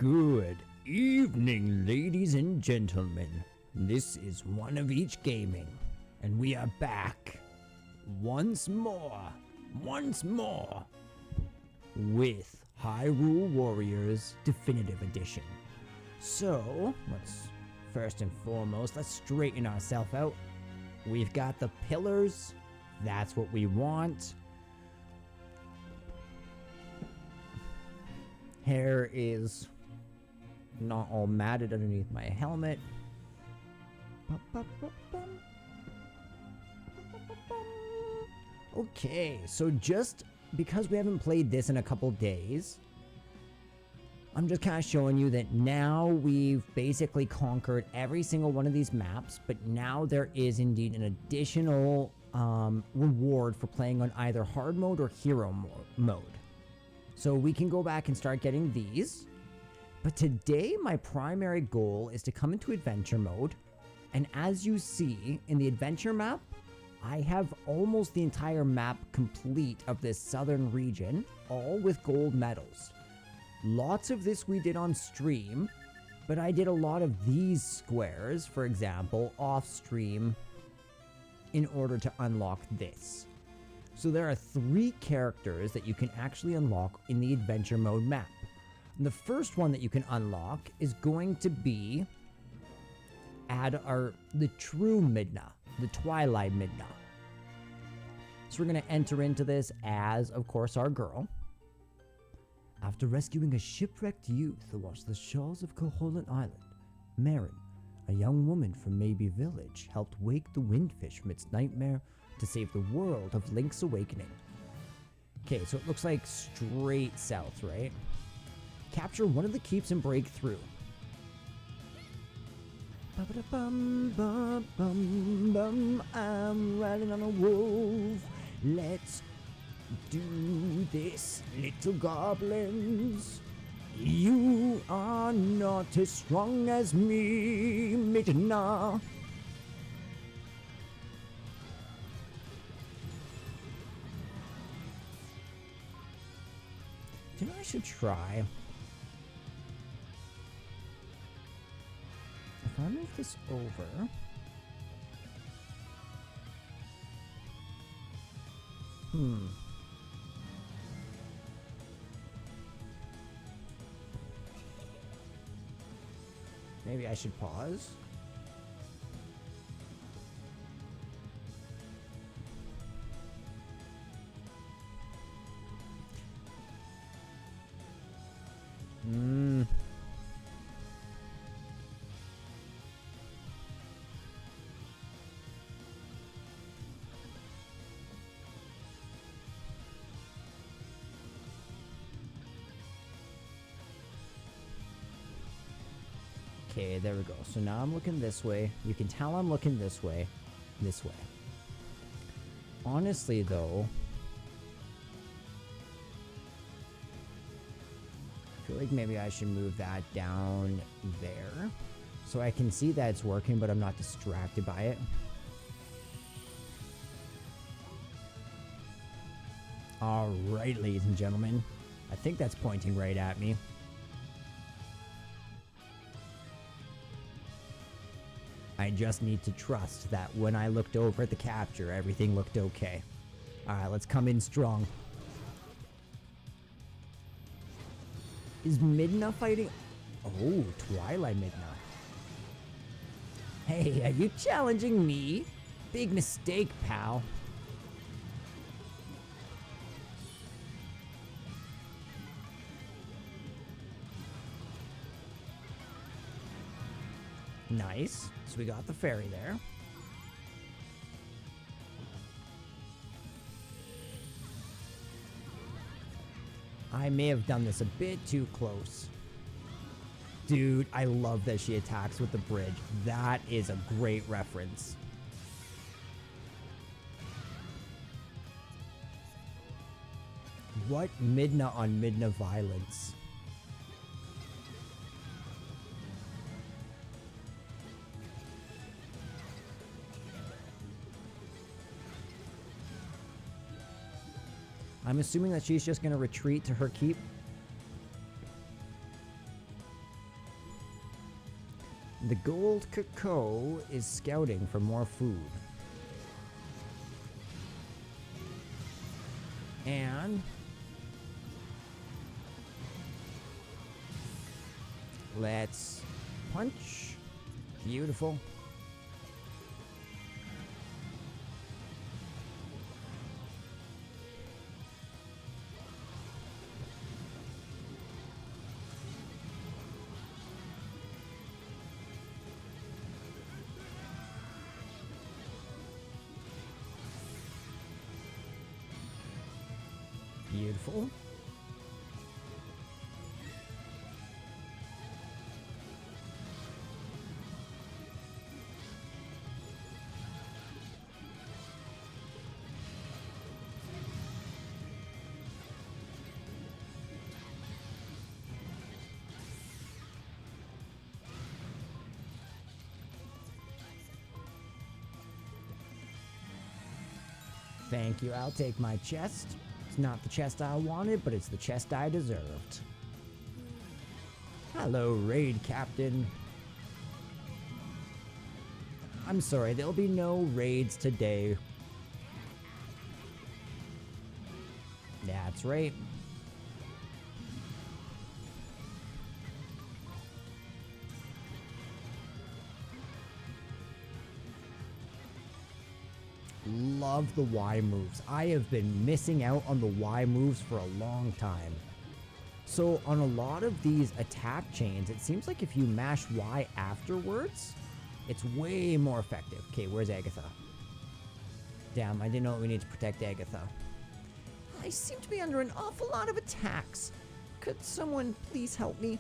Good evening, ladies and gentlemen. This is One of Each Gaming, and we are back once more with Hyrule Warriors Definitive Edition. So, first and foremost, let's straighten ourselves out. We've got the pillars. That's what we want. Hair is not all matted underneath my helmet. Okay, so just because we haven't played this in a couple days, I'm just kind of showing you that now we've basically conquered every single one of these maps, but now there is indeed an additional reward for playing on either hard mode or hero mode. So we can go back and start getting these. But today my primary goal is to come into adventure mode. And as you see in the adventure map, I have almost the entire map complete of this southern region, all with gold medals. Lots of this we did on stream, but I did a lot of these squares, for example, off stream in order to unlock this. So there are 3 characters that you can actually unlock in the adventure mode map. And the first one that you can unlock is going to be the true Midna, the Twilight Midna. So we're going to enter into this as, of course, our girl. After rescuing a shipwrecked youth along the shores of Koholint Island, Marin, a young woman from Maybe Village, helped wake the windfish from its nightmare to save the world of Link's Awakening. Okay, so it looks like straight south, right? Capture one of the keeps and break through. I'm riding on a wolf. Let's do this, little goblins. You are not as strong as me, Midna. You know, I should try. If I move this over. Maybe I should pause. Okay, there we go. So now I'm looking this way. You can tell I'm looking this way. This way. Honestly, though, I feel like maybe I should move that down there so I can see that it's working, but I'm not distracted by it. Alright, ladies and gentlemen. I think that's pointing right at me. I just need to trust that when I looked over at the capture, everything looked okay. Alright, let's come in strong. Is Midna fighting? Oh, Twilight Midna. Hey, are you challenging me? Big mistake, pal. Nice. So we got the fairy there. I may have done this a bit too close. Dude, I love that she attacks with the bridge. That is a great reference. What Midna on Midna violence? I'm assuming that she's just going to retreat to her keep. The gold cacao is scouting for more food. And let's punch. Beautiful. Beautiful. Thank you. I'll take my chest. It's not the chest I wanted, but it's the chest I deserved. Hello, raid captain. I'm sorry, there'll be no raids today. That's right. Love the Y moves. I have been missing out on the Y moves for a long time. So on a lot of these attack chains, it seems like if you mash Y afterwards, it's way more effective. Okay, where's Agatha? Damn, I didn't know we need to protect Agatha. I seem to be under an awful lot of attacks. Could someone please help me?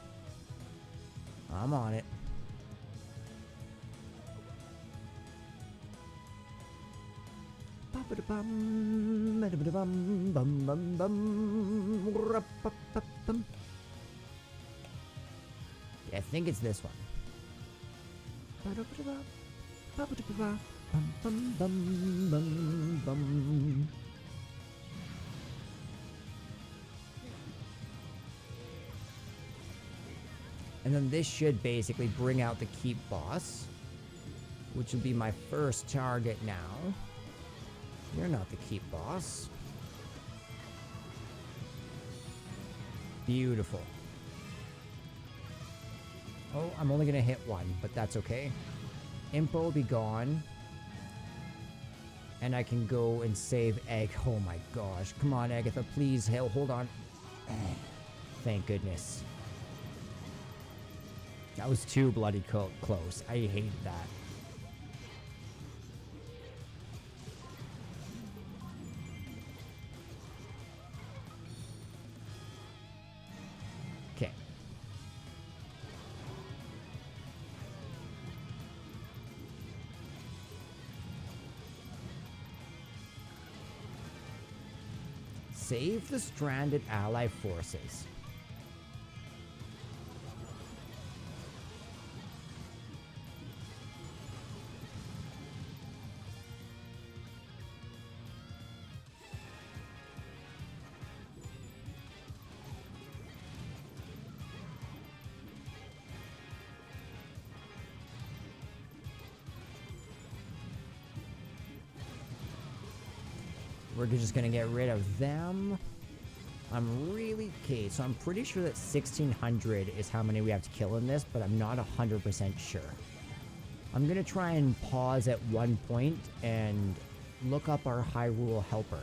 I'm on it. Yeah, I think it's this one. And then this should basically bring out the keep boss, which will be my first target now. You're not the keep boss. Beautiful. Oh, I'm only gonna hit one, but that's okay. Impa will be gone. And I can go and save Egg. Oh my gosh. Come on, Agatha, please. Hell, hold on. Thank goodness. That was too bloody close. I hate that. Okay. Save the stranded ally forces. We're just gonna get rid of them. I'm really... Okay, so I'm pretty sure that 1600 is how many we have to kill in this, but I'm not 100% sure. I'm gonna try and pause at one point and look up our Hyrule helper.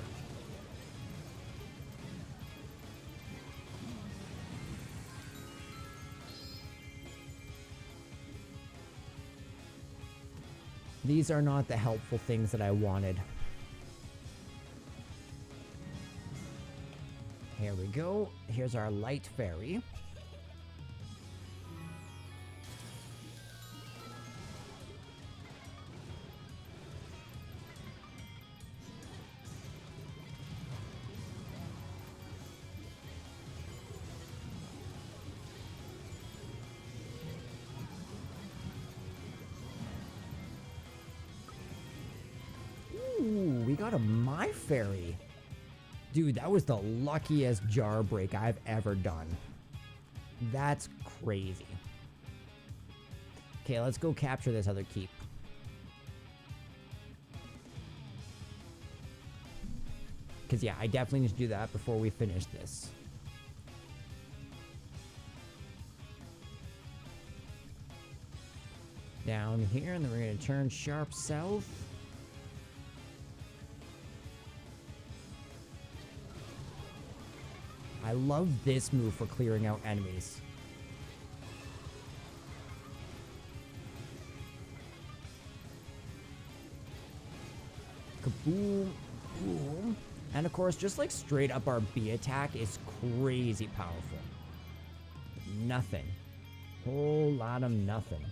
These are not the helpful things that I wanted. Here we go. Here's our light fairy. Ooh, we got a My Fairy. Dude, that was the luckiest jar break I've ever done. That's crazy. Okay, let's go capture this other keep. Because, yeah, I definitely need to do that before we finish this. Down here, and then we're going to turn sharp south. I love this move for clearing out enemies. Kaboom, boom. And of course, just like straight up our B attack is crazy powerful. Nothing. Whole lot of nothing.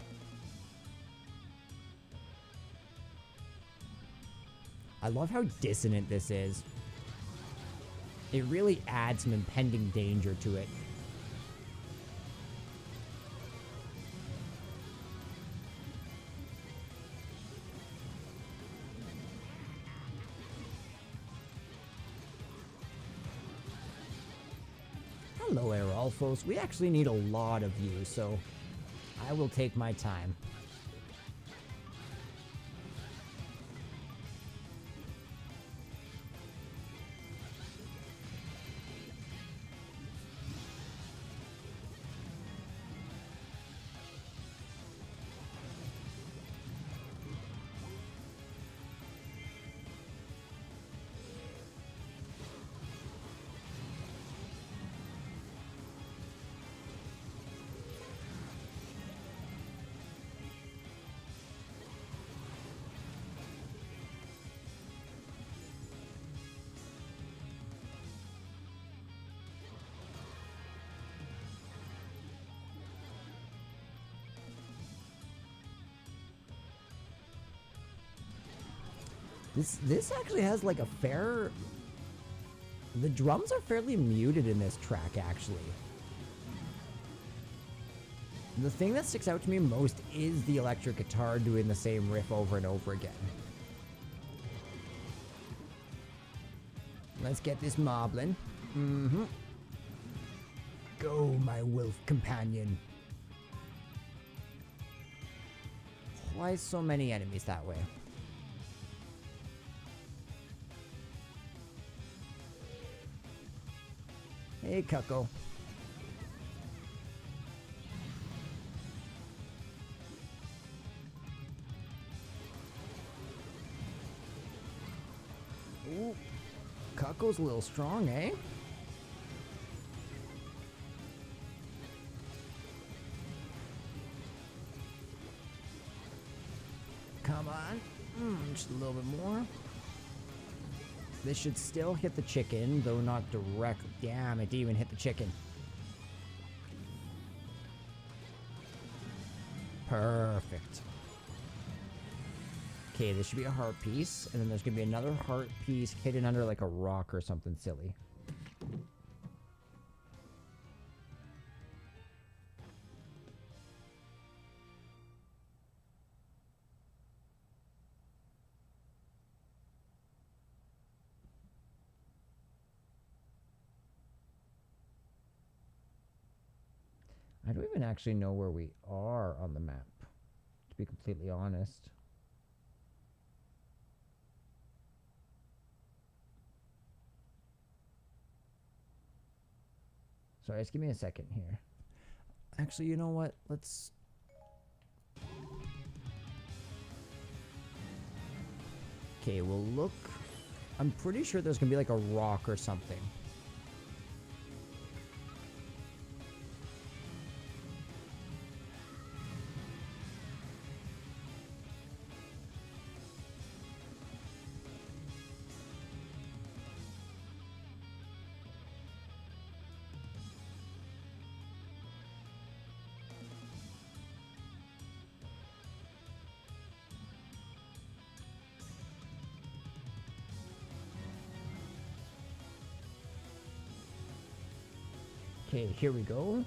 I love how dissonant this is. It really adds some impending danger to it. Hello, Aralfos. We actually need a lot of you, so I will take my time. This actually has like a fair... The drums are fairly muted in this track, actually. The thing that sticks out to me most is the electric guitar doing the same riff over and over again. Let's get this moblin. Go, my wolf companion. Why so many enemies that way? Hey, Cucko. Ooh, Cucko's a little strong, eh? Come on. Just a little bit more. This should still hit the chicken, though not direct. Damn, it didn't even hit the chicken. Perfect. Okay, this should be a heart piece, and then there's gonna be another heart piece hidden under like a rock or something silly. I don't even actually know where we are on the map, to be completely honest. Sorry, just give me a second here. Actually, you know what? Let's... Okay, we'll look... I'm pretty sure there's gonna be like a rock or something. Okay, here we go.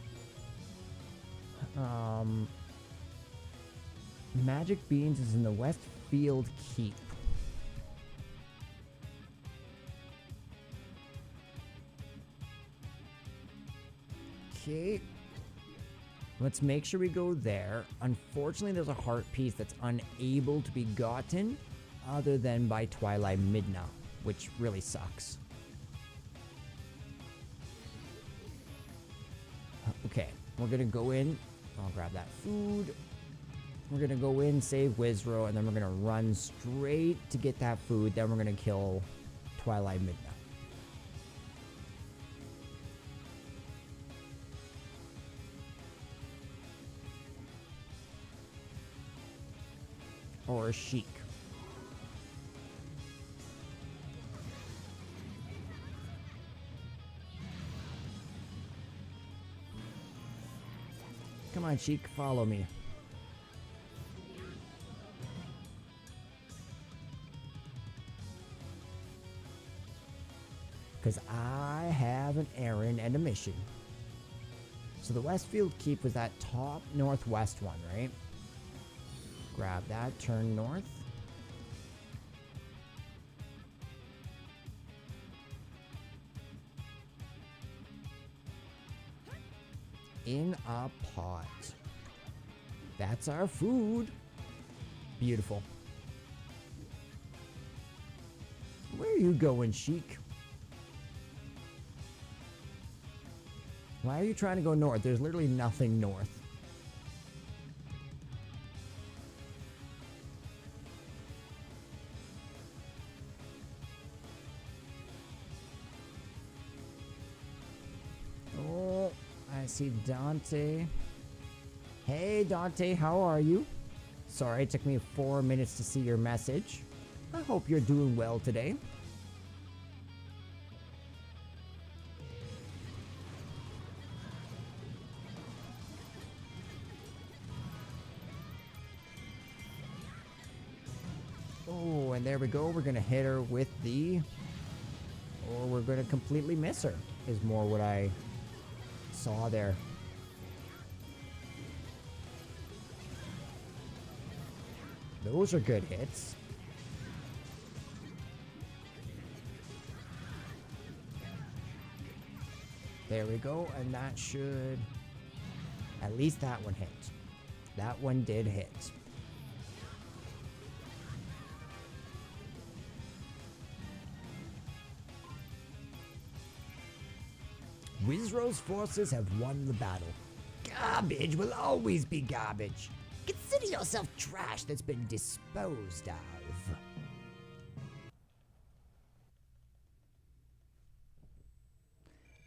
Magic Beans is in the Westfield Keep. Okay. Let's make sure we go there. Unfortunately, there's a heart piece that's unable to be gotten other than by Twilight Midna, which really sucks. Okay, we're gonna go in. I'll grab that food. We're gonna go in, save Wizro, and then we're gonna run straight to get that food. Then we're gonna kill Twilight Midna. Or Sheik. Come on, Sheik, follow me. Because I have an errand and a mission. So the Westfield Keep was that top northwest one, right? Grab that, turn north. In a pot. That's our food. Beautiful. Where are you going, Sheik? Why are you trying to go north? There's literally nothing north. Oh, I see Dante. Hey, Dante, how are you? Sorry, it took me 4 minutes to see your message. I hope you're doing well today. Oh, and there we go. We're gonna hit her with the... Or we're gonna completely miss her, is more what I saw there. Those are good hits. There we go, and that should... At least that one hit. That one did hit. Wizro's forces have won the battle. Garbage will always be garbage. Consider yourself trash that's been disposed of.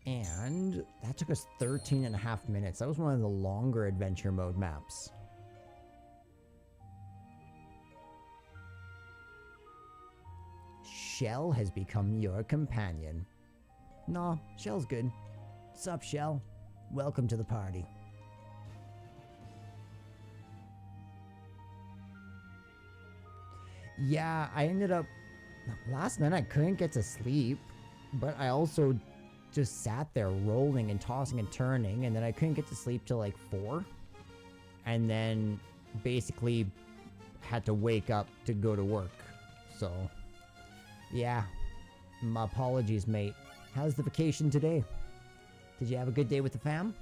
And that took us 13.5 minutes. That was one of the longer adventure mode maps. Shell has become your companion. Nah, Shell's good. Sup, Shell? Welcome to the party. Yeah, I ended up... Last night I couldn't get to sleep, but I also just sat there rolling and tossing and turning, and then I couldn't get to sleep till like 4. And then basically had to wake up to go to work. So, yeah. My apologies, mate. How's the vacation today? Did you have a good day with the fam?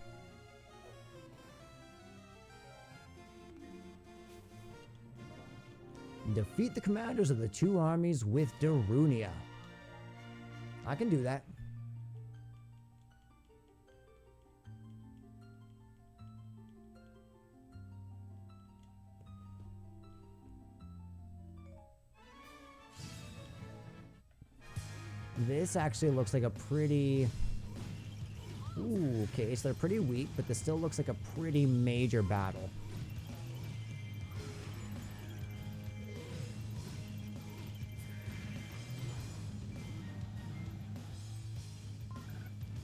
Defeat the commanders of the two armies with Darunia. I can do that. This actually looks like a pretty... Ooh, okay, so they're pretty weak, but this still looks like a pretty major battle.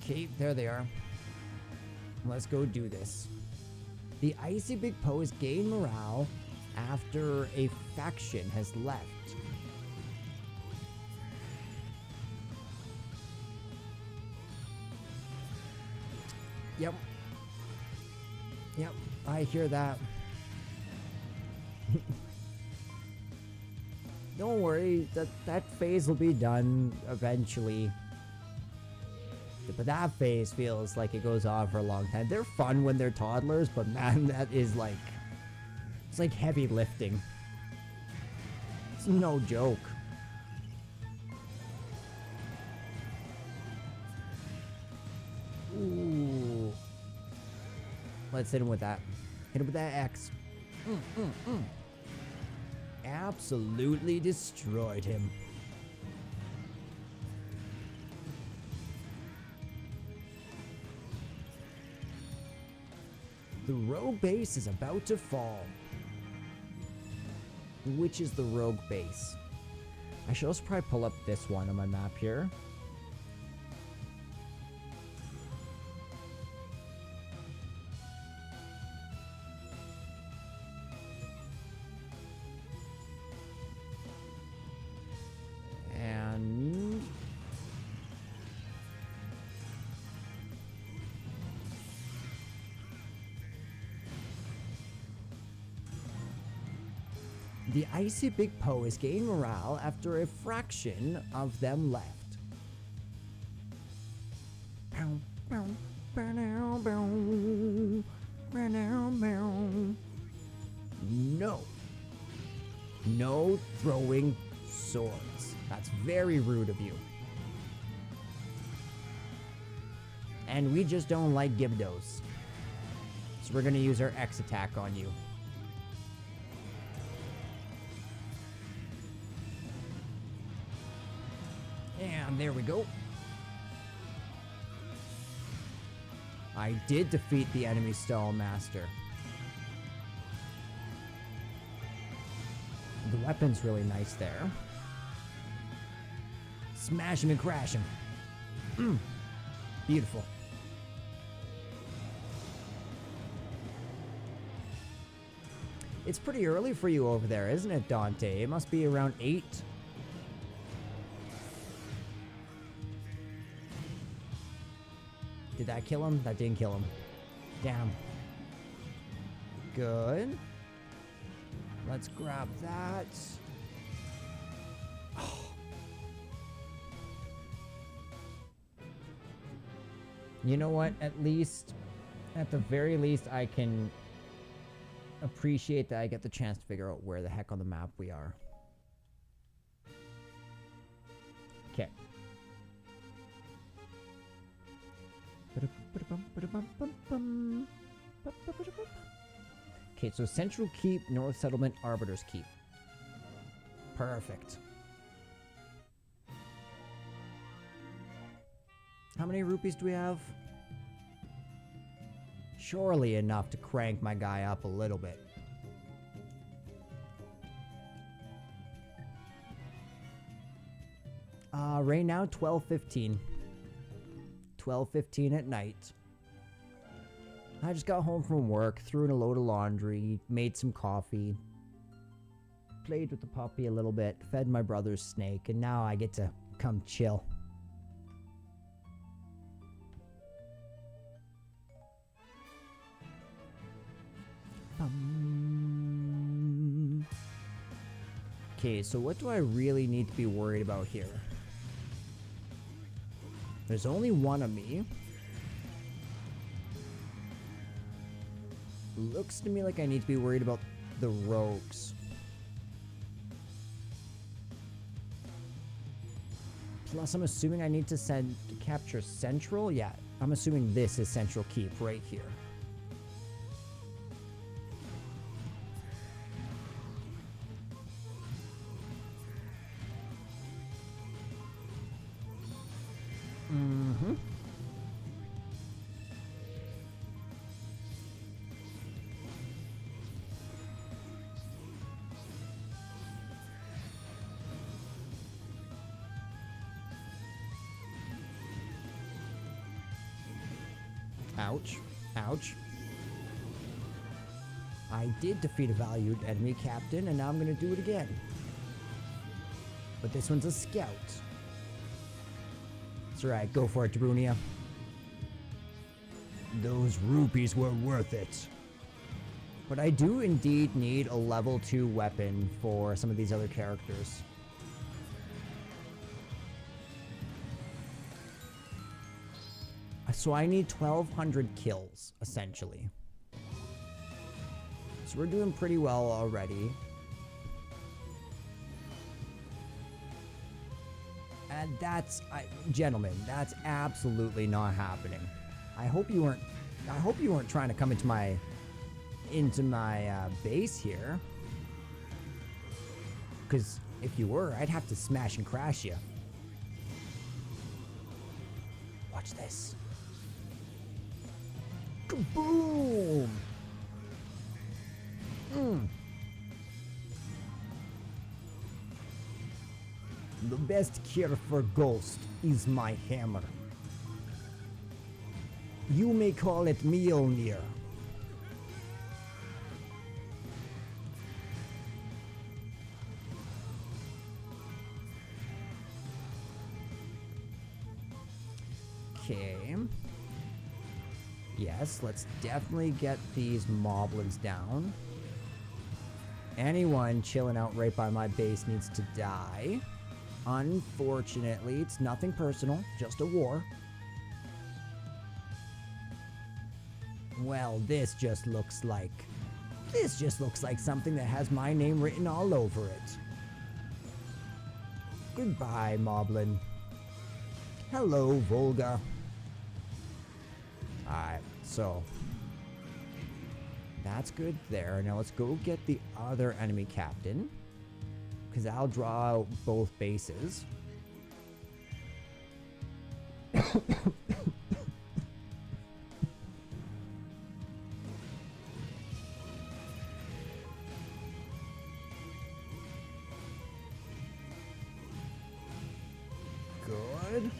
Okay, there they are. Let's go do this. The Icy Big Poes gain morale after a faction has left. Yep. Yep, I hear that. Don't worry, that phase will be done eventually. But that phase feels like it goes on for a long time. They're fun when they're toddlers, but man, that is like... It's like heavy lifting. It's no joke. Ooh. Let's hit him with that. Hit him with that X. Absolutely destroyed him. The rogue base is about to fall. Which is the rogue base? I should also probably pull up this one on my map here. And... the Icy Big Poe is gaining morale after a fraction of them left. No. No throwing swords. That's very rude of you. And we just don't like Gibdos. So we're gonna use our X attack on you. And there we go. I did defeat the enemy Stall Master. The weapon's really nice there. Smash him and crash him. Beautiful. It's pretty early for you over there, isn't it, Dante? It must be around 8. Did that kill him? That didn't kill him. Damn. Good. Let's grab that. Oh. You know what? At the very least, I can appreciate that I get the chance to figure out where the heck on the map we are. Okay. Okay, so Central Keep, North Settlement, Arbiter's Keep. Perfect. How many rupees do we have? Surely enough to crank my guy up a little bit. Right now, 12:15. 12:15 at night. I just got home from work, threw in a load of laundry, made some coffee, played with the puppy a little bit, fed my brother's snake, and now I get to come chill. Okay, so what do I really need to be worried about here? There's only one of me. Looks to me like I need to be worried about the rogues. Plus, I'm assuming I need to capture Central. Yeah, I'm assuming this is Central Keep right here. Ouch. Ouch. I did defeat a valued enemy captain, and now I'm going to do it again. But this one's a scout. That's right, go for it, Dabrunia. Those rupees were worth it. But I do indeed need a level 2 weapon for some of these other characters. So I need 1,200 kills, essentially. So we're doing pretty well already. And that's, gentlemen, that's absolutely not happening. I hope you weren't trying to come into my base here. Because if you were, I'd have to smash and crash you. Watch this. Kaboom! The best cure for ghost is my hammer. You may call it Mjolnir. Okay. Yes, let's definitely get these moblins down. Anyone chilling out right by my base needs to die. Unfortunately, it's nothing personal, just a war. Well, this just looks like something that has my name written all over it. Goodbye, Moblin. Hello, Volga. Alright, so that's good there. Now let's go get the other enemy captain, because I'll draw out both bases. Good.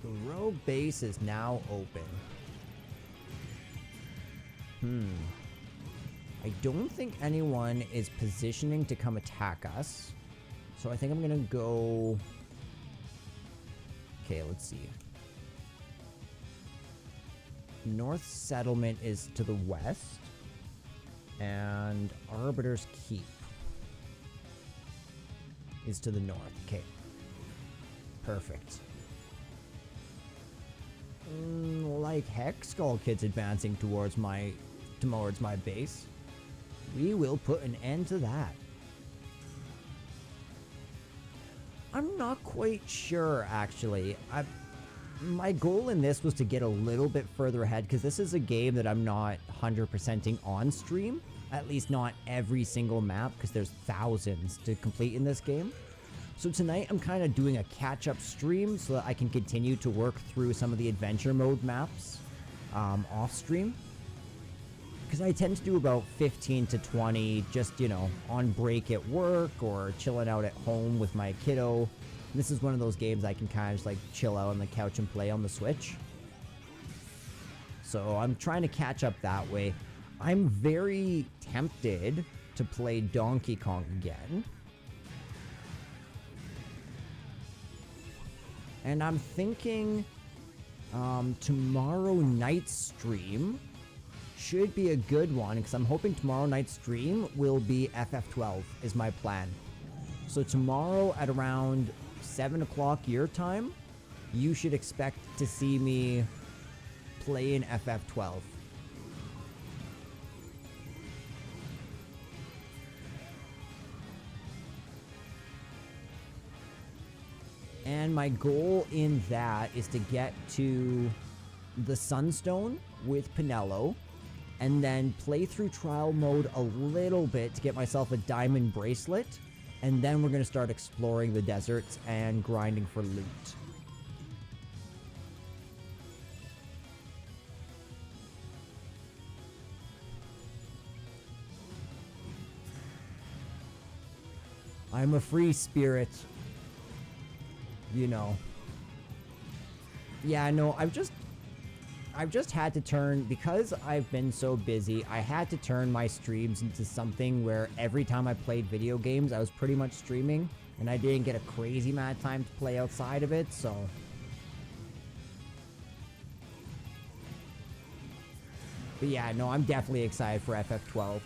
The rogue base is now open. I don't think anyone is positioning to come attack us. So I think I'm gonna go... Okay, let's see. North Settlement is to the west. And Arbiter's Keep is to the north. Okay. Perfect. Like heck, Skull Kid's advancing towards my base. We will put an end to that. I'm not quite sure, actually. My goal in this was to get a little bit further ahead, because this is a game that I'm not 100%ing on stream. At least not every single map, because there's thousands to complete in this game. So tonight I'm kind of doing a catch-up stream so that I can continue to work through some of the adventure mode maps off stream. Because I tend to do about 15 to 20 just, you know, on break at work or chilling out at home with my kiddo. This is one of those games I can kind of just like chill out on the couch and play on the Switch. So I'm trying to catch up that way. I'm very tempted to play Donkey Kong again. And I'm thinking tomorrow night's stream should be a good one, because I'm hoping tomorrow night's stream will be FF12 is my plan. So tomorrow at around 7 o'clock your time, you should expect to see me play in FF12. And my goal in that is to get to the Sunstone with Pinello, and then play through trial mode a little bit to get myself a diamond bracelet, and then we're going to start exploring the deserts and grinding for loot. I'm a free spirit. You know. Yeah, no, I've just had to turn, because I've been so busy, I had to turn my streams into something where every time I played video games, I was pretty much streaming, and I didn't get a crazy amount of time to play outside of it, so. But yeah, no, I'm definitely excited for FF12.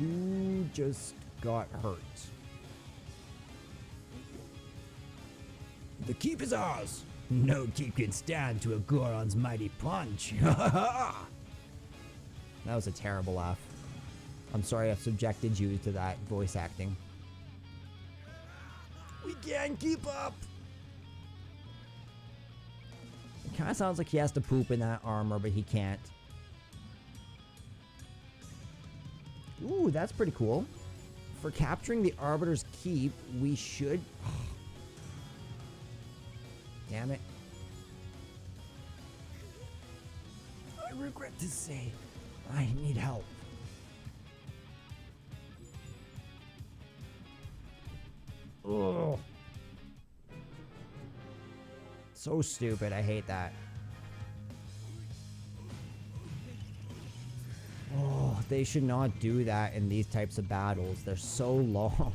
Who just got hurt? The keep is ours. No keep can stand to a Goron's mighty punch. That was a terrible laugh. I'm sorry I've subjected you to that voice acting. We can't keep up. It kind of sounds like he has to poop in that armor, but he can't. Ooh, that's pretty cool. For capturing the Arbiter's Keep, we should... Damn it. I regret to say, I need help. Ugh. So stupid, I hate that. Oh, they should not do that in these types of battles. They're so long.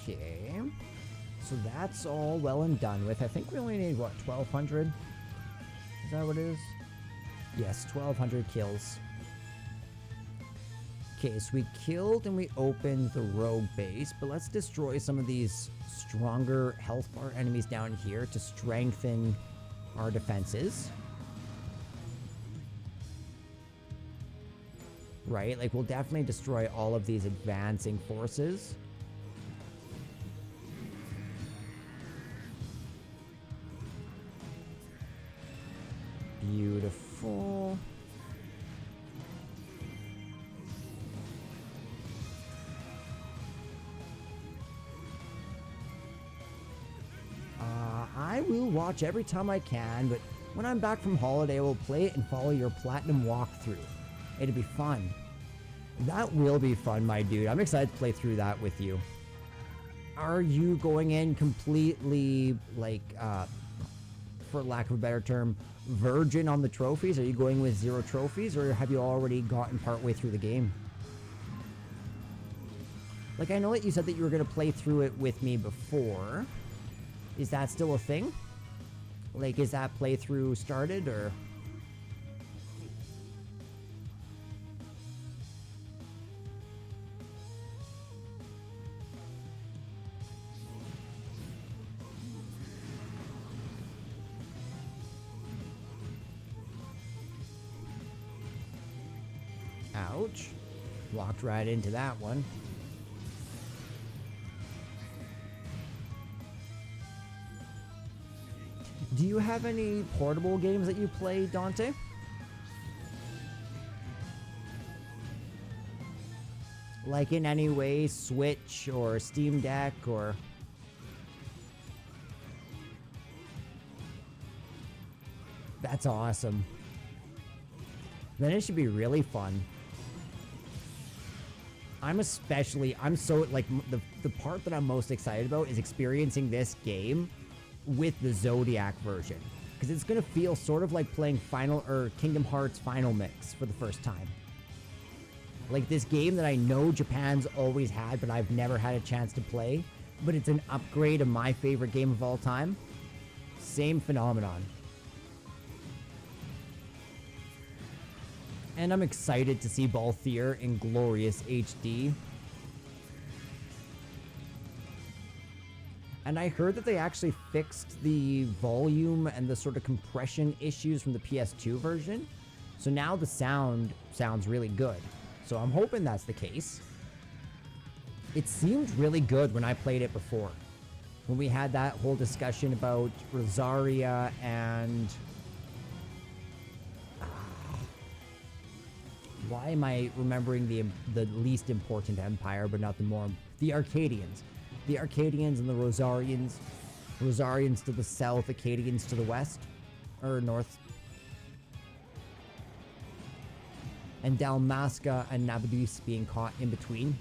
Okay, so that's all well and done with. I think we only need, what, 1,200? Is that what it is? Yes, 1,200 kills. Okay, so we killed and we opened the rogue base, but let's destroy some of these stronger health bar enemies down here to strengthen our defenses. Right, like we'll definitely destroy all of these advancing forces. Beautiful. I will watch every time I can, but when I'm back from holiday, I will play it and follow your platinum walkthrough. It'll be fun. That will be fun, my dude. I'm excited to play through that with you. Are you going in completely, like, for lack of a better term, virgin on the trophies? Are you going with 0 trophies, or have you already gotten partway through the game? Like, I know that you said that you were going to play through it with me before. Is that still a thing? Like, is that playthrough started, or... Ouch. Walked right into that one. Do you have any portable games that you play, Dante? Like in any way, Switch or Steam Deck or... That's awesome. Then it should be really fun. I'm so, like, the part that I'm most excited about is experiencing this game with the Zodiac version. Because it's going to feel sort of like playing Kingdom Hearts Final Mix for the first time. Like this game that I know Japan's always had, but I've never had a chance to play. But it's an upgrade of my favorite game of all time. Same phenomenon. And I'm excited to see Balthier in glorious HD. And I heard that they actually fixed the volume and the sort of compression issues from the PS2 version. So now the sound sounds really good. So I'm hoping that's the case. It seemed really good when I played it before. When we had that whole discussion about Rosaria and... Why am I remembering the least important empire, but not the more... The Arcadians. The Arcadians and the Rosarians. Rosarians to the south, Acadians to the west. Or north. and Dalmasca and Nabudis being caught in between.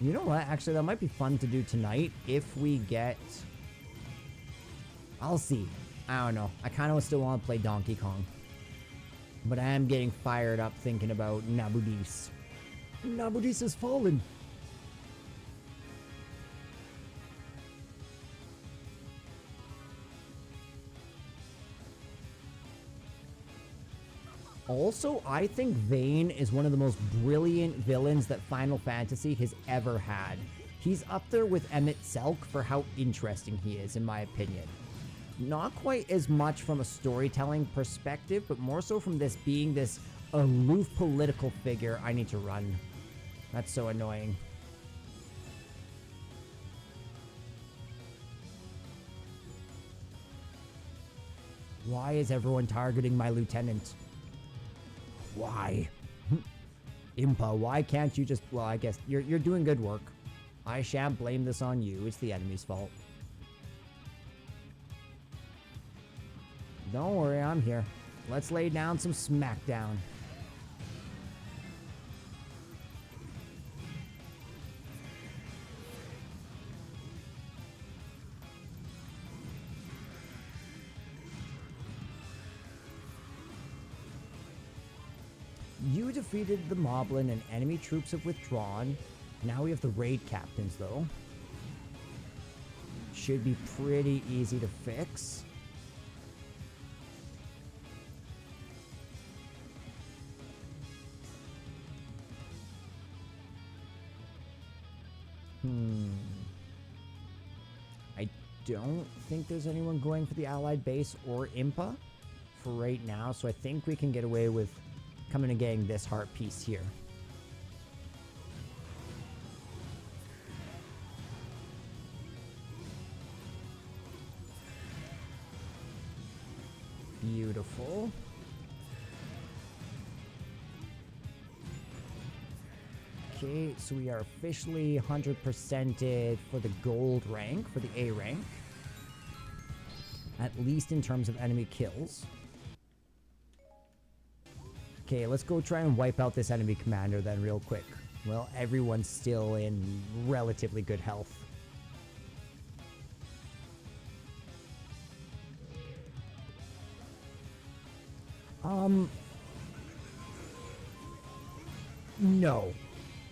You know what? Actually, that might be fun to do tonight if we get... I'll see. I don't know. I kind of still want to play Donkey Kong. But I am getting fired up thinking about Nabudis. Nabudis has fallen. Also, I think Vayne is one of the most brilliant villains that Final Fantasy has ever had. He's up there with Emmett Selk for how interesting he is, in my opinion. Not quite as much from a storytelling perspective, but more so from this being this aloof political figure I need to run. That's so annoying. Why is everyone targeting my lieutenant? Why? Impa, why can't you just... Well, I guess you're doing good work. I shan't blame this on you. It's the enemy's fault. Don't worry, I'm here. Let's lay down some smackdown. You defeated the Moblin and enemy troops have withdrawn. Now we have the raid captains, though. Should be pretty easy to fix. I don't think there's anyone going for the allied base or Impa for right now, so I think we can get away with coming and getting this heart piece here. Beautiful. Okay, so we are officially 100%ed for the gold rank, for the A rank. At least in terms of enemy kills. Okay, let's go try and wipe out this enemy commander then real quick. Well, everyone's still in relatively good health. No.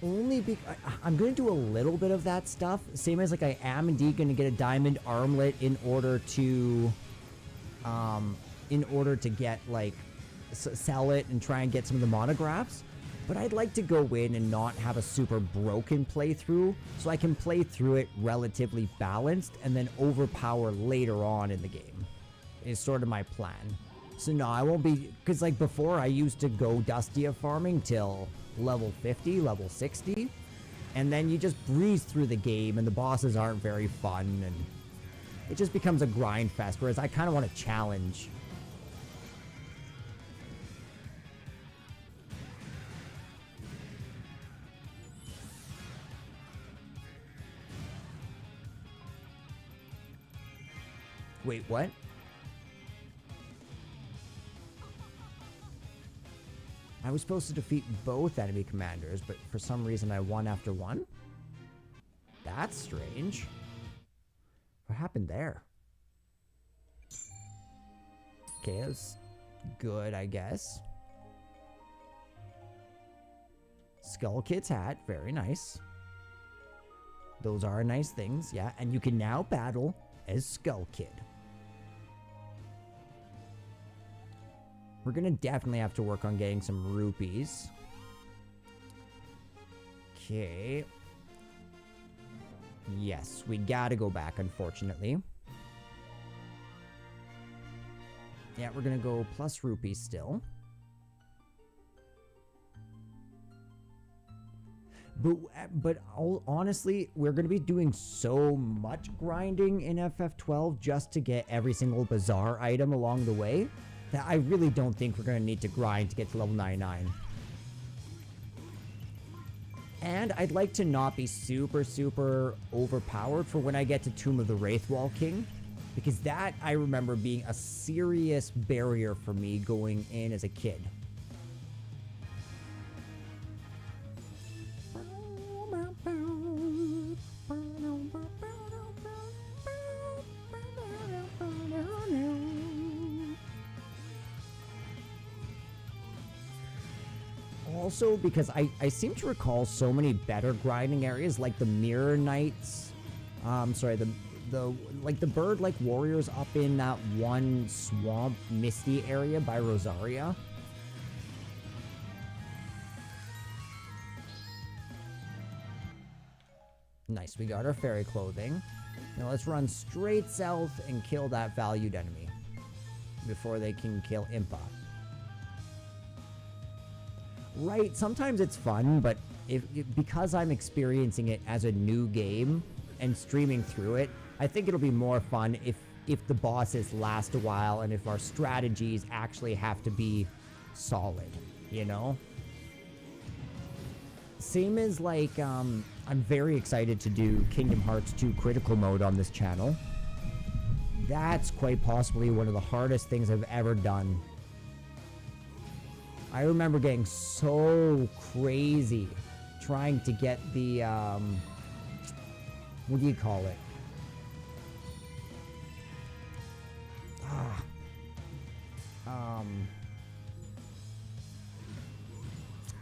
Only because I'm going to do a little bit of that stuff. Same as like I am indeed going to get a diamond armlet in order to get like sell it and try and get some of the monographs. But I'd like to go in and not have a super broken playthrough, so I can play through it relatively balanced and then overpower later on in the game. Is sort of my plan. So no, I won't be, because like before I used to go Dustia farming till level 50, level 60, and then you just breeze through the game and the bosses aren't very fun and it just becomes a grind fest, whereas I kind of want to challenge. Wait, what? I was supposed to defeat both enemy commanders, but for some reason I won after one? That's strange. What happened there? Okay, that's good, I guess. Skull Kid's hat, very nice. Those are nice things, yeah. And you can now battle as Skull Kid. We're gonna definitely have to work on getting some rupees. Okay. Yes, we gotta go back, unfortunately. Yeah, we're gonna go plus rupees still. But honestly, we're going to be doing so much grinding in FF12 just to get every single bazaar item along the way that I really don't think we're going to need to grind to get to level 99. And I'd like to not be super overpowered for when I get to Tomb of the Wraithwall King. Because that, I remember being a serious barrier for me going in as a kid. Also, because I seem to recall so many better grinding areas, like the Mirror Knights. Sorry, like the bird-like warriors up in that one swamp misty area by Rosaria. Nice, we got our fairy clothing. Now let's run straight south and kill that valued enemy before they can kill Impa. Right, sometimes it's fun, but because I'm experiencing it as a new game and streaming through it, I think it'll be more fun if the bosses last a while and if our strategies actually have to be solid, you know? Same as like, I'm very excited to do Kingdom Hearts 2 critical mode on this channel. That's quite possibly one of the hardest things I've ever done. I remember getting so crazy trying to get the, what do you call it?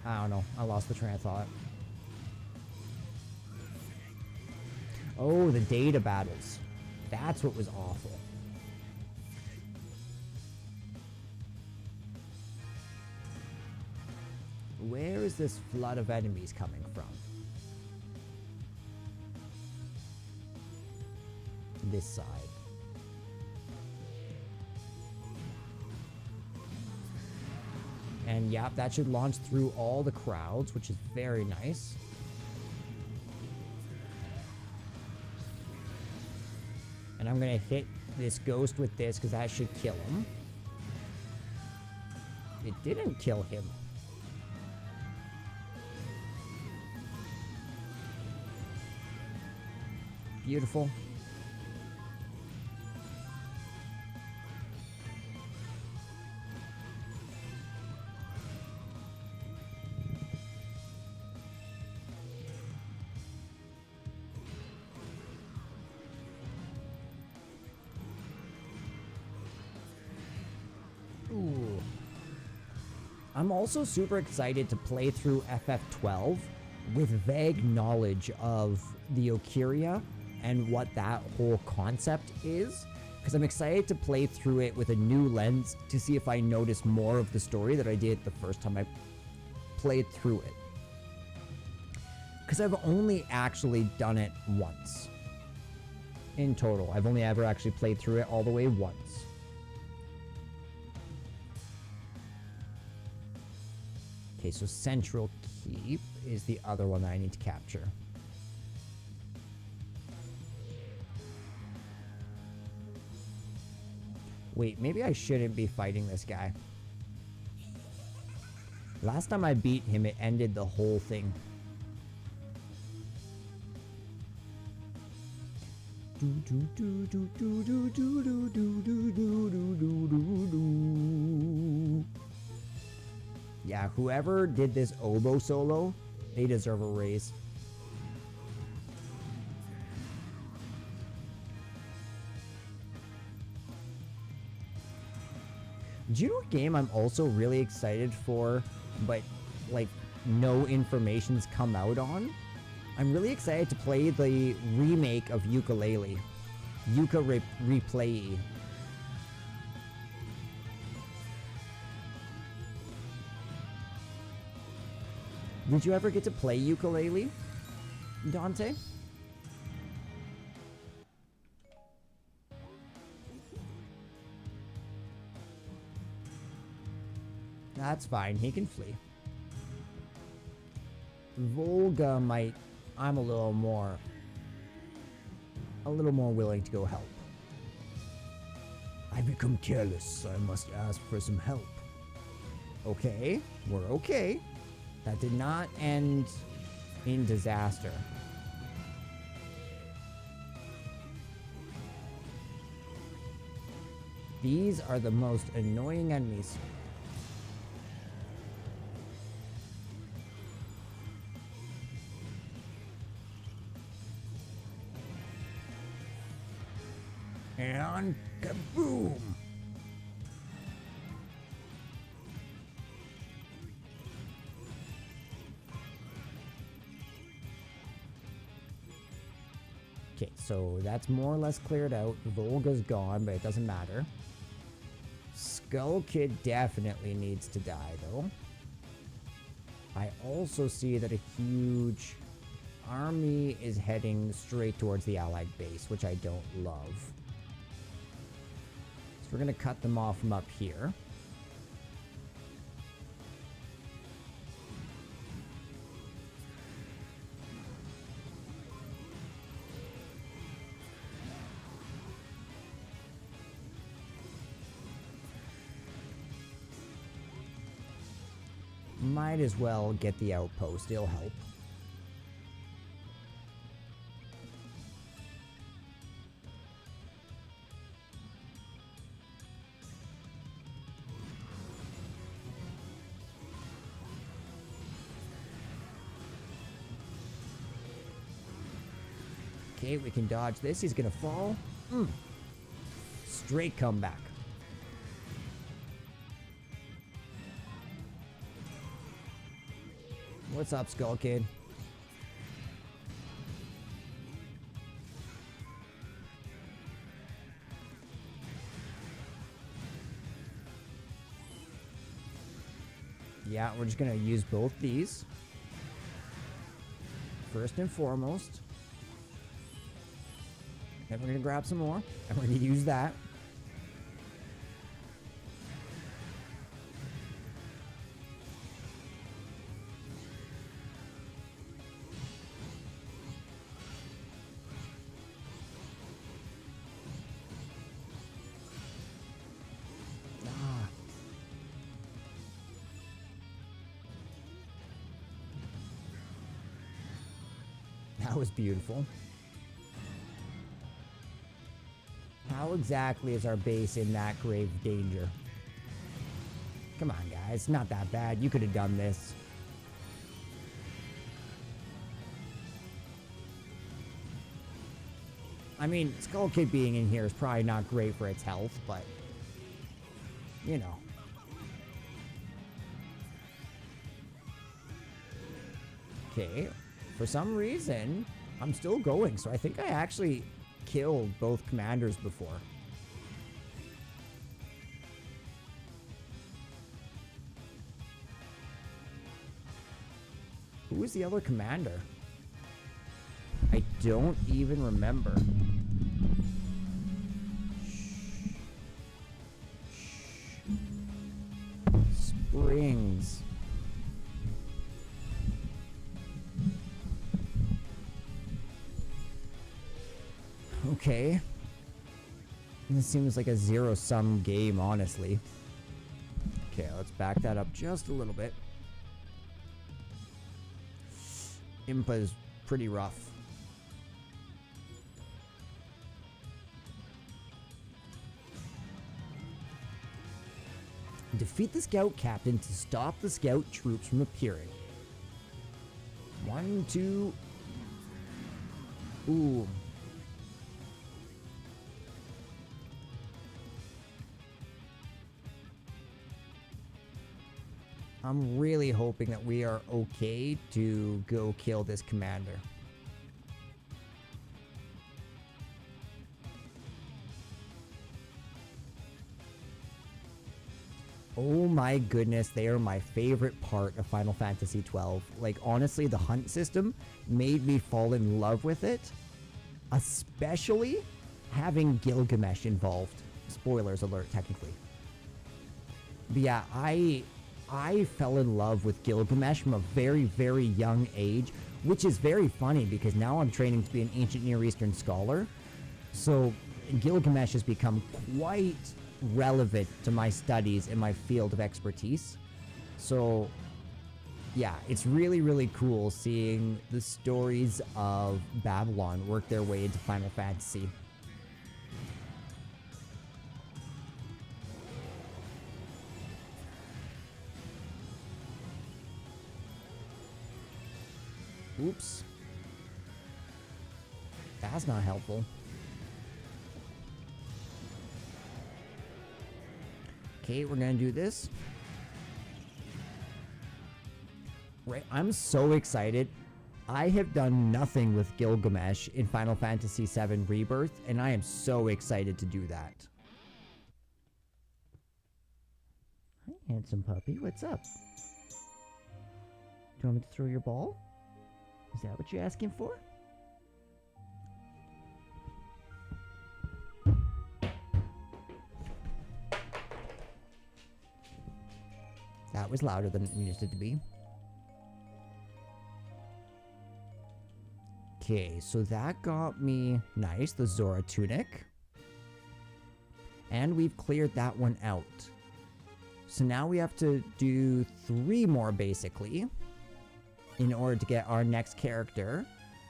I don't know. I lost the train of thought. Oh, the data battles. That's what was awful. Where is this flood of enemies coming from? This side. And yeah, that should launch through all the crowds, which is very nice. And I'm gonna hit this ghost with this because that should kill him. It didn't kill him. Beautiful. Ooh. I'm also super excited to play through FF12 with vague knowledge of the Okiria and what that whole concept is, because I'm excited to play through it with a new lens to see if I notice more of the story that I did the first time I played through it. Because I've only actually done it once. In total, I've only ever actually played through it all the way once. Okay, so Central Keep is the other one that I need to capture. Wait, maybe I shouldn't be fighting this guy. Last time I beat him, it ended the whole thing. Yeah, whoever did this oboe solo, they deserve a raise. Do you know what game I'm also really excited for, but like no information's come out on? I'm really excited to play the remake of Yooka-Laylee. Replay. Did you ever get to play Yooka-Laylee, Dante? That's fine, he can flee. Volga might... I'm a little more willing to go help. I become careless, I must ask for some help. Okay, we're okay. That did not end in disaster. These are the most annoying enemies. And kaboom! Okay, so that's more or less cleared out. Volga's gone, but it doesn't matter. Skull Kid definitely needs to die, though. I also see that a huge army is heading straight towards the Allied base, which I don't love. So we're going to cut them off from up here. Might as well get the outpost, it'll help. Okay, we can dodge this. He's gonna fall. Straight comeback. What's up, Skull Kid? Yeah, we're just gonna use both these. First and foremost. Then we're gonna grab some more, and we're gonna use that. That was beautiful. How exactly is our base in that grave danger? Come on, guys. Not that bad. You could have done this. I mean, Skull Kid being in here is probably not great for its health, but... you know. Okay. For some reason, I'm still going, so I think I actually killed both commanders before. Who was the other commander? I don't even remember. Springs. Okay. This seems like a zero-sum game, honestly. Okay, let's back that up just a little bit. Impa's pretty rough. Defeat the scout captain to stop the scout troops from appearing. 1, 2... Ooh. I'm really hoping that we are okay to go kill this commander. Oh my goodness, they are my favorite part of Final Fantasy XII. Like, honestly, the hunt system made me fall in love with it. Especially having Gilgamesh involved. Spoilers alert, technically. But yeah, I fell in love with Gilgamesh from a very, very young age, which is very funny because now I'm training to be an ancient Near Eastern scholar. So Gilgamesh has become quite relevant to my studies and my field of expertise. So yeah, it's really, really cool seeing the stories of Babylon work their way into Final Fantasy. Oops. That's not helpful. Okay, we're gonna do this. Right, I'm so excited. I have done nothing with Gilgamesh in Final Fantasy VII Rebirth, and I am so excited to do that. Hi, handsome puppy. What's up? Do you want me to throw your ball? Is that what you're asking for? That was louder than it needed to be. Okay, so that got me, nice, the Zora tunic. And we've cleared that one out. So now we have to do 3 more, basically, in order to get our next character,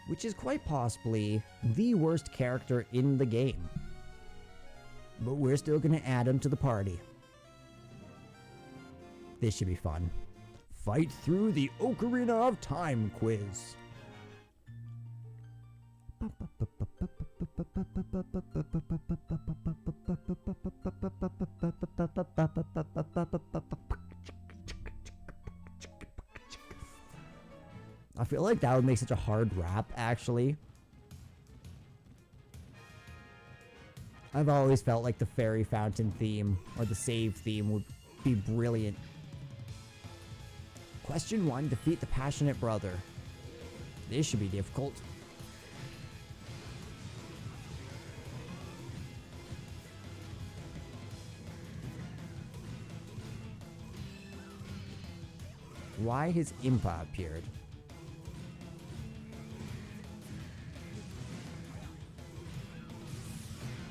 which is quite possibly the worst character in the game. But we're still going to add him to the party. This should be fun. Fight through the Ocarina of Time quiz. I feel like that would make such a hard rap, actually. I've always felt like the Fairy Fountain theme, or the save theme, would be brilliant. Question 1, defeat the Passionate Brother. This should be difficult. Why has Impa appeared?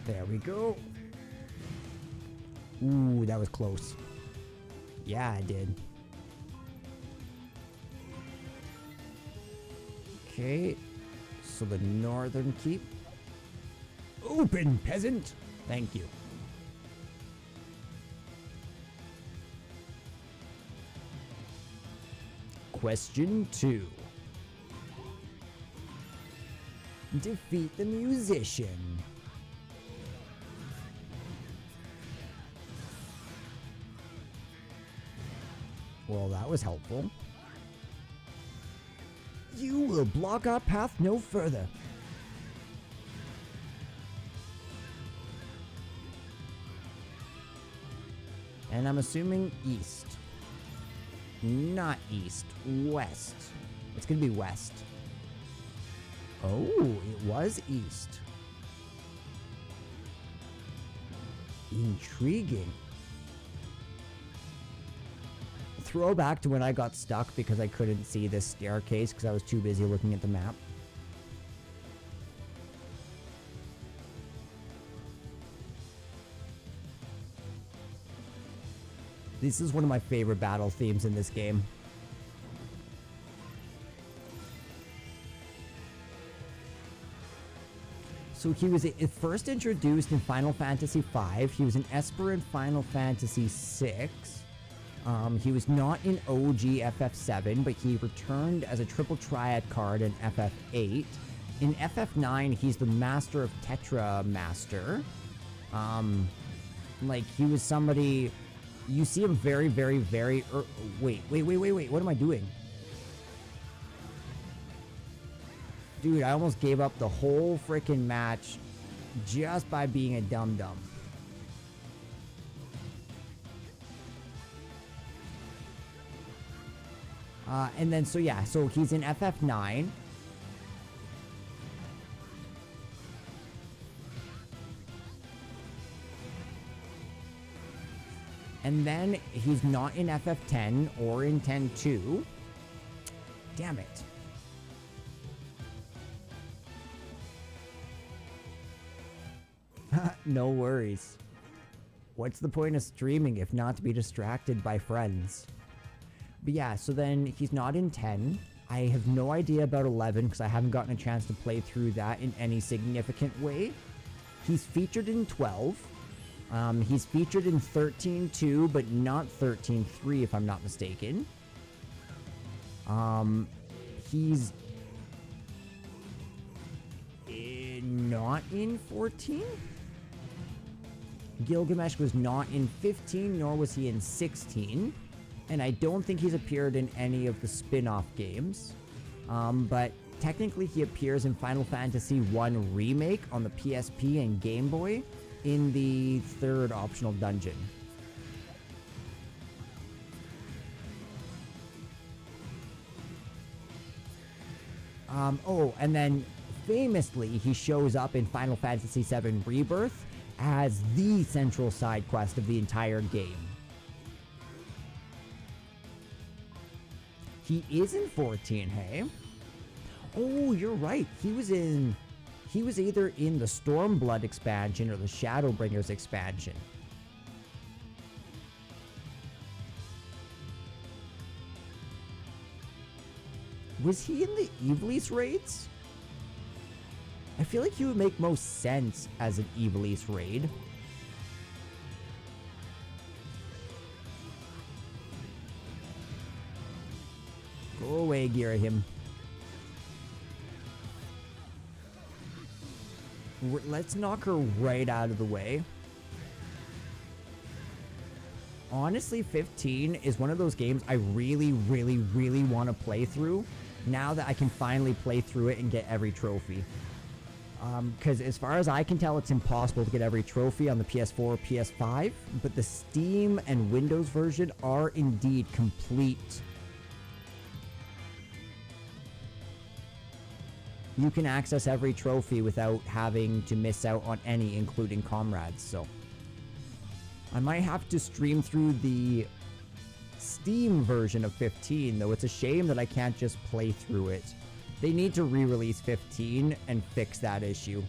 There we go. Ooh, that was close. Yeah, I did. Okay, so the northern keep. Open, peasant! Thank you. Question 2. Defeat the musician. Well, that was helpful. You will block our path no further. And I'm assuming east. Not east, west. It's gonna be west. Oh, it was east. Intriguing. Throwback to when I got stuck because I couldn't see this staircase because I was too busy looking at the map. This is one of my favorite battle themes in this game. So he was first introduced in Final Fantasy V. He was an Esper in Final Fantasy VI. He was not in OG FF7, but he returned as a triple triad card in FF8. In FF9, he's the Master of Tetra Master. Like, he was somebody... You see him very, very, very... Wait. What am I doing? Dude, I almost gave up the whole freaking match just by being a dum-dum. And then, so yeah, so he's in FF9. And then he's not in FF10 or in 10-2. Damn it. No worries. What's the point of streaming if not to be distracted by friends? But yeah, so then he's not in 10. I have no idea about 11 because I haven't gotten a chance to play through that in any significant way. He's featured in 12. He's featured in 13-2, but not 13-3 if I'm not mistaken. He's not in 14. Gilgamesh was not in 15, nor was he in 16. And I don't think he's appeared in any of the spin-off games. But technically he appears in Final Fantasy 1 Remake on the PSP and Game Boy in the 3rd optional dungeon. Oh, and then famously he shows up in Final Fantasy 7 Rebirth as the central side quest of the entire game. He is in 14, hey? Oh, you're right. He was either in the Stormblood expansion or the Shadowbringers expansion. Was he in the Ivalice raids? I feel like he would make most sense as an Ivalice raid. Go away, Girahim. Let's knock her right out of the way. Honestly, 15 is one of those games I really, really, really want to play through now that I can finally play through it and get every trophy. Because as far as I can tell, it's impossible to get every trophy on the PS4 or PS5, but the Steam and Windows version are indeed complete. You can access every trophy without having to miss out on any, including comrades, so I might have to stream through the Steam version of 15, though it's a shame that I can't just play through it. They need to re-release 15 and fix that issue.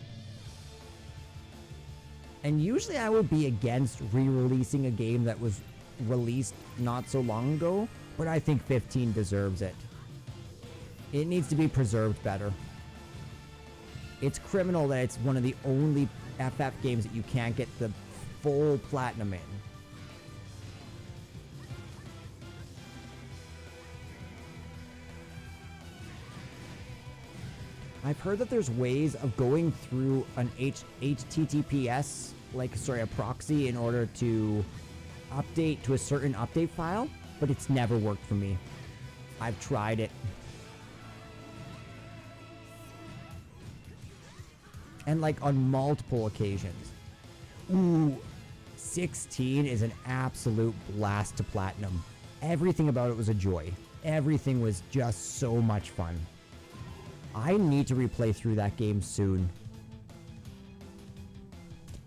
And usually I would be against re-releasing a game that was released not so long ago, but I think 15 deserves it. It needs to be preserved better. It's criminal that it's one of the only FF games that you can't get the full platinum in. I've heard that there's ways of going through an HTTPS, a proxy in order to update to a certain update file, but it's never worked for me. I've tried it. And on multiple occasions. Ooh, 16 is an absolute blast to platinum. Everything about it was a joy. Everything was just so much fun. I need to replay through that game soon.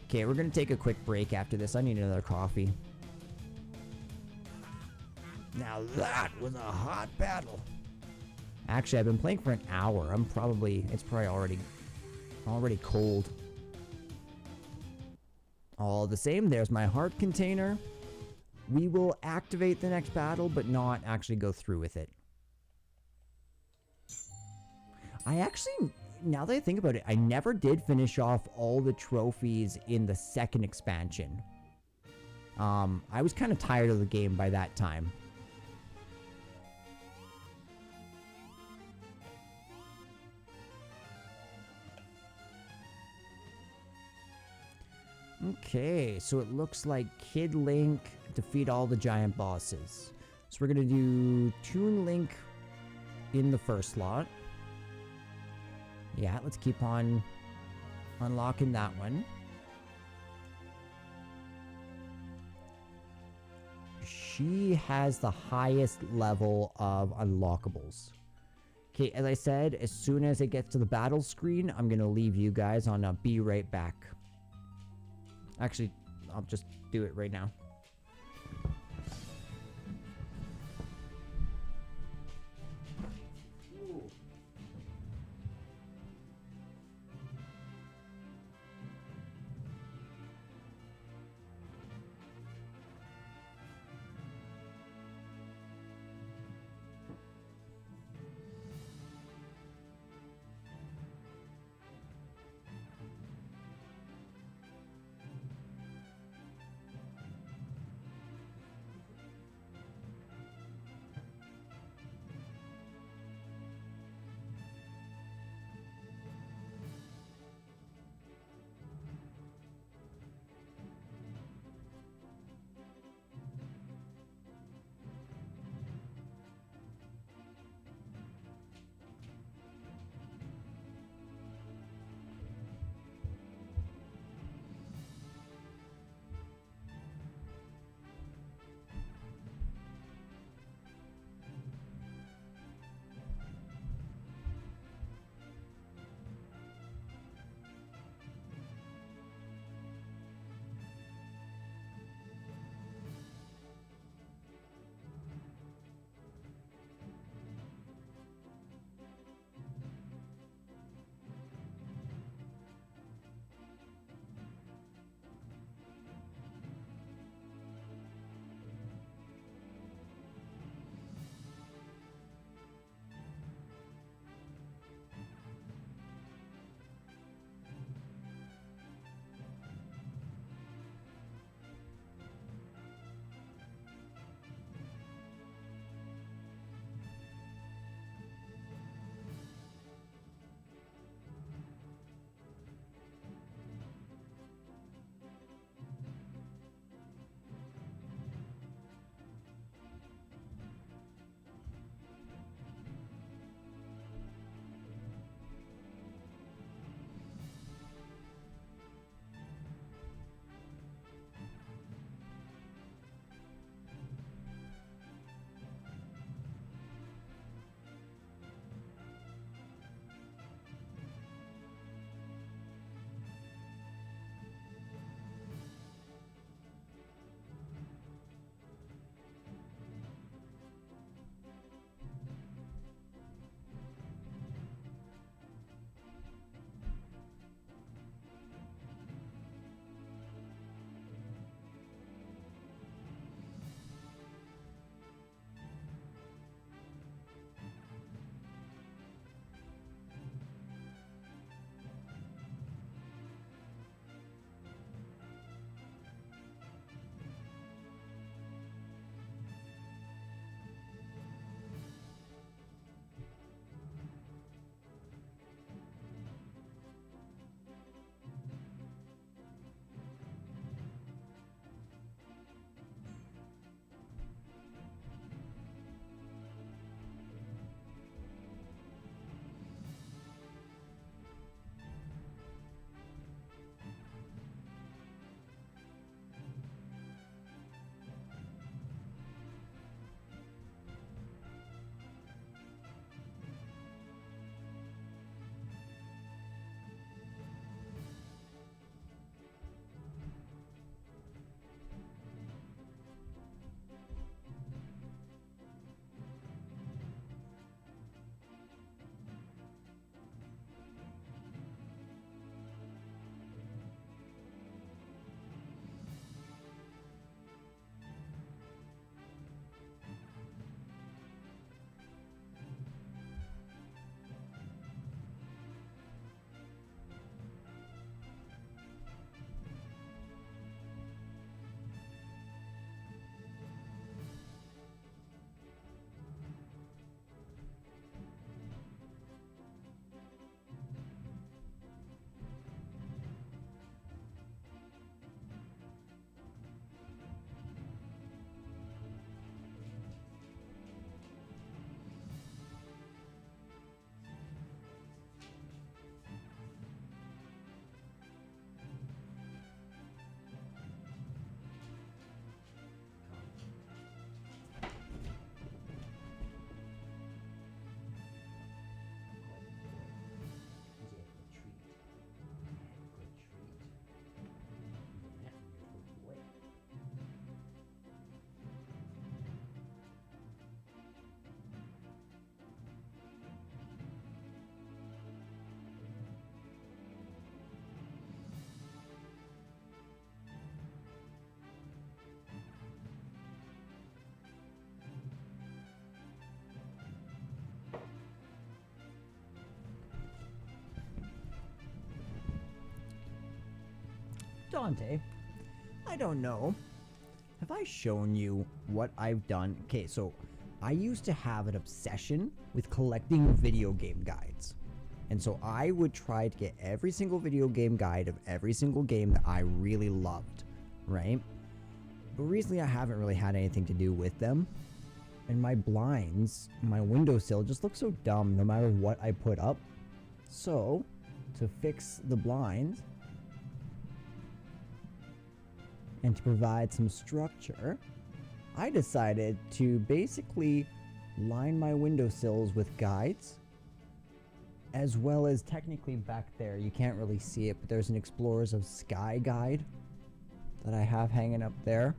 Okay, we're gonna take a quick break after this. I need another coffee. Now that was a hot battle. Actually, I've been playing for an hour. It's probably already cold. All the same, there's my heart container. We will activate the next battle, but not actually go through with it. Now that I think about it, I never did finish off all the trophies in the second expansion. I was kind of tired of the game by that time. Okay, so it looks like Kid Link defeat all the giant bosses. So we're gonna do Toon Link in the first slot. Yeah, let's keep on unlocking that one. She has the highest level of unlockables. Okay, as I said, as soon as it gets to the battle screen, I'm gonna leave you guys on a be right back. Actually, I'll just do it right now. Dante, I don't know. Have I shown you what I've done? Okay, so I used to have an obsession with collecting video game guides. And so I would try to get every single video game guide of every single game that I really loved, right? But recently I haven't really had anything to do with them. And my blinds, my windowsill just looks so dumb no matter what I put up. So, to fix the blinds and to provide some structure, I decided to basically line my windowsills with guides, as well as technically back there, you can't really see it, but there's an Explorers of Sky guide that I have hanging up there.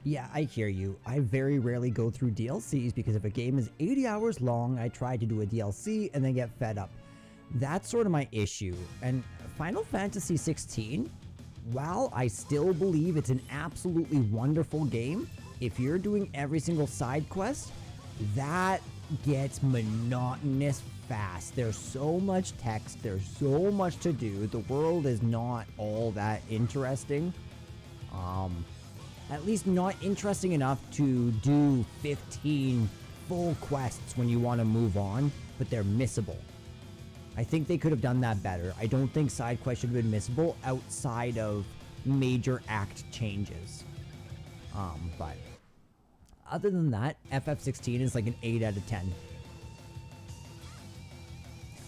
Yeah, I hear you. I very rarely go through DLCs because if a game is 80 hours long, I try to do a DLC and then get fed up. That's sort of my issue. And Final Fantasy 16, while I still believe it's an absolutely wonderful game, if you're doing every single side quest, that gets monotonous fast. There's so much text, there's so much to do. The world is not all that interesting. At least not interesting enough to do 15 full quests when you want to move on, but they're missable. I think they could have done that better. I don't think side quests should have been missable outside of major act changes. But other than that, FF16 is like an 8 out of 10.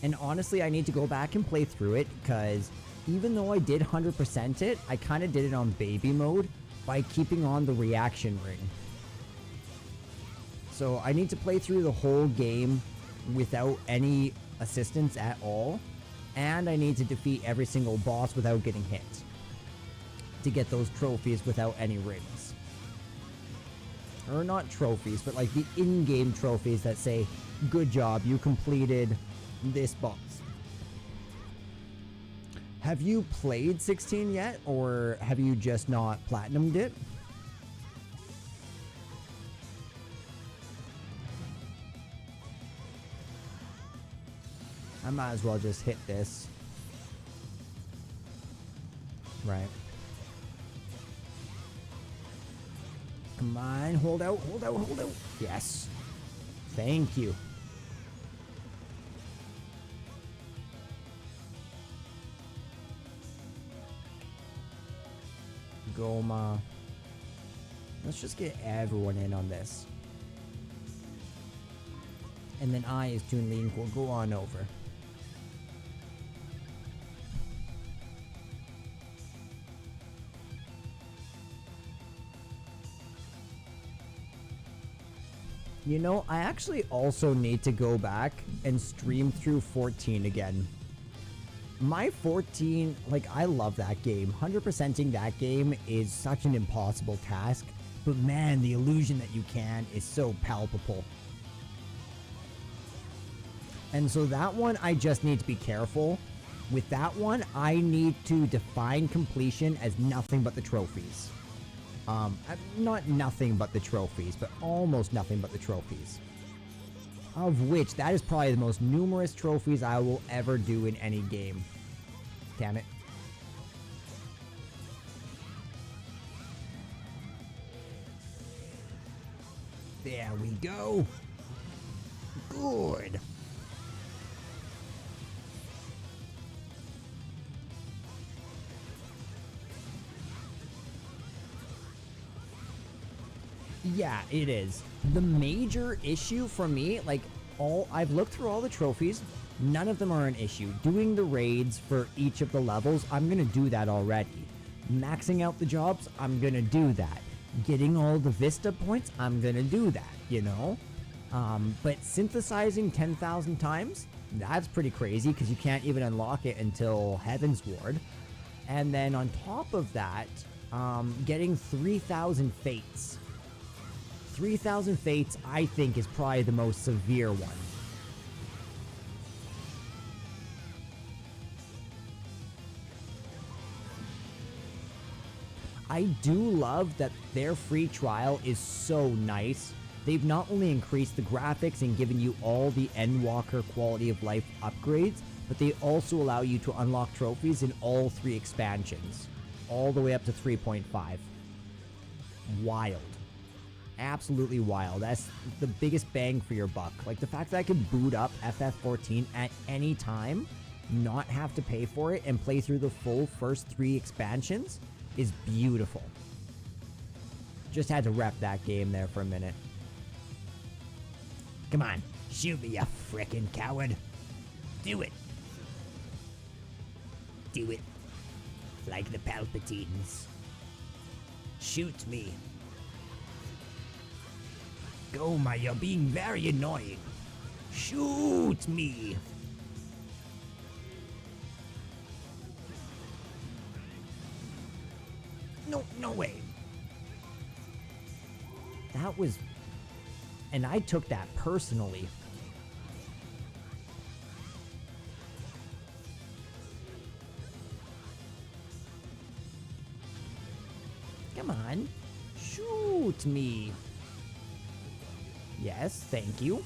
And honestly, I need to go back and play through it because even though I did 100% it, I kind of did it on baby mode by keeping on the reaction ring. So I need to play through the whole game without any assistance at all, and I need to defeat every single boss without getting hit to get those trophies without any rings. Or not trophies, but like the in-game trophies that say, good job, you completed this boss. Have you played 16 yet, or have you just not platinumed it? I might as well just hit this. Right. Come on, hold out, hold out, hold out. Yes. Thank you. Goma. Let's just get everyone in on this. And then I, as Toon Link, will go on over. You know, I actually also need to go back and stream through 14 again. My 14, like, I love that game. 100%ing that game is such an impossible task, but man, the illusion that you can is so palpable. And so that one, I just need to be careful. With that one, I need to define completion as nothing but the trophies. Not nothing but the trophies, but almost nothing but the trophies. Of which, that is probably the most numerous trophies I will ever do in any game. Damn it. There we go. Good. Yeah, it is. The major issue for me, like, I've looked through all the trophies, none of them are an issue. Doing the raids for each of the levels, I'm gonna do that already. Maxing out the jobs, I'm gonna do that. Getting all the Vista points, I'm gonna do that, you know? But synthesizing 10,000 times, that's pretty crazy because you can't even unlock it until Heaven's Ward. And then on top of that, getting 3,000 fates. 3,000 fates, I think, is probably the most severe one. I do love that their free trial is so nice. They've not only increased the graphics and given you all the Endwalker quality of life upgrades, but they also allow you to unlock trophies in all 3 expansions, all the way up to 3.5. Wild. Absolutely wild. That's the biggest bang for your buck. Like, the fact that I can boot up FF14 at any time, not have to pay for it, and play through the full first 3 expansions is beautiful. Just had to rep that game there for a minute. Come on, shoot me, you frickin' coward. Do it. Do it. Like the Palpatines. Shoot me. Goma, you're being very annoying. Shoot me. No way. That was... And I took that personally. Come on. Shoot me. Yes, thank you.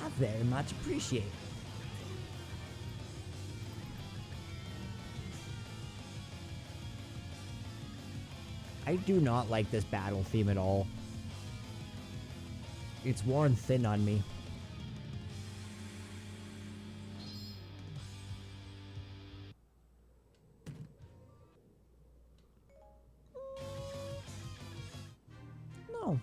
I very much appreciate it. I do not like this battle theme at all. It's worn thin on me. No.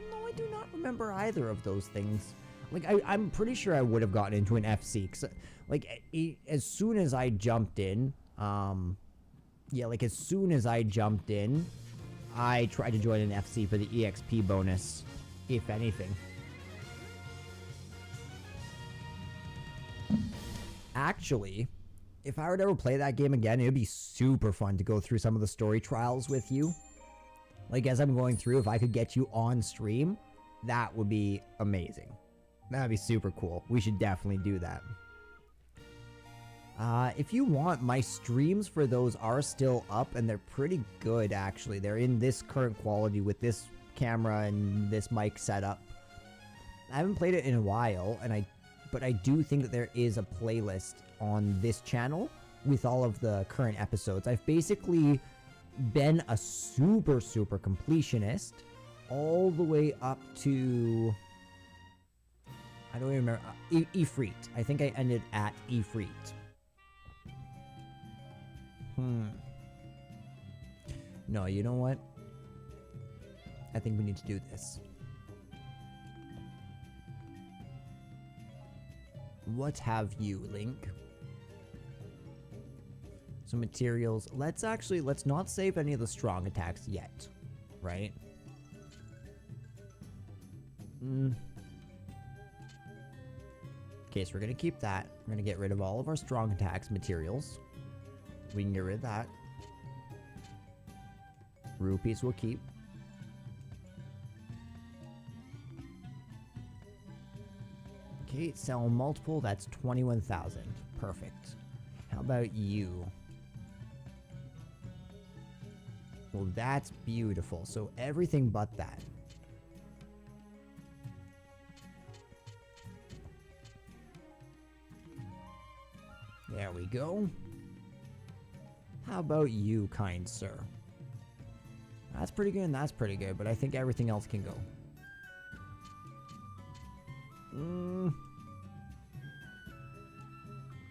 No, I do not remember either of those things. Like, I'm pretty sure I would have gotten into an FC. 'Cause, like, as soon as I jumped in, yeah, like, as soon as I jumped in, I tried to join an FC for the EXP bonus, if anything. Actually, if I were to ever play that game again, it would be super fun to go through some of the story trials with you. Like, as I'm going through, if I could get you on stream, that would be amazing. That would be super cool. We should definitely do that. If you want, my streams for those are still up, and they're pretty good, actually. They're in this current quality with this camera and this mic setup. I haven't played it in a while, but I do think that there is a playlist on this channel with all of the current episodes. I've basically been a super completionist all the way up to... I don't even remember. Ifrit. I think I ended at Ifrit. No, you know what? I think we need to do this. What have you, Link? Some materials. Let's not save any of the strong attacks yet. Right? Okay, so we're gonna keep that. We're gonna get rid of all of our strong attacks materials. We can get rid of that. Rupees we'll keep. Okay, sell multiple. That's 21,000. Perfect. How about you? Well, that's beautiful. So everything but that. There we go. How about you, kind sir? That's pretty good and that's pretty good, but I think everything else can go.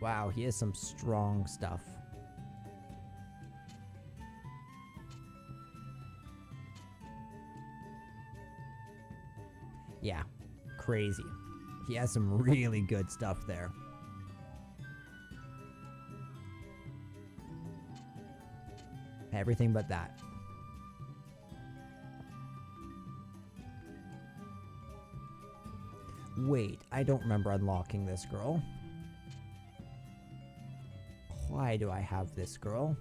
Wow, he has some strong stuff. Yeah, crazy. He has some really good stuff there. Everything but that. Wait, I don't remember unlocking this girl. Why do I have this girl?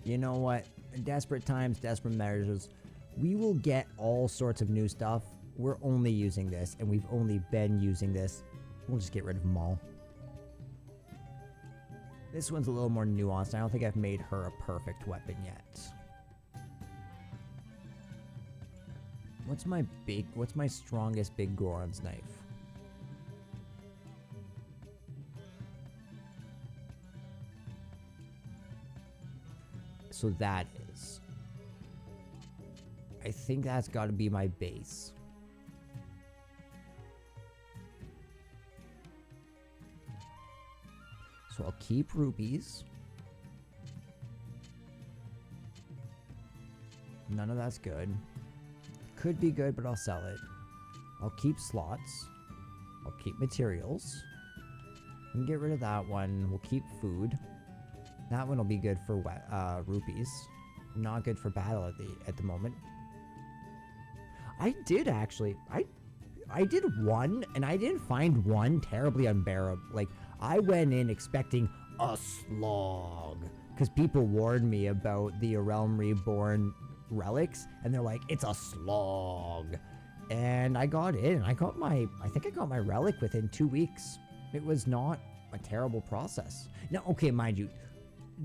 You know what? In desperate times, desperate measures. We will get all sorts of new stuff. We're only using this, and we've only been using this. We'll just get rid of them all. This one's a little more nuanced. I don't think I've made her a perfect weapon yet. What's my strongest big Goron's knife? So that is. I think that's got to be my base. So I'll keep rupees. None of that's good. Could be good, but I'll sell it. I'll keep slots. I'll keep materials. And get rid of that one. We'll keep food. That one will be good for rupees. Not good for battle at the moment. I did actually. I did one, and I didn't find one terribly unbearable. Like, I went in expecting a slog, because people warned me about the A Realm Reborn relics, and they're like, it's a slog. And I got in, and I think I got my relic within 2 weeks. It was not a terrible process. Now, okay, mind you,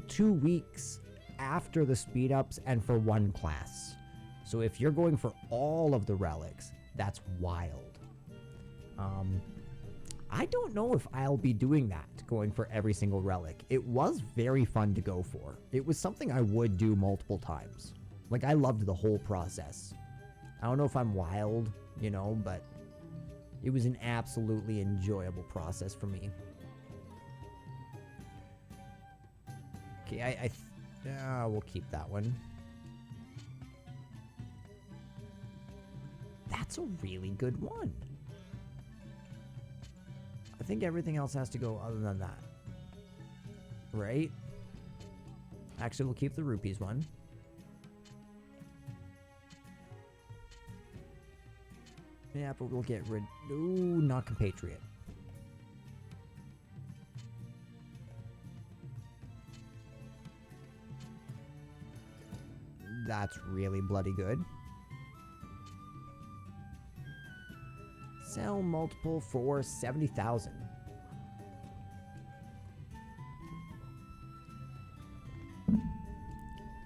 2 weeks after the speed ups and for one class. So if you're going for all of the relics, that's wild. I don't know if I'll be doing that, going for every single relic. It was very fun to go for. It was something I would do multiple times. Like, I loved the whole process. I don't know if I'm wild, you know, but it was an absolutely enjoyable process for me. Okay, we'll keep that one. That's a really good one. I think everything else has to go other than that. Right? Actually, we'll keep the rupees one. Yeah, but we'll get rid... Ooh, not compatriot. That's really bloody good. Sell multiple for 70,000.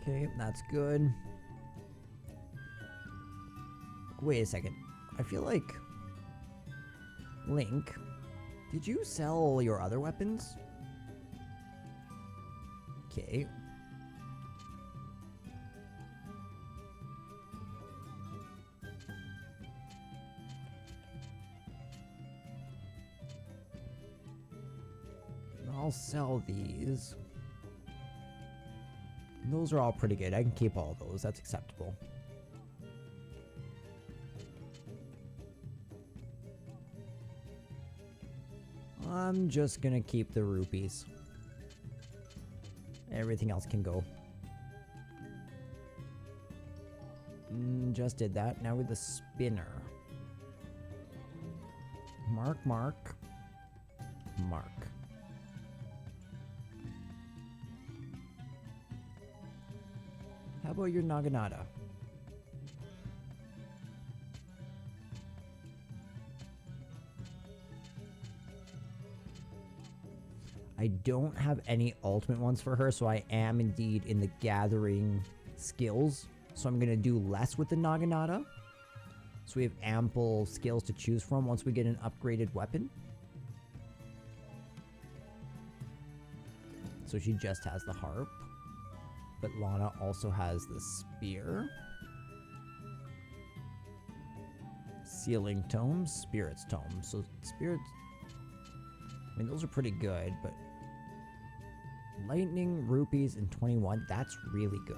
Okay, that's good. Wait a second. I feel like... Link, did you sell your other weapons? Okay. I'll sell these. Those are all pretty good. I can keep all those. That's acceptable. I'm just gonna keep the rupees. Everything else can go. Just did that. Now with the spinner. Mark, mark, mark. How about your Naginata? I don't have any ultimate ones for her, so I am indeed in the gathering skills. So I'm going to do less with the Naginata. So we have ample skills to choose from once we get an upgraded weapon. So she just has the harp. But Lana also has the spear. Sealing tomes, spirits tomes. So spirits, I mean, those are pretty good, but lightning, rupees, and 21, that's really good.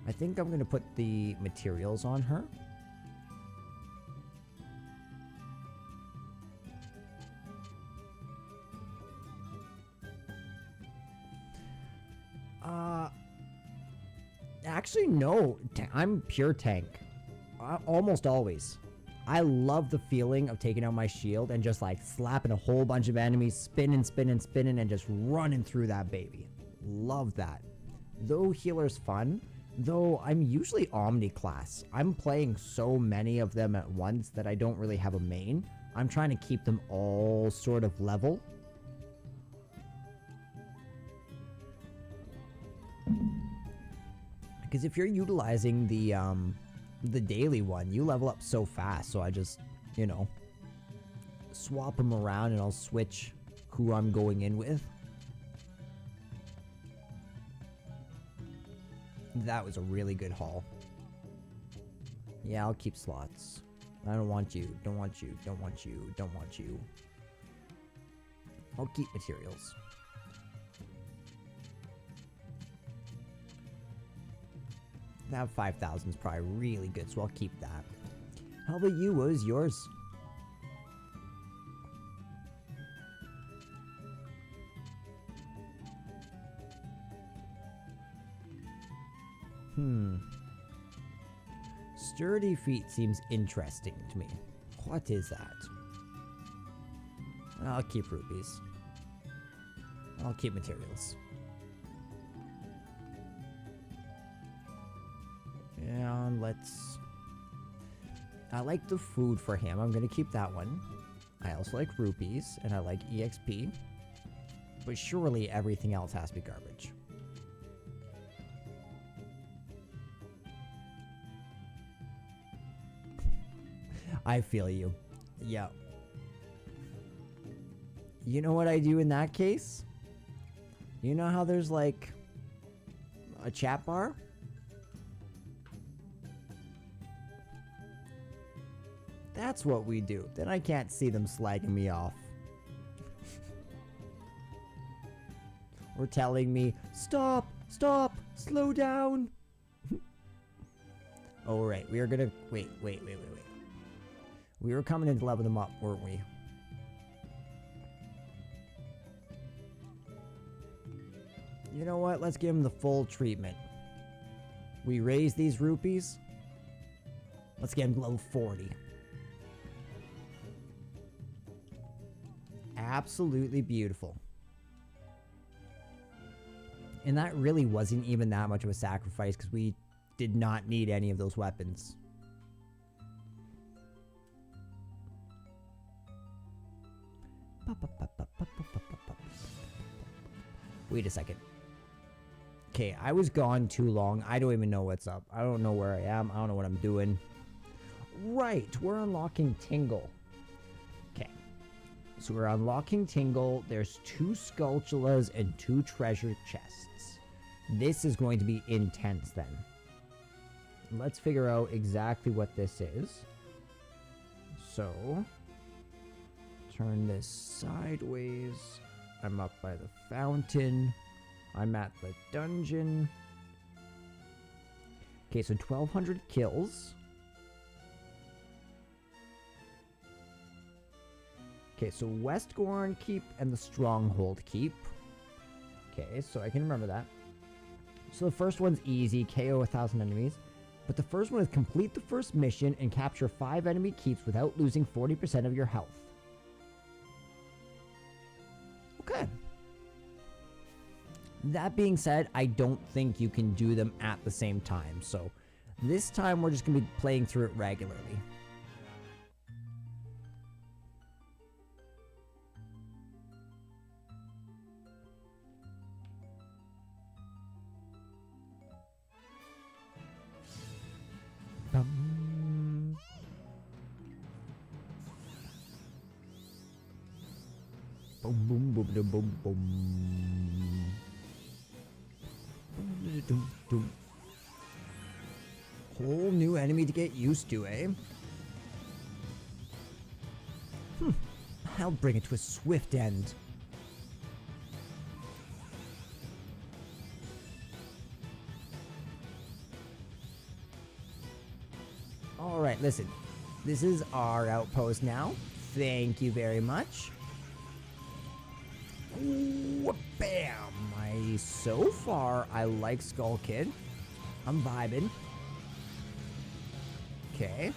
I think I'm going to put the materials on her. Actually, no. I'm pure tank. Almost always. I love the feeling of taking out my shield and just like slapping a whole bunch of enemies, spinning, spinning, spinning, and just running through that baby. Love that. Though healer's fun, though I'm usually Omni class. I'm playing so many of them at once that I don't really have a main. I'm trying to keep them all sort of level. Because if you're utilizing the daily one, you level up so fast. So I just, you know, swap them around and I'll switch who I'm going in with. That was a really good haul. Yeah, I'll keep slots. I don't want you, don't want you, don't want you, don't want you. I'll keep materials. That 5,000 is probably really good, so I'll keep that. How about you? What was yours? Sturdy feet seems interesting to me. What is that? I'll keep rupees. I'll keep materials. And let's... I like the food for him. I'm going to keep that one. I also like rupees, and I like EXP. But surely everything else has to be garbage. I feel you. Yeah. You know what I do in that case? You know how there's like a chat bar? That's what we do. Then I can't see them slagging me off. Or telling me, stop, stop, slow down. Oh, right. We are gonna... Wait. We were coming in to level them up, weren't we? You know what? Let's give them the full treatment. We raise these rupees. Let's get them to level 40. Absolutely beautiful. And that really wasn't even that much of a sacrifice because we did not need any of those weapons. Wait a second. Okay, I was gone too long. I don't even know what's up. I don't know where I am. I don't know what I'm doing. Right, we're unlocking Tingle. Okay. So we're unlocking Tingle. There's 2 Skulltulas and 2 treasure chests. This is going to be intense then. Let's figure out exactly what this is. So, turn this sideways. I'm up by the fountain. I'm at the dungeon. Okay, so 1,200 kills. Okay, so Westgorn Keep and the Stronghold Keep. Okay, so I can remember that. So the first one's easy, KO 1,000 enemies. But the first one is complete the first mission and capture 5 enemy keeps without losing 40% of your health. Okay. That being said, I don't think you can do them at the same time. So this time we're just going to be playing through it regularly. Boom, boom, boom, boom, boom, boom. Dum, dum. Whole new enemy to get used to, eh? I'll bring it to a swift end. Alright, listen. This is our outpost now. Thank you very much. Ooh, bam! So far, I like Skull Kid. I'm vibing. Okay.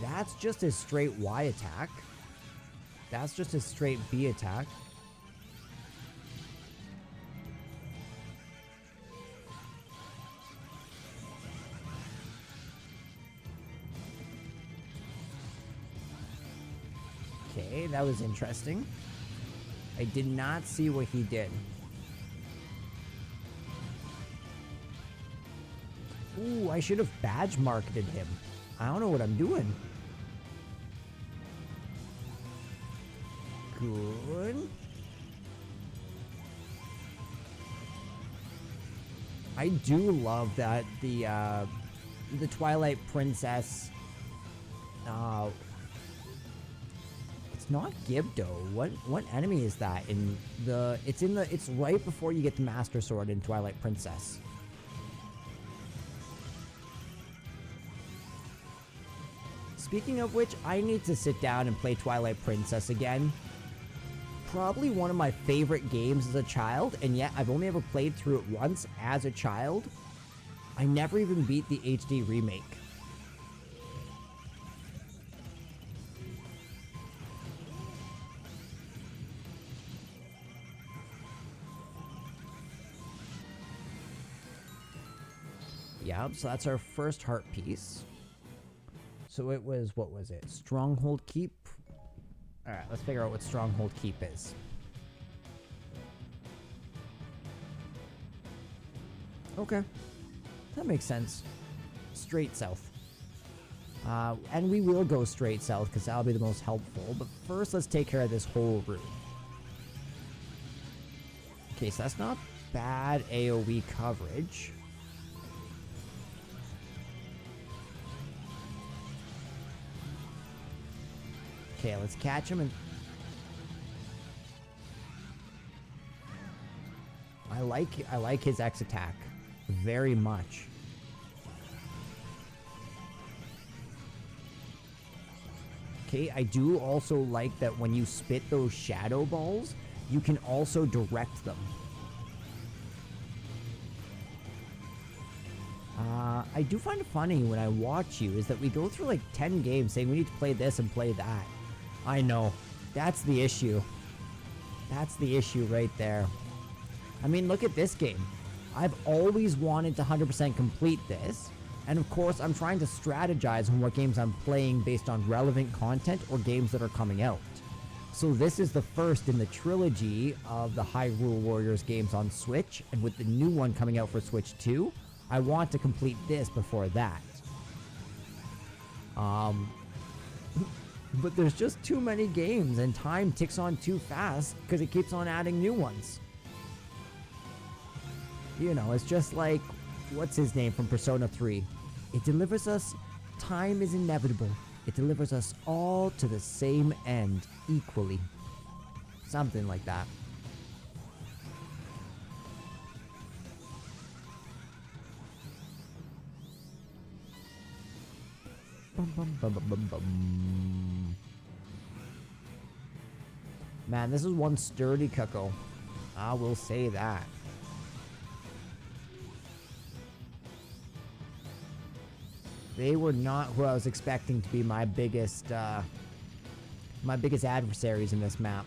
That's just a straight Y attack. That's just a straight B attack. Okay, that was interesting. I did not see what he did. Ooh, I should have badge marketed him. I don't know what I'm doing. Good. I do love that the Twilight Princess. It's not Gibdo. What enemy is that? It's right before you get the Master Sword in Twilight Princess. Speaking of which, I need to sit down and play Twilight Princess again. Probably one of my favorite games as a child, and yet I've only ever played through it once as a child. I never even beat the HD remake. Yeah, so that's our first heart piece. So it was, what was it? Stronghold Keep? Alright, let's figure out what Stronghold Keep is. Okay. That makes sense. Straight south. And we will go straight south because that'll be the most helpful. But first, let's take care of this whole room. Okay, so that's not bad AoE coverage. Okay, let's catch him and... I like his X attack very much. Okay, I do also like that when you spit those shadow balls, you can also direct them. I do find it funny when I watch you is that we go through like 10 games saying we need to play this and play that. I know. That's the issue. That's the issue right there. I mean, look at this game. I've always wanted to 100% complete this. And of course, I'm trying to strategize on what games I'm playing based on relevant content or games that are coming out. So this is the first in the trilogy of the Hyrule Warriors games on Switch. And with the new one coming out for Switch 2, I want to complete this before that. But there's just too many games and time ticks on too fast because it keeps on adding new ones. You know, it's just like, what's his name from Persona 3? It delivers us, time is inevitable. It delivers us all to the same end equally. Something like that. Bum, bum, bum, bum, bum, bum. Man, this is one sturdy cuckoo. I will say that. They were not who I was expecting to be my biggest adversaries in this map.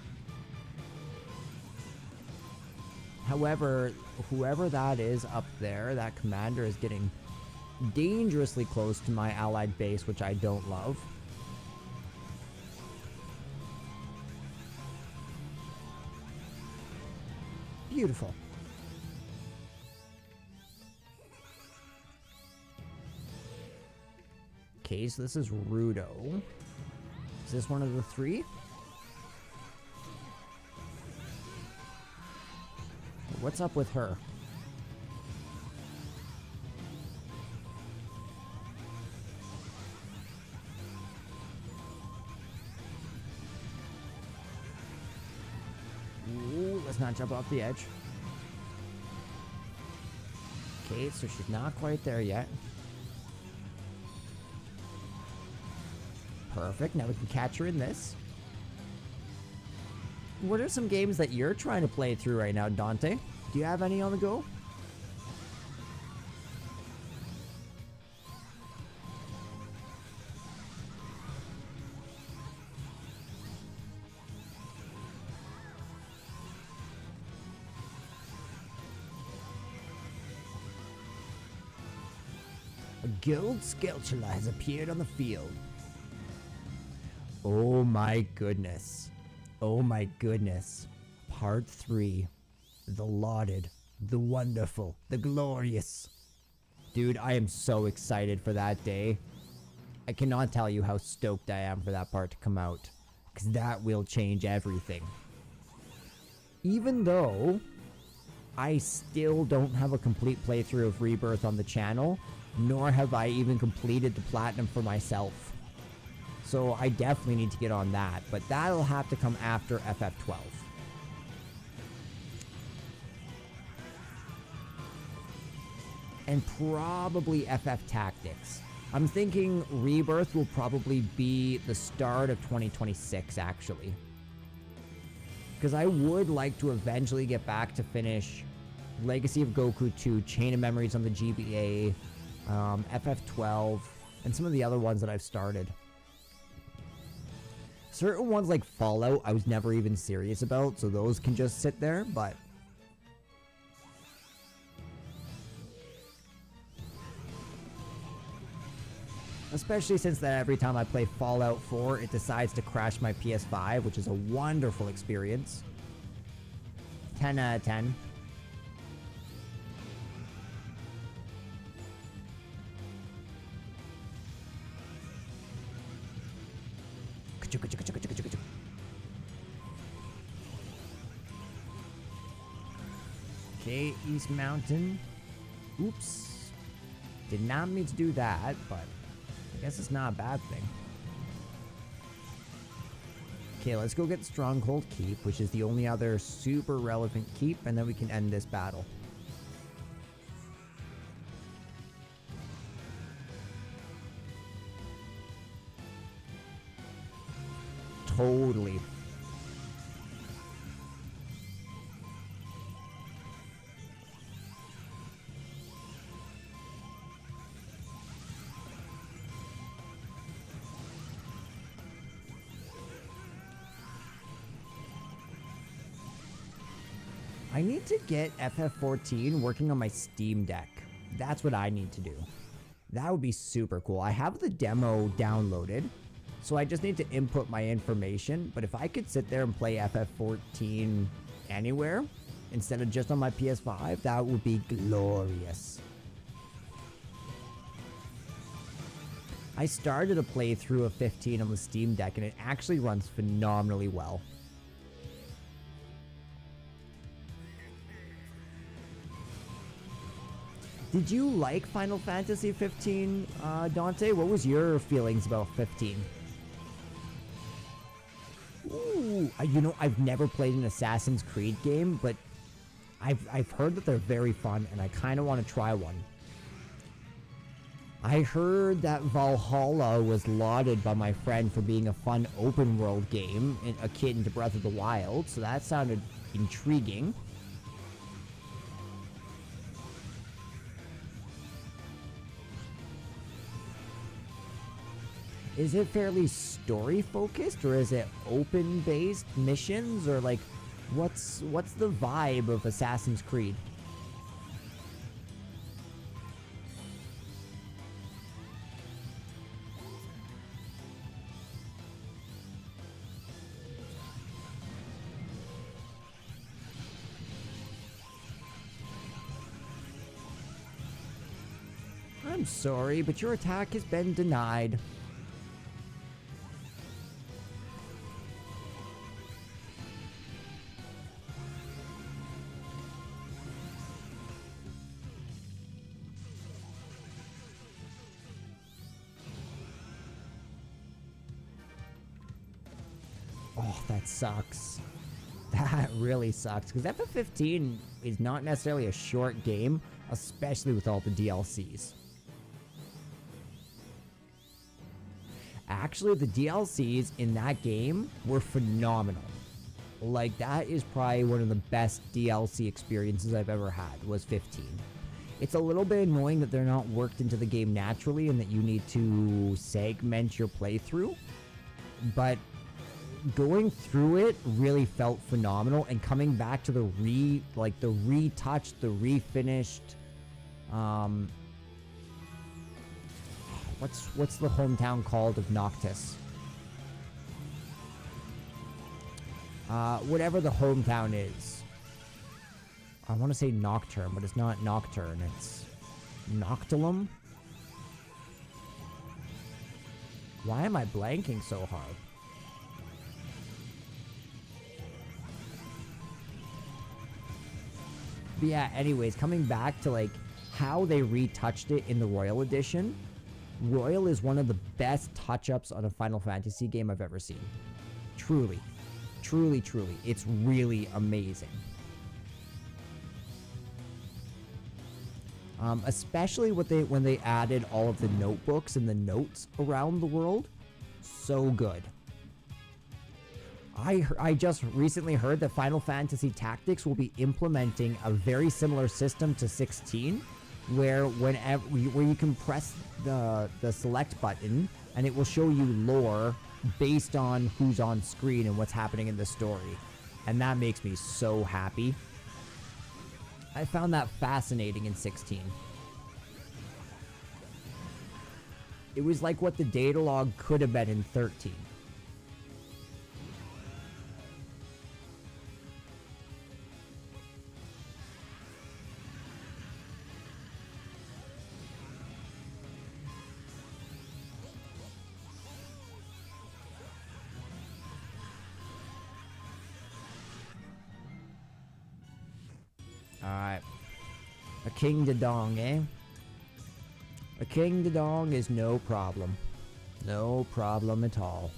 However, whoever that is up there, that commander is getting dangerously close to my allied base, which I don't love. Beautiful. Okay, so this is Rudo. Is this one of the three? What's up with her? Ooh, let's not jump off the edge. Okay, so she's not quite there yet. Perfect, now we can catch her in this. What are some games that you're trying to play through right now, Dante? Do you have any on the go? A guild Skelchula has appeared on the field. Oh my goodness. Oh my goodness. Part 3. The lauded, the wonderful, the glorious. Dude, I am so excited for that day. I cannot tell you how stoked I am for that part to come out, because that will change everything. Even though I still don't have a complete playthrough of Rebirth on the channel, nor have I even completed the platinum for myself. So I definitely need to get on that, but that'll have to come after FF12. And probably FF Tactics. I'm thinking Rebirth will probably be the start of 2026, actually. Because I would like to eventually get back to finish Legacy of Goku 2, Chain of Memories on the GBA, FF12, and some of the other ones that I've started. Certain ones like Fallout I was never even serious about, so those can just sit there, but... especially since that every time I play Fallout 4, it decides to crash my PS5, which is a wonderful experience. 10 out of 10. Okay, East Mountain. Oops. Did not mean to do that, but I guess it's not a bad thing. Okay, let's go get Stronghold Keep, which is the only other super relevant keep, and then we can end this battle. Totally. I need to get FF14 working on my Steam Deck. That's what I need to do. That would be super cool. I have the demo downloaded, so I just need to input my information. But if I could sit there and play FF14 anywhere instead of just on my PS5, that would be glorious. I started a playthrough of 15 on the Steam Deck, and it actually runs phenomenally well. Did you like Final Fantasy 15, Dante? What was your feelings about 15? Ooh, you know, I've never played an Assassin's Creed game, but I've heard that they're very fun, and I kind of want to try one. I heard that Valhalla was lauded by my friend for being a fun open world game, akin to Breath of the Wild, so that sounded intriguing. Is it fairly story focused, or is it open based missions, or like what's the vibe of Assassin's Creed? I'm sorry, but your attack has been denied. Oh, that sucks. That really sucks, because FF15 is not necessarily a short game, especially with all the DLCs. Actually, the DLCs in that game were phenomenal. Like, that is probably one of the best DLC experiences I've ever had, was 15. It's a little bit annoying that they're not worked into the game naturally and that you need to segment your playthrough, but going through it really felt phenomenal, and coming back to the retouched, the refinished, what's the hometown called of Noctis? whatever the hometown is. I want to say Nocturne, but it's not Nocturne. It's Noctilum. Why am I blanking so hard? But yeah, anyways, coming back to like how they retouched it in the Royal Edition. Royal is one of the best touch-ups on a Final Fantasy game I've ever seen. Truly. Truly, truly. It's really amazing. Especially when they added all of the notebooks and the notes around the world. So good. I just recently heard that Final Fantasy Tactics will be implementing a very similar system to 16, where you can press the select button and it will show you lore based on who's on screen and what's happening in the story. And that makes me so happy. I found that fascinating in 16. It was like what the data log could have been in 13. Alright. A King Dedong, eh? A King Dedong is no problem. No problem at all.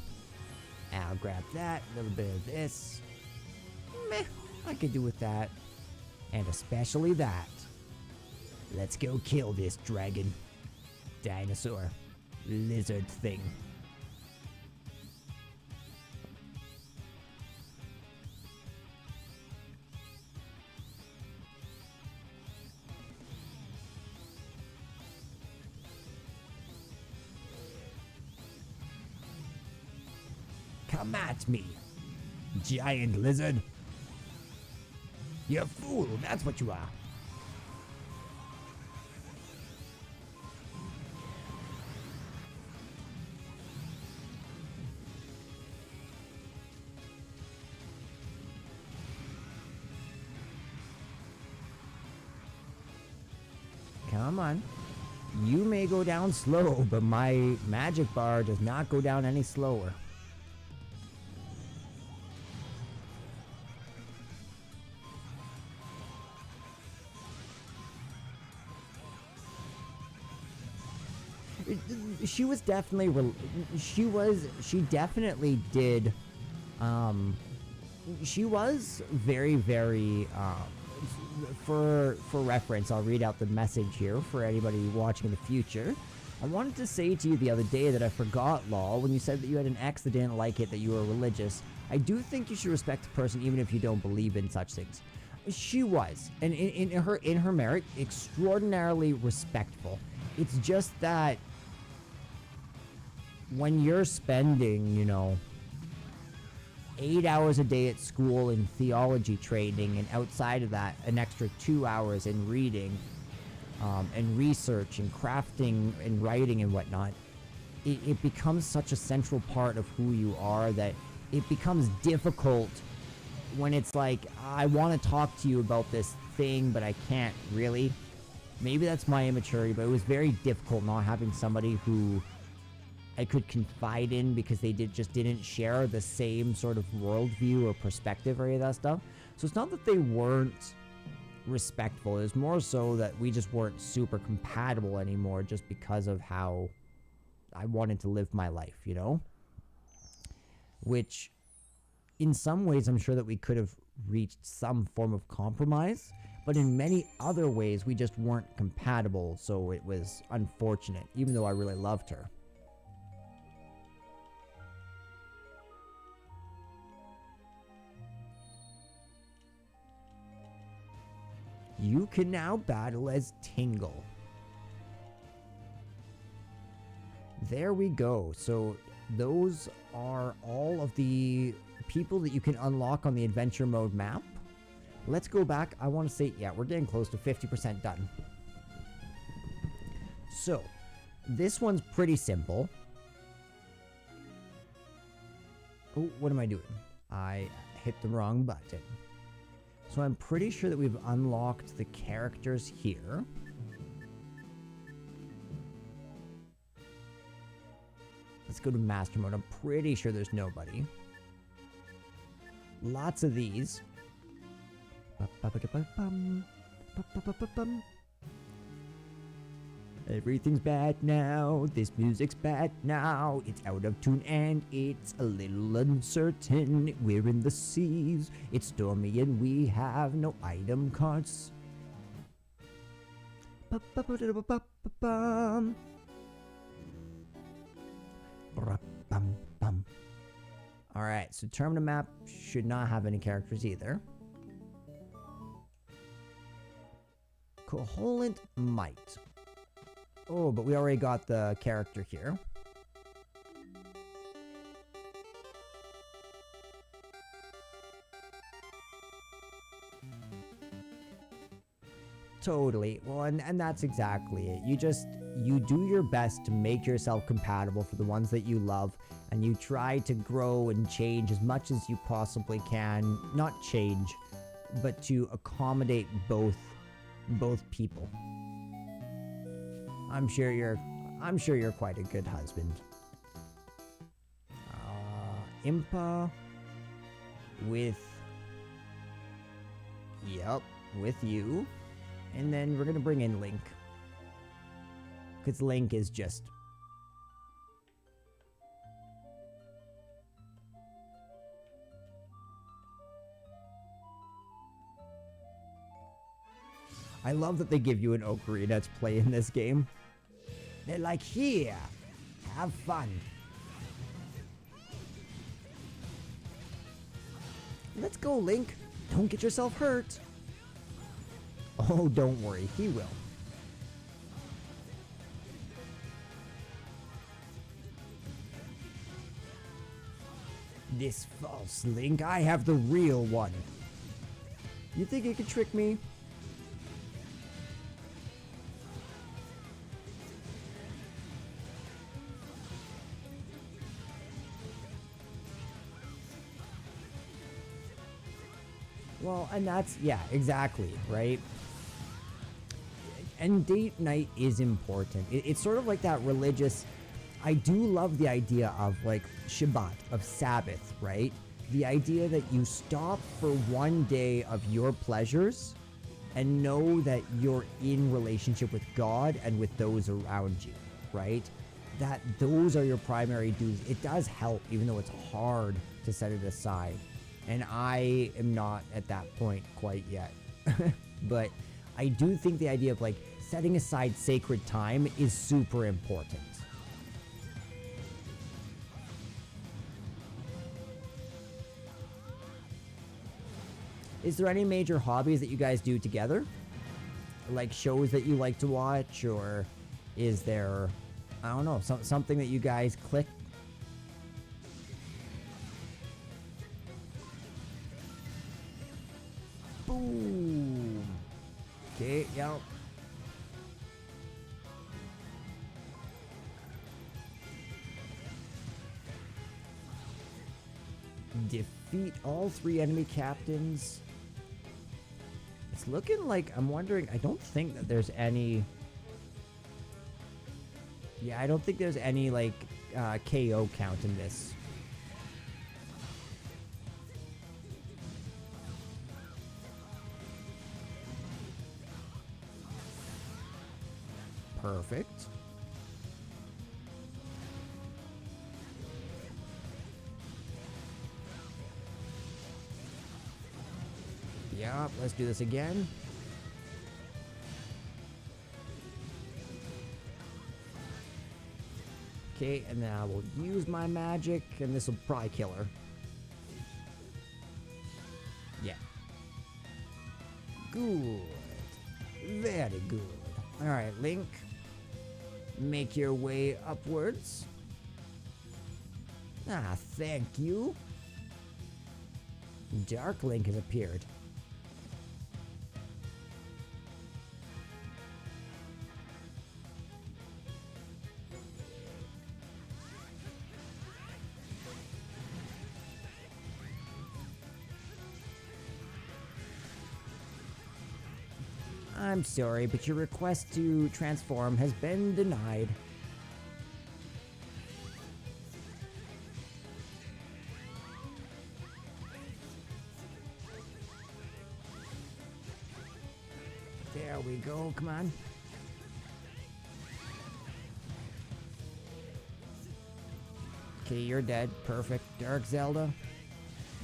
I'll grab that, a little bit of this. Meh, I could do with that. And especially that. Let's go kill this dragon. Dinosaur. Lizard thing. Come at me, giant lizard. You fool, that's what you are. Come on. You may go down slow, but my magic bar does not go down any slower. She was definitely she definitely did she was very for reference, I'll read out the message here for anybody watching in the future. I wanted to say to you the other day that I forgot, lol, when you said that you had an ex that didn't like it, that you were religious. I do think you should respect a person even if you don't believe in such things. She was, and in her merit, extraordinarily respectful. It's just that when you're spending, 8 hours a day at school in theology training, and outside of that, an extra 2 hours in reading, and research and crafting and writing and whatnot, it becomes such a central part of who you are that it becomes difficult when it's like, I want to talk to you about this thing, but I can't really. Maybe that's my immaturity, but it was very difficult not having somebody who I could confide in because they didn't share the same sort of worldview or perspective or any of that stuff. So it's not that they weren't respectful. It was more so that we just weren't super compatible anymore just because of how I wanted to live my life, Which, in some ways, I'm sure that we could have reached some form of compromise. But in many other ways, we just weren't compatible, so it was unfortunate, even though I really loved her. You can now battle as Tingle. There we go. So those are all of the people that you can unlock on the adventure mode map. Let's go back. I want to say, yeah, we're getting close to 50% done. So this one's pretty simple. Oh, what am I doing? I hit the wrong button. So I'm pretty sure that we've unlocked the characters here. Let's go to master mode. I'm pretty sure there's nobody. Lots of these. Everything's bad now. This music's bad now. It's out of tune and it's a little uncertain. We're in the seas. It's stormy and we have no item cards. Alright, so Termina map should not have any characters either. Koholint might. Oh, but we already got the character here. Totally. Well, and that's exactly it. You do your best to make yourself compatible for the ones that you love, and you try to grow and change as much as you possibly can. Not change, but to accommodate both people. I'm sure you're quite a good husband. Impa with you. And then we're gonna bring in Link. Because Link is just... I love that they give you an ocarina to play in this game. They're like, here, have fun. Let's go, Link. Don't get yourself hurt. Oh, don't worry, he will. This false Link, I have the real one. You think you can trick me? Well, and that's, yeah, exactly, right? And date night is important. It's sort of like that religious... I do love the idea of, like, Shabbat, of Sabbath, right? The idea that you stop for one day of your pleasures and know that you're in relationship with God and with those around you, right? That those are your primary duties. It does help, even though it's hard to set it aside. And I am not at that point quite yet. But I do think the idea of, like, setting aside sacred time is super important. Is there any major hobbies that you guys do together? Like shows that you like to watch, or is there, I don't know, something that you guys click? Boom. Okay, yep. Defeat all 3 enemy captains. It's looking like, I'm wondering, I don't think that there's any... Yeah, I don't think there's any, like, KO count in this. Perfect. Yeah, let's do this again. Okay, and then I will use my magic, and this will probably kill her. Yeah. Good. Very good. Alright, Link. Make your way upwards. Ah, thank you. Dark Link has appeared. I'm sorry, but your request to transform has been denied. There we go, come on. Okay, you're dead. Perfect. Dark Zelda,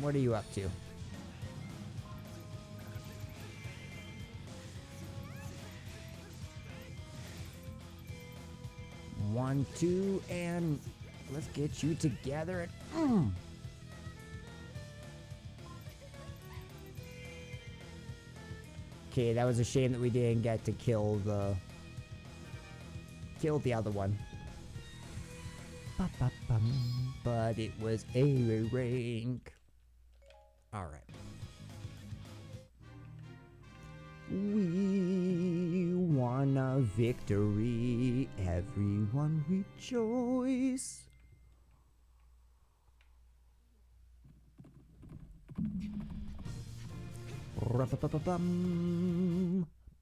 what are you up to? One, two, and let's get you together. Okay, that was a shame that we didn't get to kill the other one. But it was a rank. Alright. We won a victory. Everyone rejoice.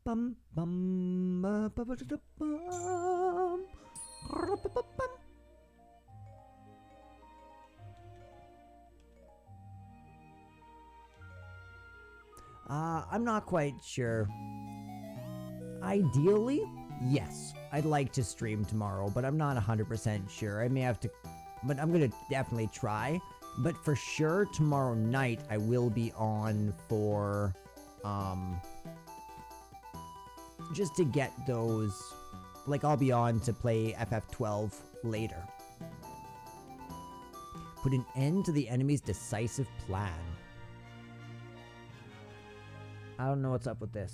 Bum bum bum I'm not quite sure. Ideally, yes. I'd like to stream tomorrow, but I'm not 100% sure. I may have to, but I'm gonna definitely try. But for sure, tomorrow night I will be on for, just to get those, like I'll be on to play FF12 later. Put an end to the enemy's decisive plan. I don't know what's up with this.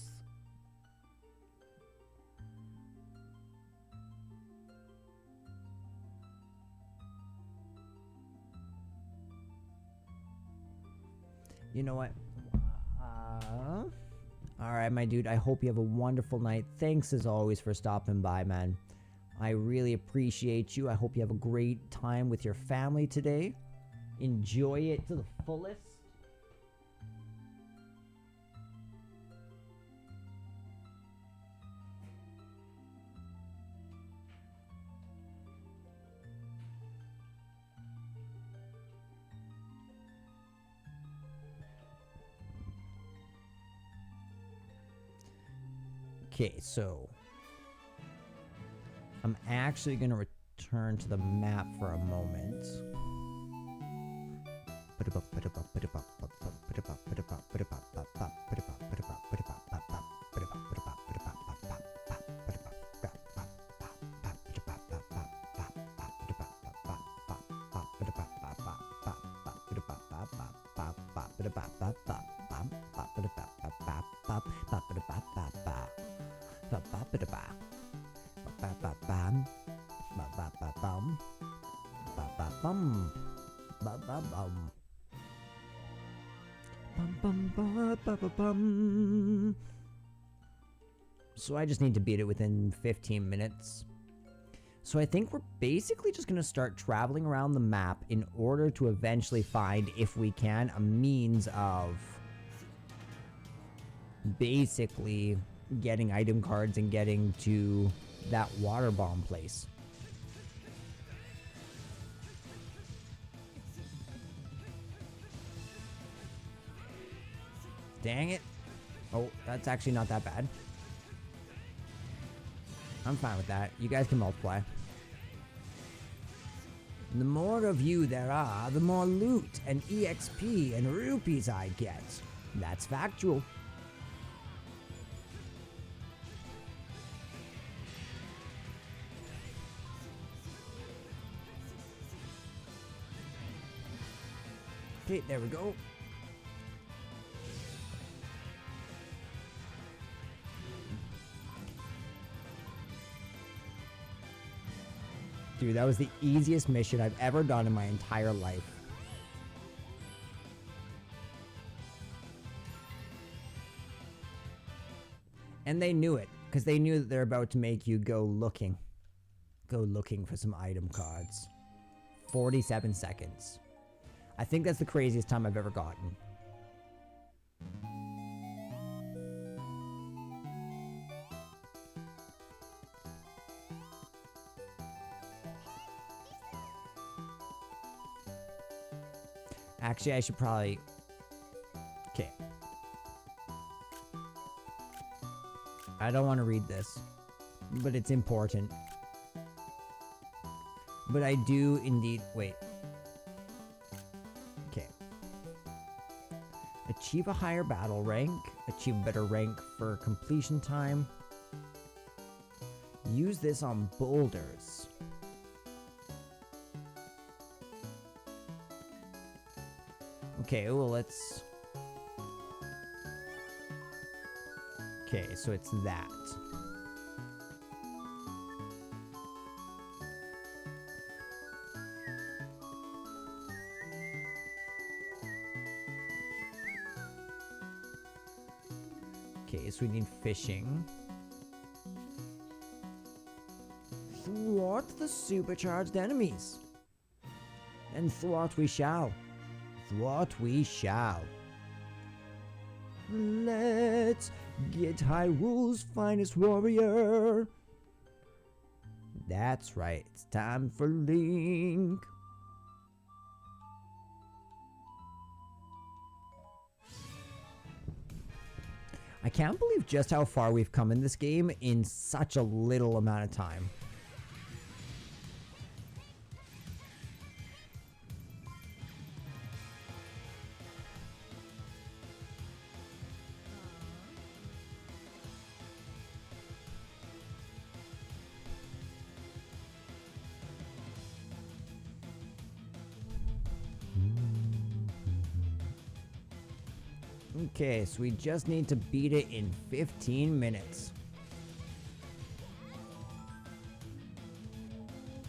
You know what? Alright, my dude. I hope you have a wonderful night. Thanks as always for stopping by, man. I really appreciate you. I hope you have a great time with your family today. Enjoy it to the fullest. Okay, so I'm actually going to return to the map for a moment. So I just need to beat it within 15 minutes. So I think we're basically just going to start traveling around the map in order to eventually find, if we can, a means of basically getting item cards and getting to that water bomb place. Dang it. Oh, that's actually not that bad. I'm fine with that. You guys can multiply. The more of you there are, the more loot and EXP and rupees I get. That's factual. Okay, there we go. Dude, that was the easiest mission I've ever done in my entire life. And they knew it, because they knew that they're about to make you go looking. Go looking for some item cards. 47 seconds. I think that's the craziest time I've ever gotten. Actually, I should probably... Okay. I don't want to read this, but it's important. But I do indeed... Wait. Okay. Achieve a higher battle rank. Achieve a better rank for completion time. Use this on boulders. Okay, well, let's... Okay, so it's that. Okay, so we need fishing. Thwart the supercharged enemies. And thwart we shall. Thwart we shall. Let's get Hyrule's finest warrior. That's right, it's time for Link. I can't believe just how far we've come in this game in such a little amount of time. Okay, so we just need to beat it in 15 minutes.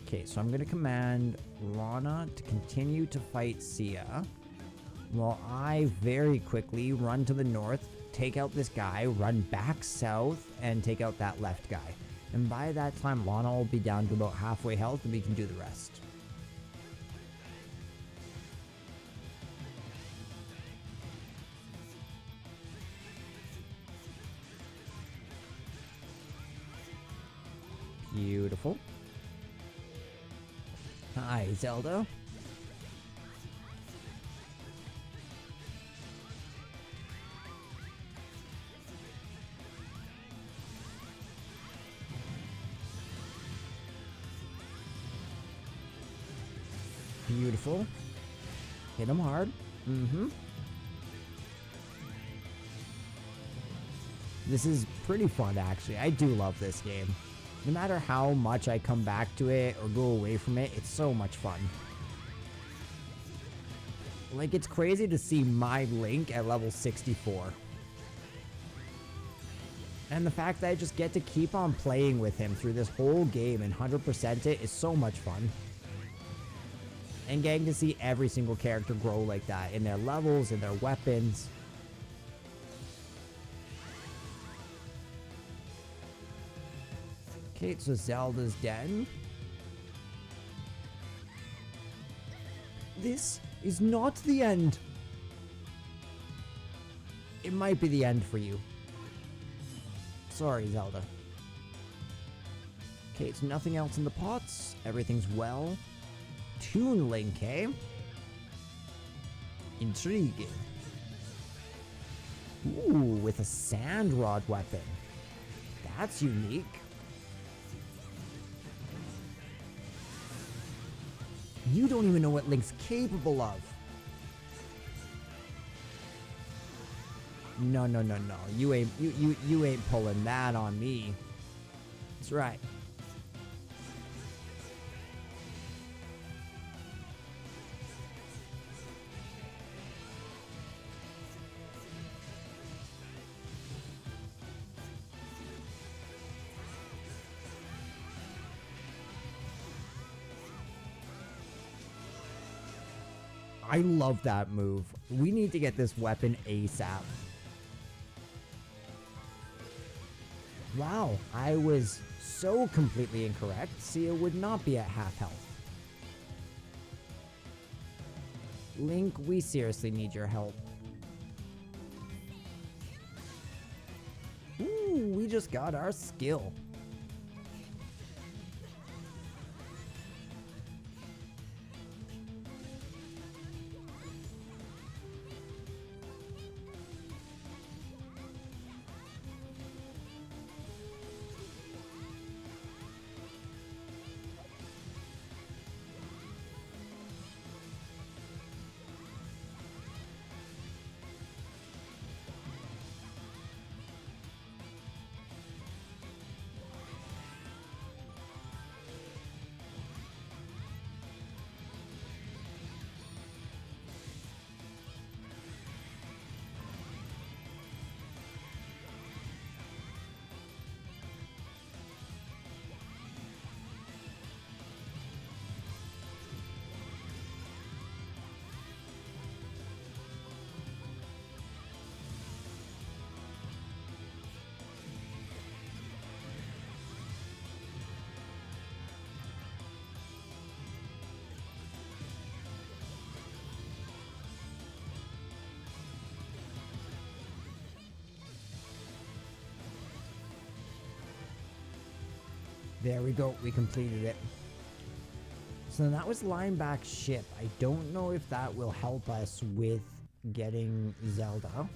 Okay, so I'm going to command Lana to continue to fight Sia, while I very quickly run to the north, take out this guy, run back south, and take out that left guy. And by that time, Lana will be down to about halfway health, and we can do the rest. Beautiful. Hi, Zelda. Beautiful. Hit him hard. This is pretty fun, actually. I do love this game. No matter how much I come back to it or go away from it, it's so much fun. Like, it's crazy to see my Link at level 64. And the fact that I just get to keep on playing with him through this whole game and 100% it is so much fun. And getting to see every single character grow like that in their levels, in their weapons. Okay, so Zelda's dead. This is not the end. It might be the end for you. Sorry, Zelda. Okay, it's nothing else in the pots. Everything's well. Toon Link, eh? Intriguing. Ooh, with a sand rod weapon. That's unique. You don't even know what Link's capable of. No. You ain't pulling that on me. That's right. I love that move. We need to get this weapon ASAP. Wow, I was so completely incorrect. Sia would not be at half health. Link, we seriously need your help. Ooh, we just got our skill. There we go. We completed it. So that was Lineback's ship. I don't know if that will help us with getting Zelda.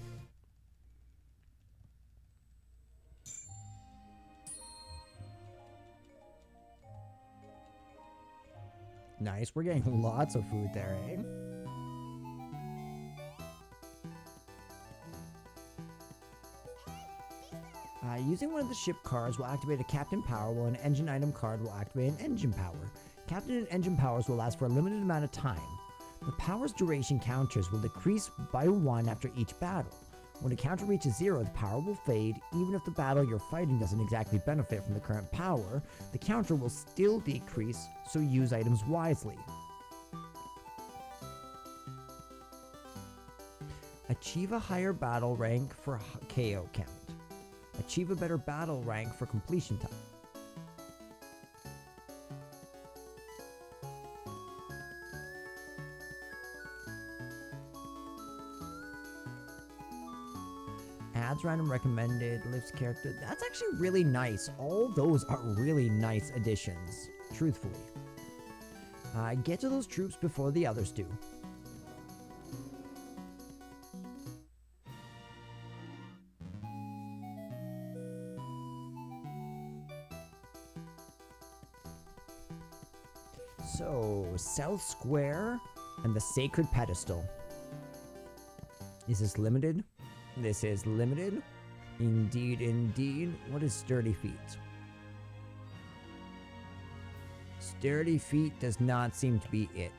Nice. We're getting lots of food there, eh? Using one of the ship cards will activate a captain power, while an engine item card will activate an engine power. Captain and engine powers will last for a limited amount of time. The power's duration counters will decrease by 1 after each battle. When a counter reaches 0, the power will fade. Even if the battle you're fighting doesn't exactly benefit from the current power, the counter will still decrease, so use items wisely. Achieve a higher battle rank for KO count. Achieve a better battle rank for completion time. Adds random recommended, lifts character. That's actually really nice. All those are really nice additions, truthfully. Get to those troops before the others do. So, South Square and the Sacred Pedestal. Is this limited? This is limited. Indeed, indeed. What is Sturdy Feet? Sturdy Feet does not seem to be it.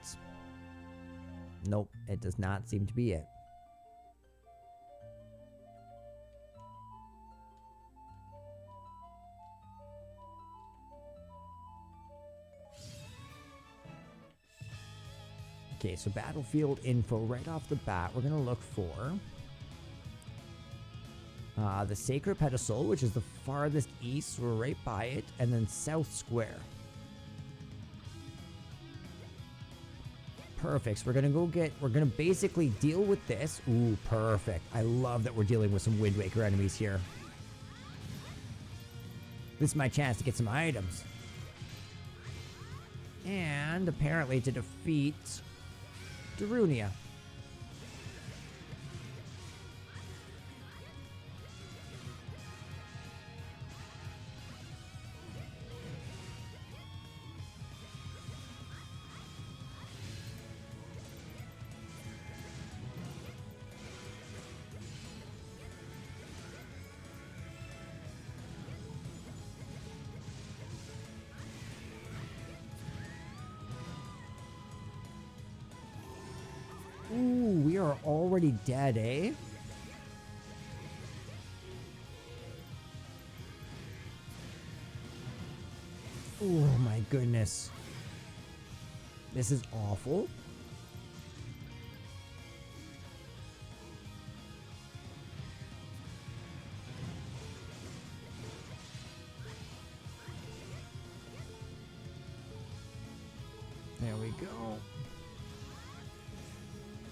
Nope, it does not seem to be it. Okay, so battlefield info right off the bat, we're going to look for the Sacred Pedestal, which is the farthest east, so we're right by it, and then South Square. Perfect, so we're going to basically deal with this. Ooh, perfect. I love that we're dealing with some Wind Waker enemies here. This is my chance to get some items. And apparently to defeat Darunia. Ooh, we are already dead, eh? Oh my goodness. This is awful. There we go.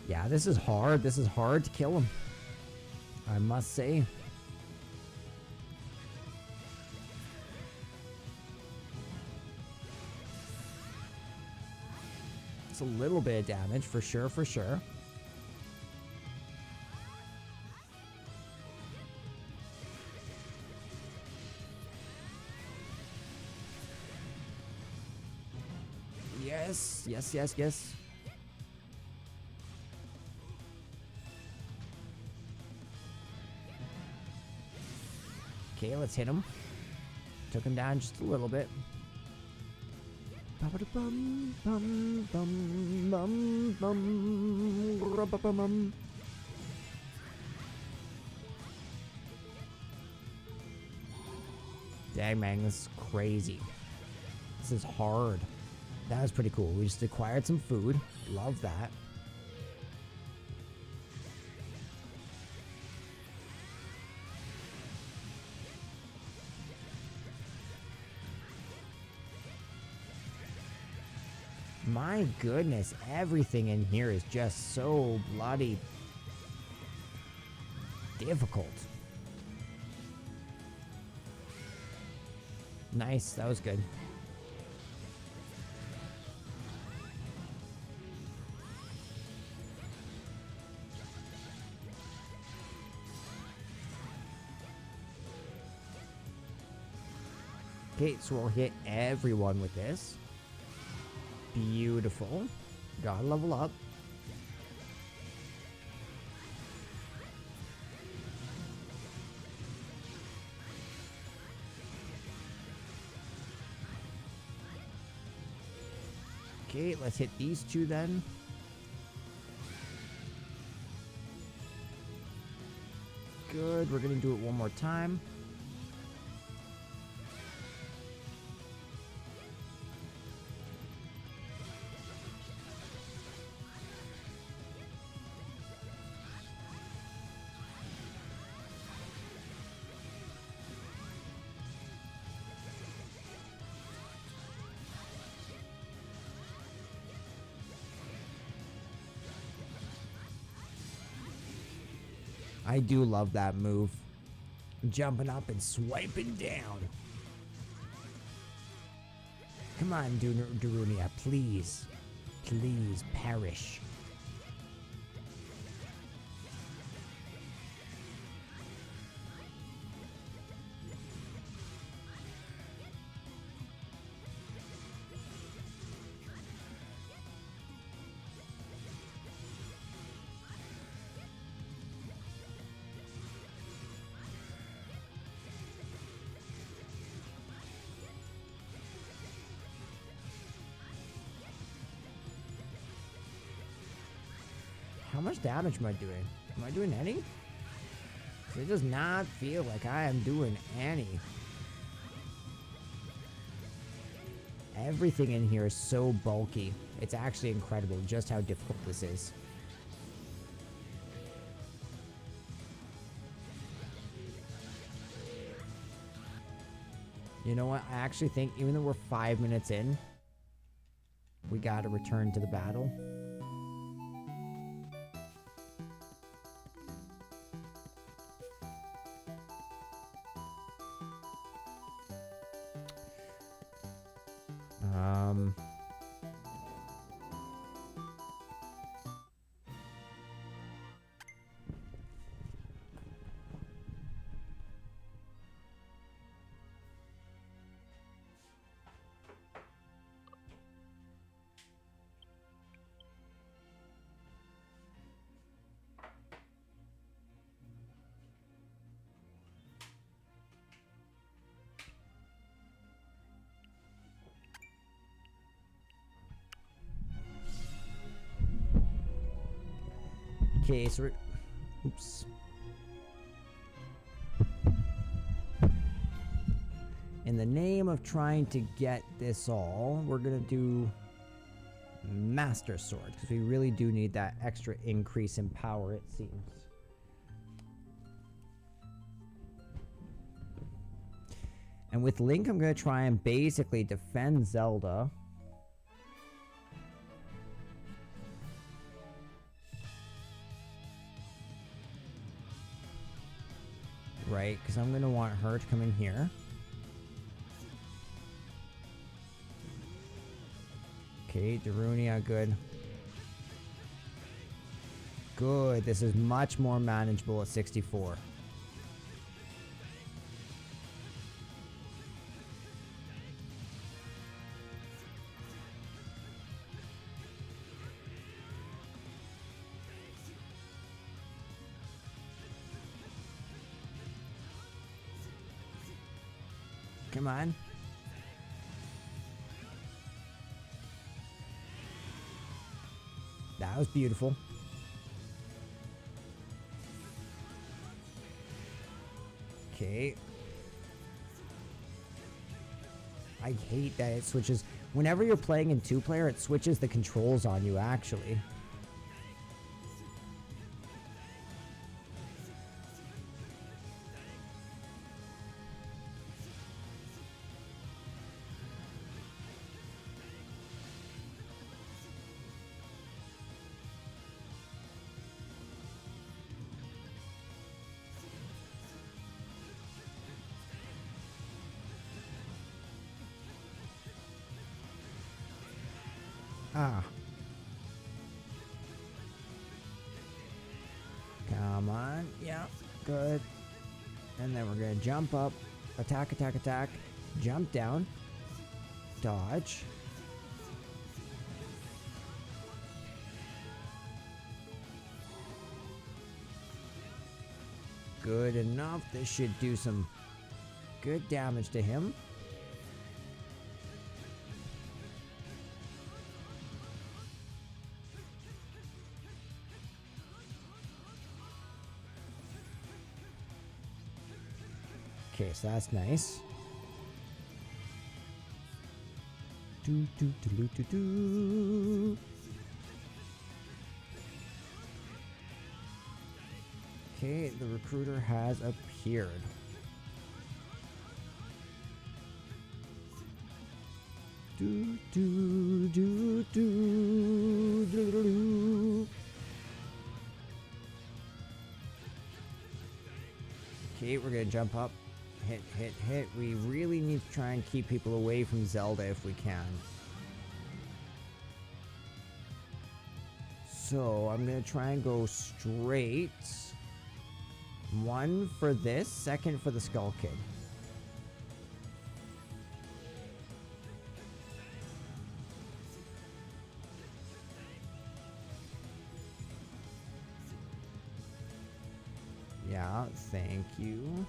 Yeah, this is hard. This is hard to kill him, I must say. It's a little bit of damage, for sure, for sure. Yes, yes, yes, yes. Okay, let's hit him. Took him down just a little bit. Ba-ba-da-bum, bum, bum, bum, bum, ra-ba-bum-bum. Dang, man, this is crazy. This is hard. That was pretty cool. We just acquired some food. Love that. My goodness, everything in here is just so bloody difficult. Nice, that was good. Okay, so we'll hit everyone with this. Beautiful. Gotta level up. Okay, let's hit these two then. Good, we're gonna do it one more time. I do love that move. Jumping up and swiping down. Come on, Darunia, please. Please perish. How much damage am I doing? Am I doing any? It does not feel like I am doing any. Everything in here is so bulky. It's actually incredible just how difficult this is. You know what? I actually think even though we're 5 minutes in, we gotta return to the battle. Okay, so we're... Oops. In the name of trying to get this all, we're gonna do Master Sword, because we really do need that extra increase in power, it seems. And with Link, I'm gonna try and basically defend Zelda. Right, because I'm going to want her to come in here. Okay, Darunia, good. Good, this is much more manageable at 64. Come on. That was beautiful. Okay. I hate that it switches. Whenever you're playing in 2-player, it switches the controls on you, actually. Ah. Come on. Yeah, good. And then we're gonna jump up. Attack, attack, attack. Jump down. Dodge. Good enough. This should do some good damage to him. Okay, so that's nice. Do, do, do, do, do, do. Okay, the recruiter has appeared. Do, do, do, do, do, do. Okay, we're gonna jump up. Hit, hit, hit. We really need to try and keep people away from Zelda if we can. So I'm gonna try and go straight. One for this, second for the Skull Kid. Yeah, thank you.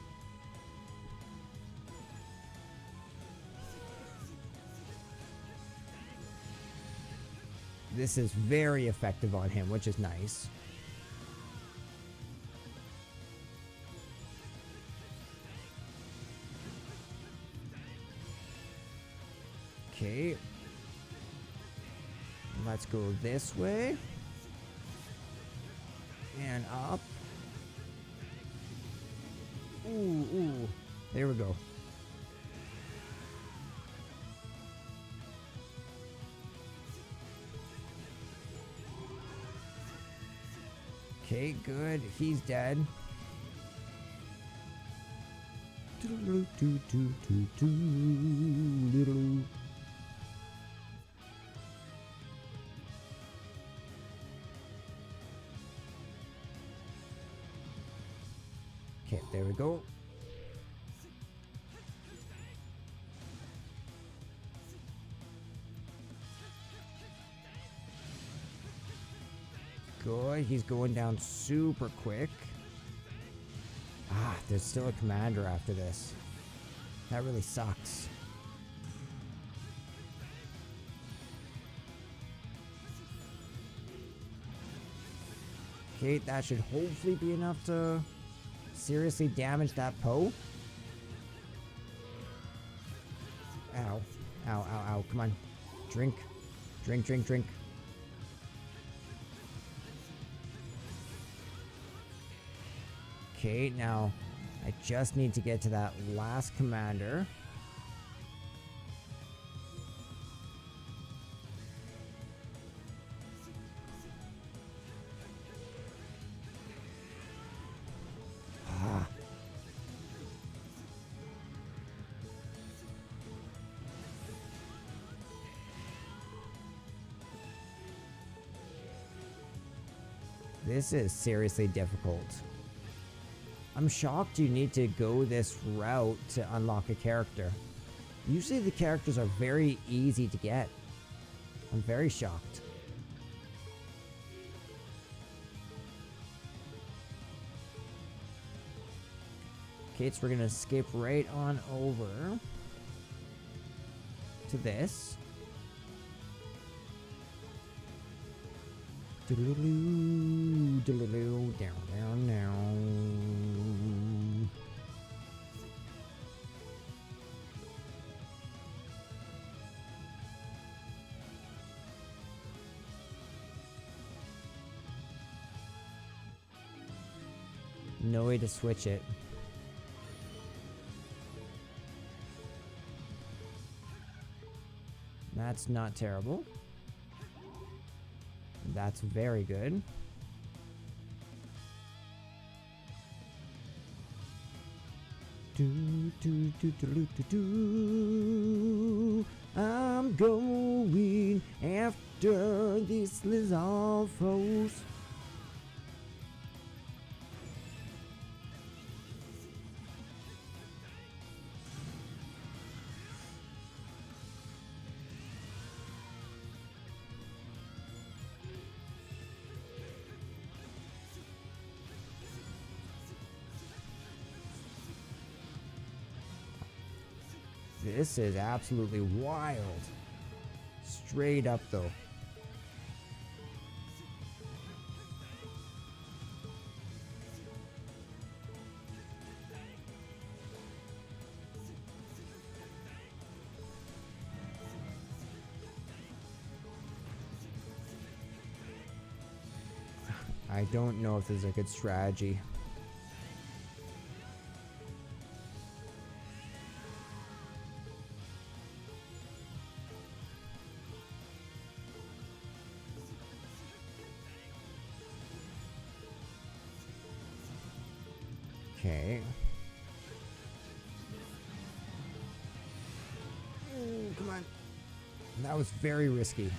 This is very effective on him, which is nice. Okay. Let's go this way. And up. Ooh, ooh. There we go. Okay, good. He's dead. Okay, there we go. Good, he's going down super quick. Ah, there's still a commander after this. That really sucks. Okay, that should hopefully be enough to seriously damage that Poe. Ow. Ow, ow, ow. Come on. Drink. Drink, drink, drink. Okay, now I just need to get to that last commander. Ah. This is seriously difficult. I'm shocked you need to go this route to unlock a character. Usually the characters are very easy to get. I'm very shocked. Okay, so we're gonna skip right on over to this. Doodaloo, doodaloo, down, down, down. No way to switch it. That's not terrible. That's very good. Do, do, do, do, do, do, do. I'm going after these lizard foes. This is absolutely wild. Straight up, though. I don't know if this is a good strategy. Okay. Ooh, come on. That was very risky.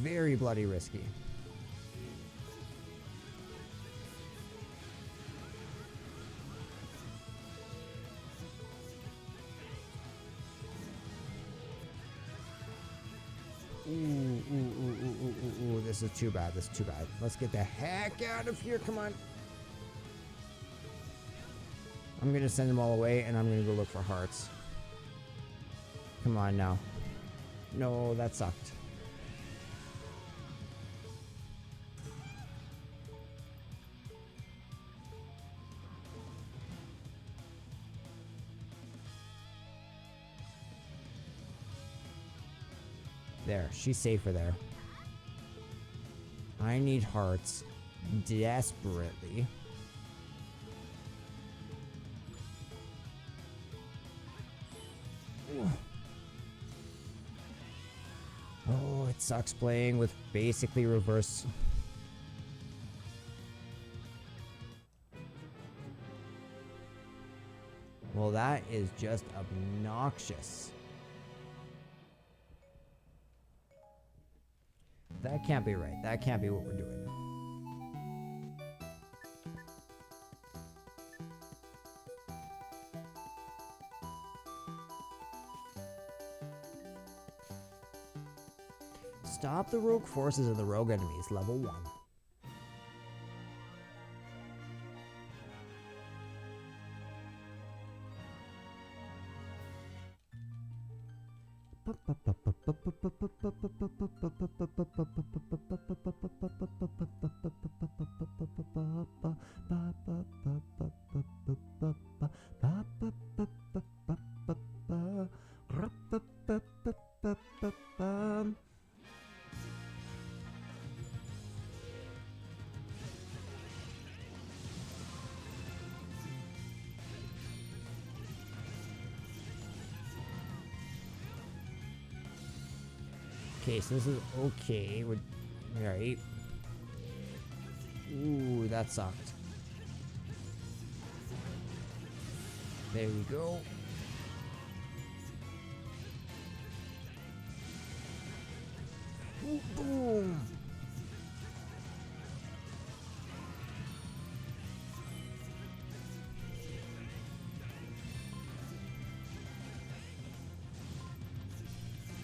Very bloody risky. Ooh, this is too bad. This is too bad. Let's get the heck out of here. Come on. I'm gonna send them all away and I'm gonna go look for hearts. Come on now. No, that sucked. There, she's safer there. I need hearts desperately. Oh, it sucks playing with basically reverse. Well, that is just obnoxious. That can't be right. That can't be what we're doing. Stop the rogue forces and the rogue enemies, level 1. Okay, so this is okay. We're alright. Ooh, that sucked. There we go. Ooh, boom.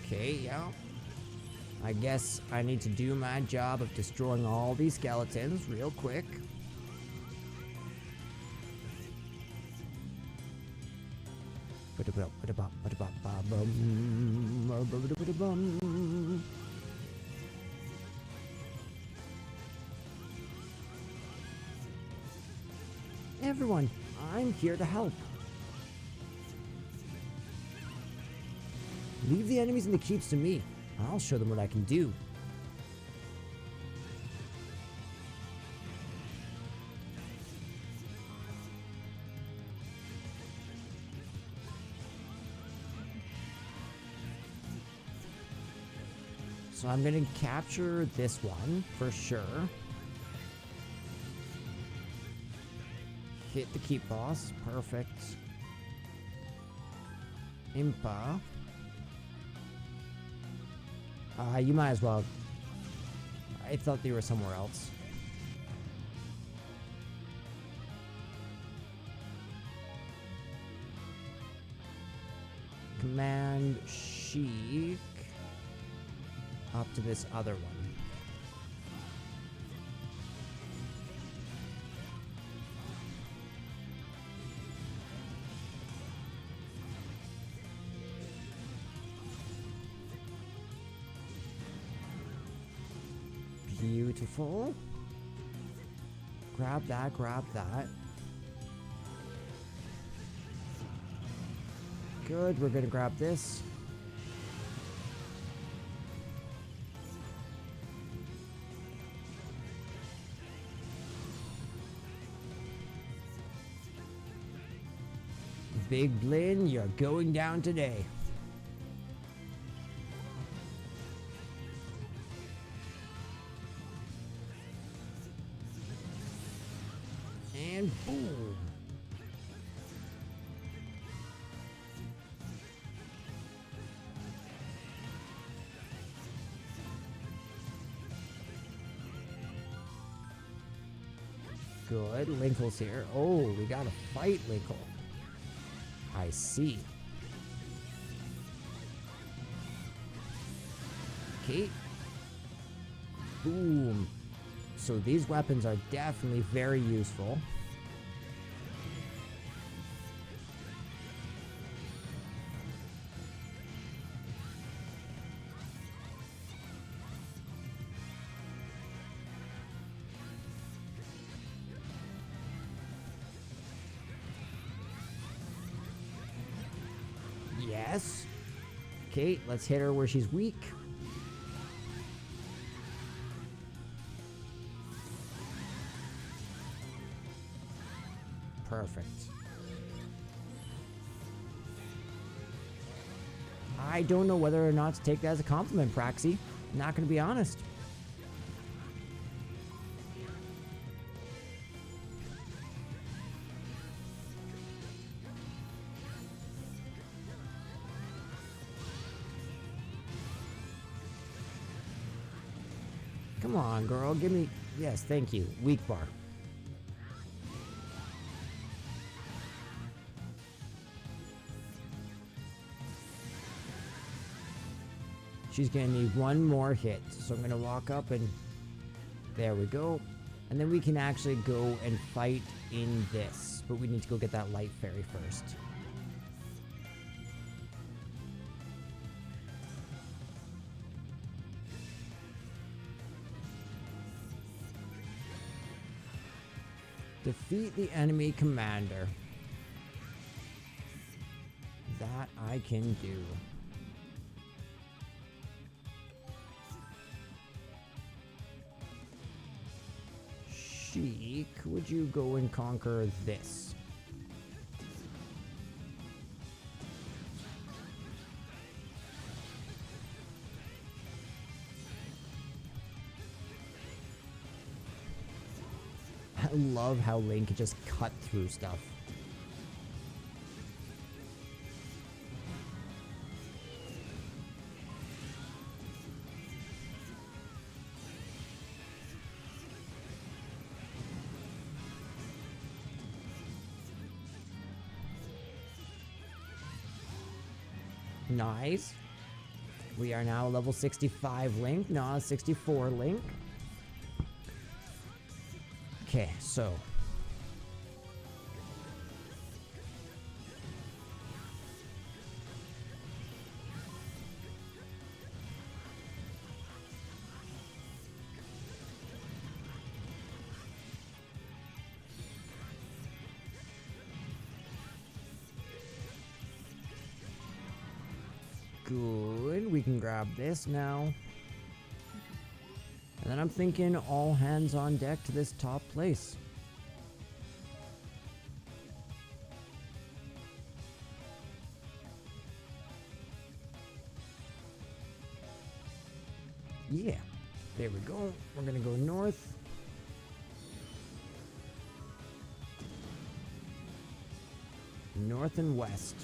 Okay, yeah. I guess I need to do my job of destroying all these skeletons real quick. Everyone, I'm here to help. Leave the enemies in the keeps to me. I'll show them what I can do. So I'm gonna capture this one for sure. Hit the keep boss. Perfect. Impa. You might as well. I thought they were somewhere else. Command Sheik up to this other one. Beautiful. Grab that, grab that. Good, we're gonna grab this. Big Blin, you're going down today. And boom. Good. Linkle's here. Oh, we gotta fight Linkle. I see. Okay. Boom. So these weapons are definitely very useful. Yes. Okay, let's hit her where she's weak. Perfect. I don't know whether or not to take that as a compliment, Praxi. Not gonna be honest. Come on, girl, give me... Yes, thank you. Weak bar. She's gonna need one more hit. So I'm gonna walk up and... There we go. And then we can actually go and fight in this. But we need to go get that light fairy first. Defeat the enemy commander. That I can do. Sheik, would you go and conquer this? I love how Link can just cut through stuff. Nice. We are now level 65 Link, not 64 Link. Okay, so good, we can grab this now. And then I'm thinking all hands on deck to this top place. Yeah, there we go. We're gonna go north. North and west.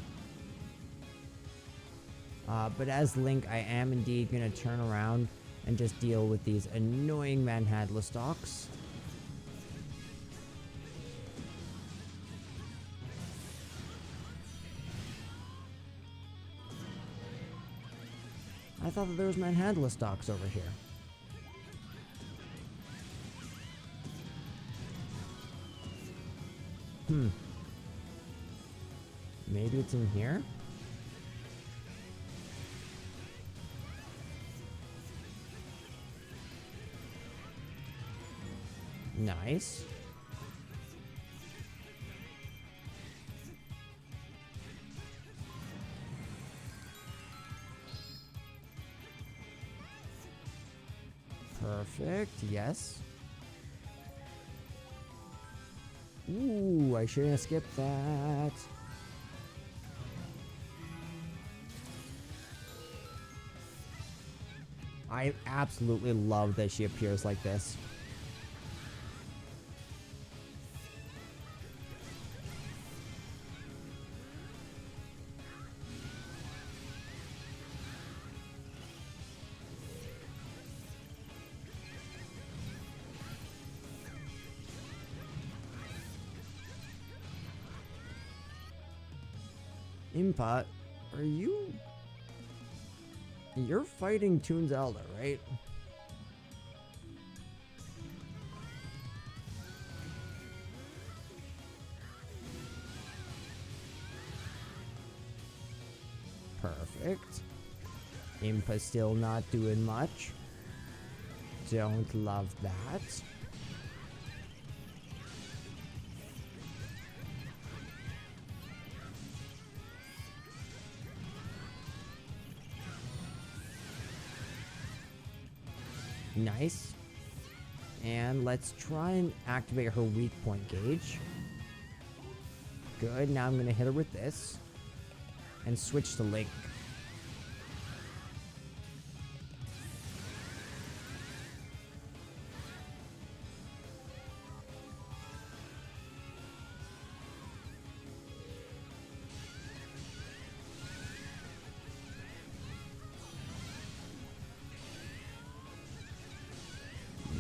But as Link, I am indeed going to turn around and just deal with these annoying Manhandla stalks. I thought that there was Manhandla stalks over here. Maybe it's in here? Nice. Perfect, yes. Ooh, I shouldn't have skipped that. I absolutely love that she appears like this. Impa, are you... You're fighting Toon Zelda, right? Perfect. Impa's still not doing much. Don't love that. Nice. And let's try and activate her weak point gauge. Good, now I'm gonna hit her with this. And switch to Link.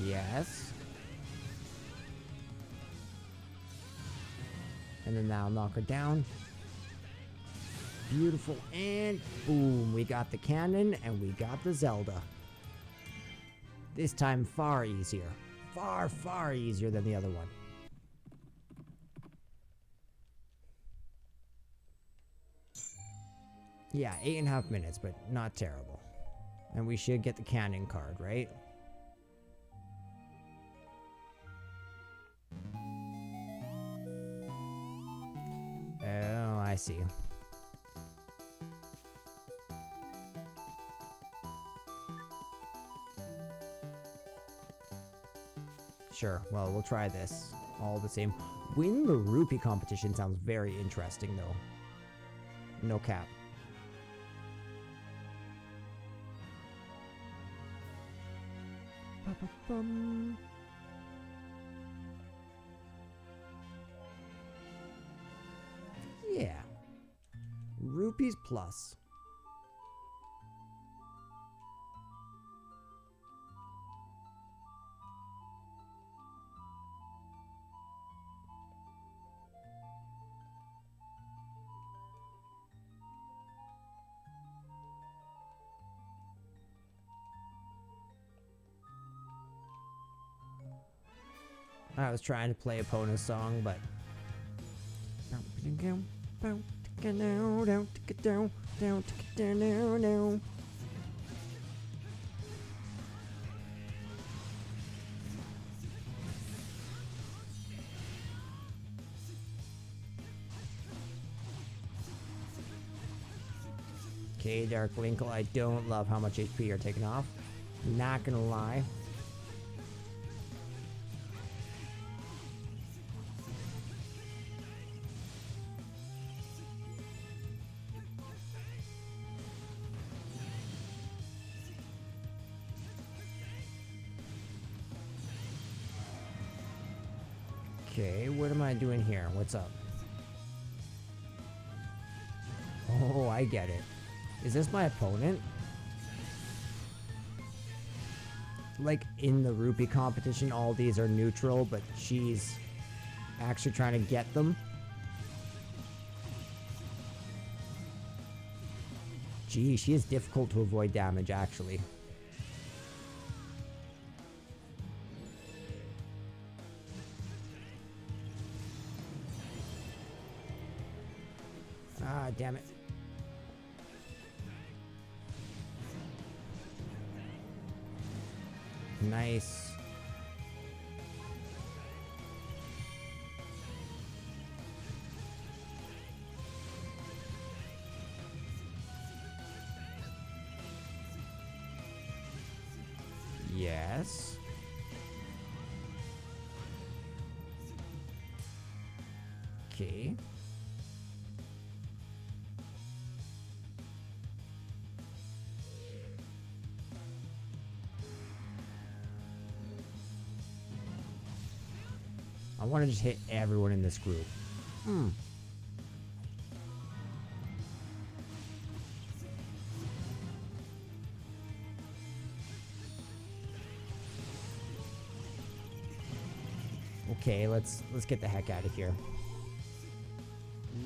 Yes. And then that'll knock her down. Beautiful, and boom, we got the cannon and we got the Zelda. This time far easier. Far, far easier than the other one. Yeah, 8.5 minutes, but not terrible. And we should get the cannon card, right? Oh, I see. Sure, well, we'll try this. All the same. Win the rupee competition sounds very interesting, though. No cap. Ba-ba-bum. Yeah. Rupees plus. I was trying to play Epona's song, but... Okay, Dark Winkle, I don't love how much HP you're taking off. Not gonna lie. Okay, what am I doing here? What's up? Oh, I get it. Is this my opponent? Like in the rupee competition, all these are neutral, but she's actually trying to get them. Gee, she is difficult to avoid damage, actually. Ah, damn it. Nice. Yes. Okay. I want to just hit everyone in this group. Okay, let's get the heck out of here.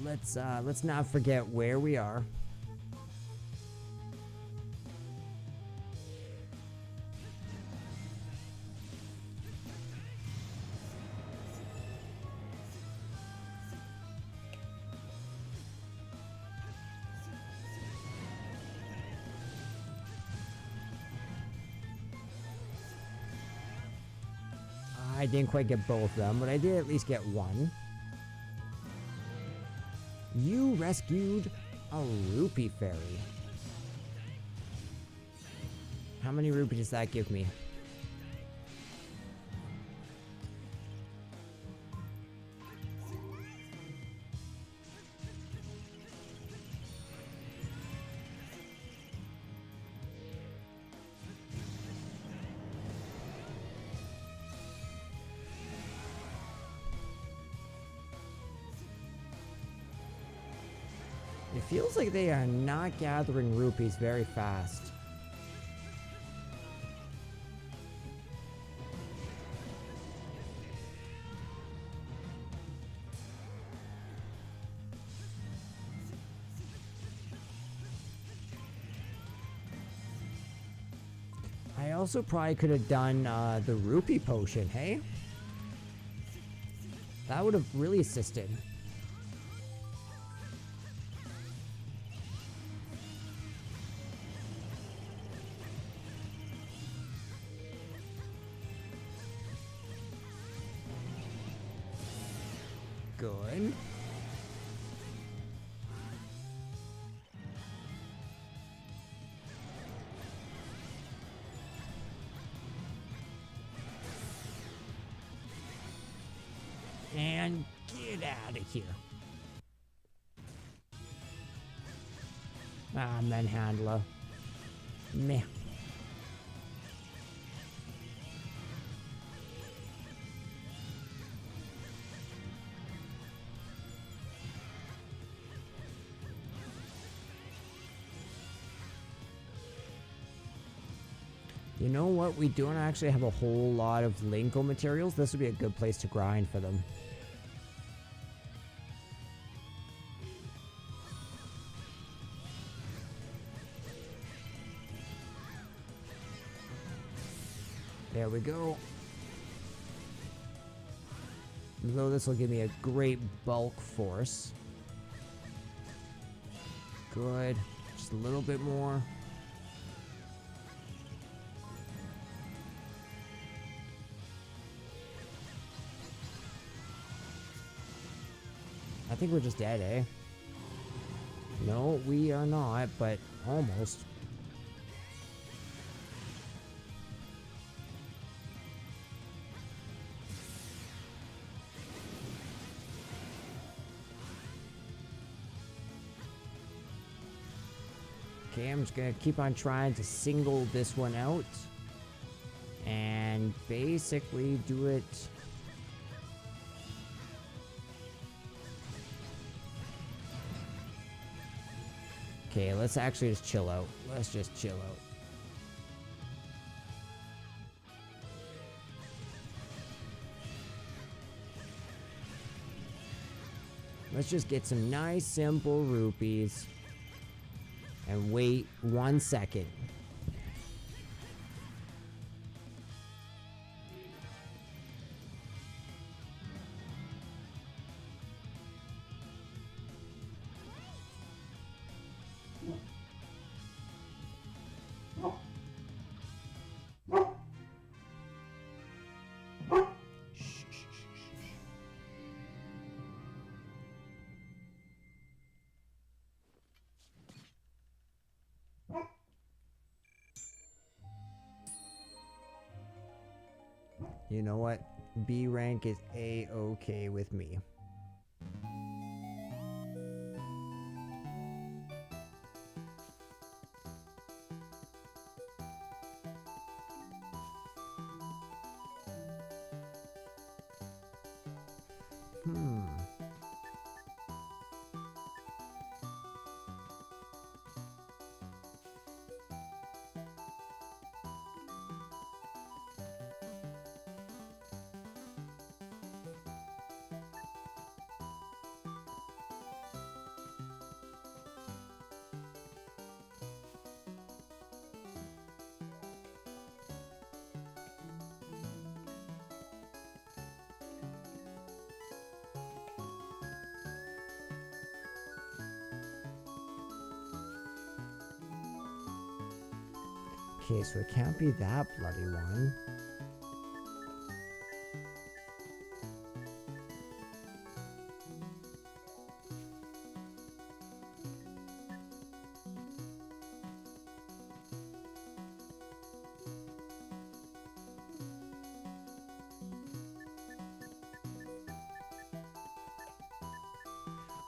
Let's not forget where we are. I didn't quite get both of them, but I did at least get one. You rescued a rupee fairy. How many rupees does that give me? It feels like they are not gathering rupees very fast. I also probably could have done the rupee potion, hey? That would have really assisted. Good. And get out of here. Ah, Manhandler. Meh. You know what? We don't actually have a whole lot of Linko materials. This would be a good place to grind for them. There we go. Though this will give me a great bulk force. Good. Just a little bit more. I think we're just dead, eh? No, we are not, but almost. Okay, I'm just gonna keep on trying to single this one out. And basically do it. Okay, let's actually just chill out. Let's just chill out. Let's just get some nice, simple rupees. And wait 1 second. You know what? B rank is A-okay with me. Okay, so it can't be that bloody one.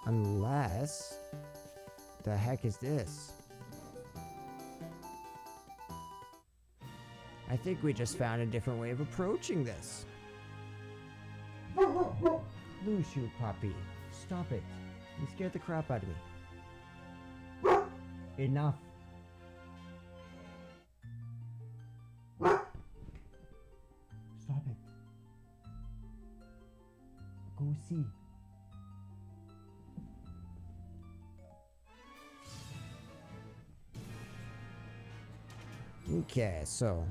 Unless... the heck is this? I think we just found a different way of approaching this. Lucio puppy, stop it. You scared the crap out of me. Enough. Stop it. Go see. Okay, so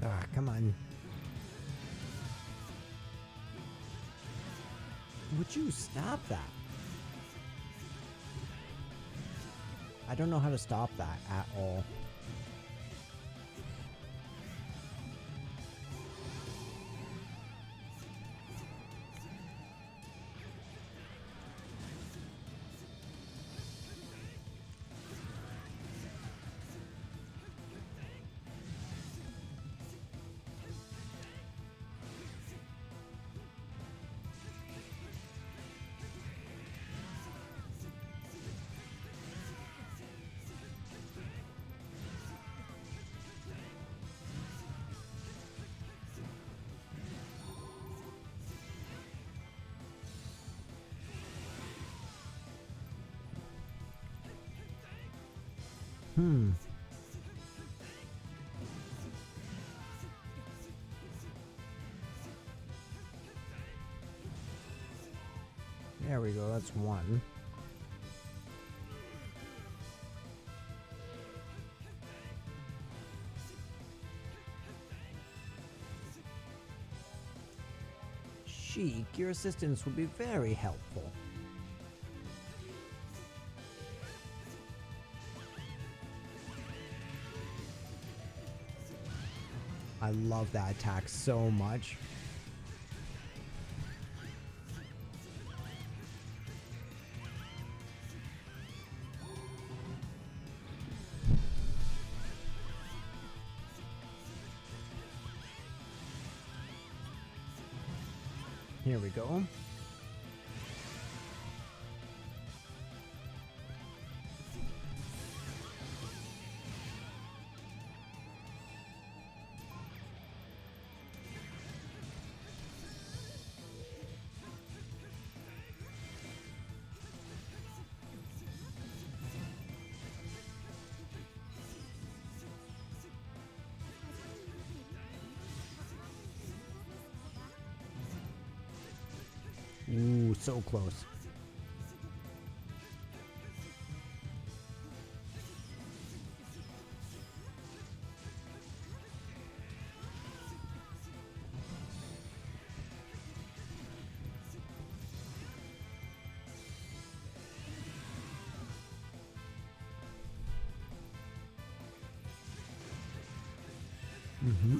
Ah, come on. Would you stop that? I don't know how to stop that at all. There we go, that's one. Sheik, your assistance would be very helpful. I love that attack so much. Here we go. Ooh, so close. Mm-hmm.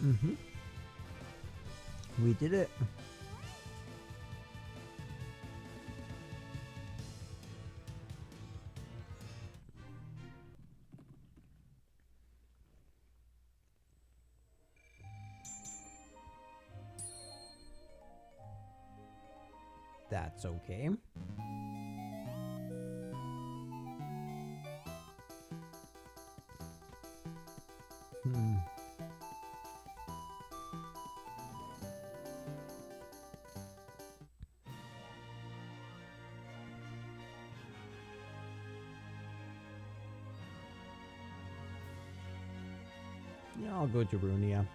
Mm-hmm. We did it. That's okay. Hmm. Yeah, I'll go to Runia.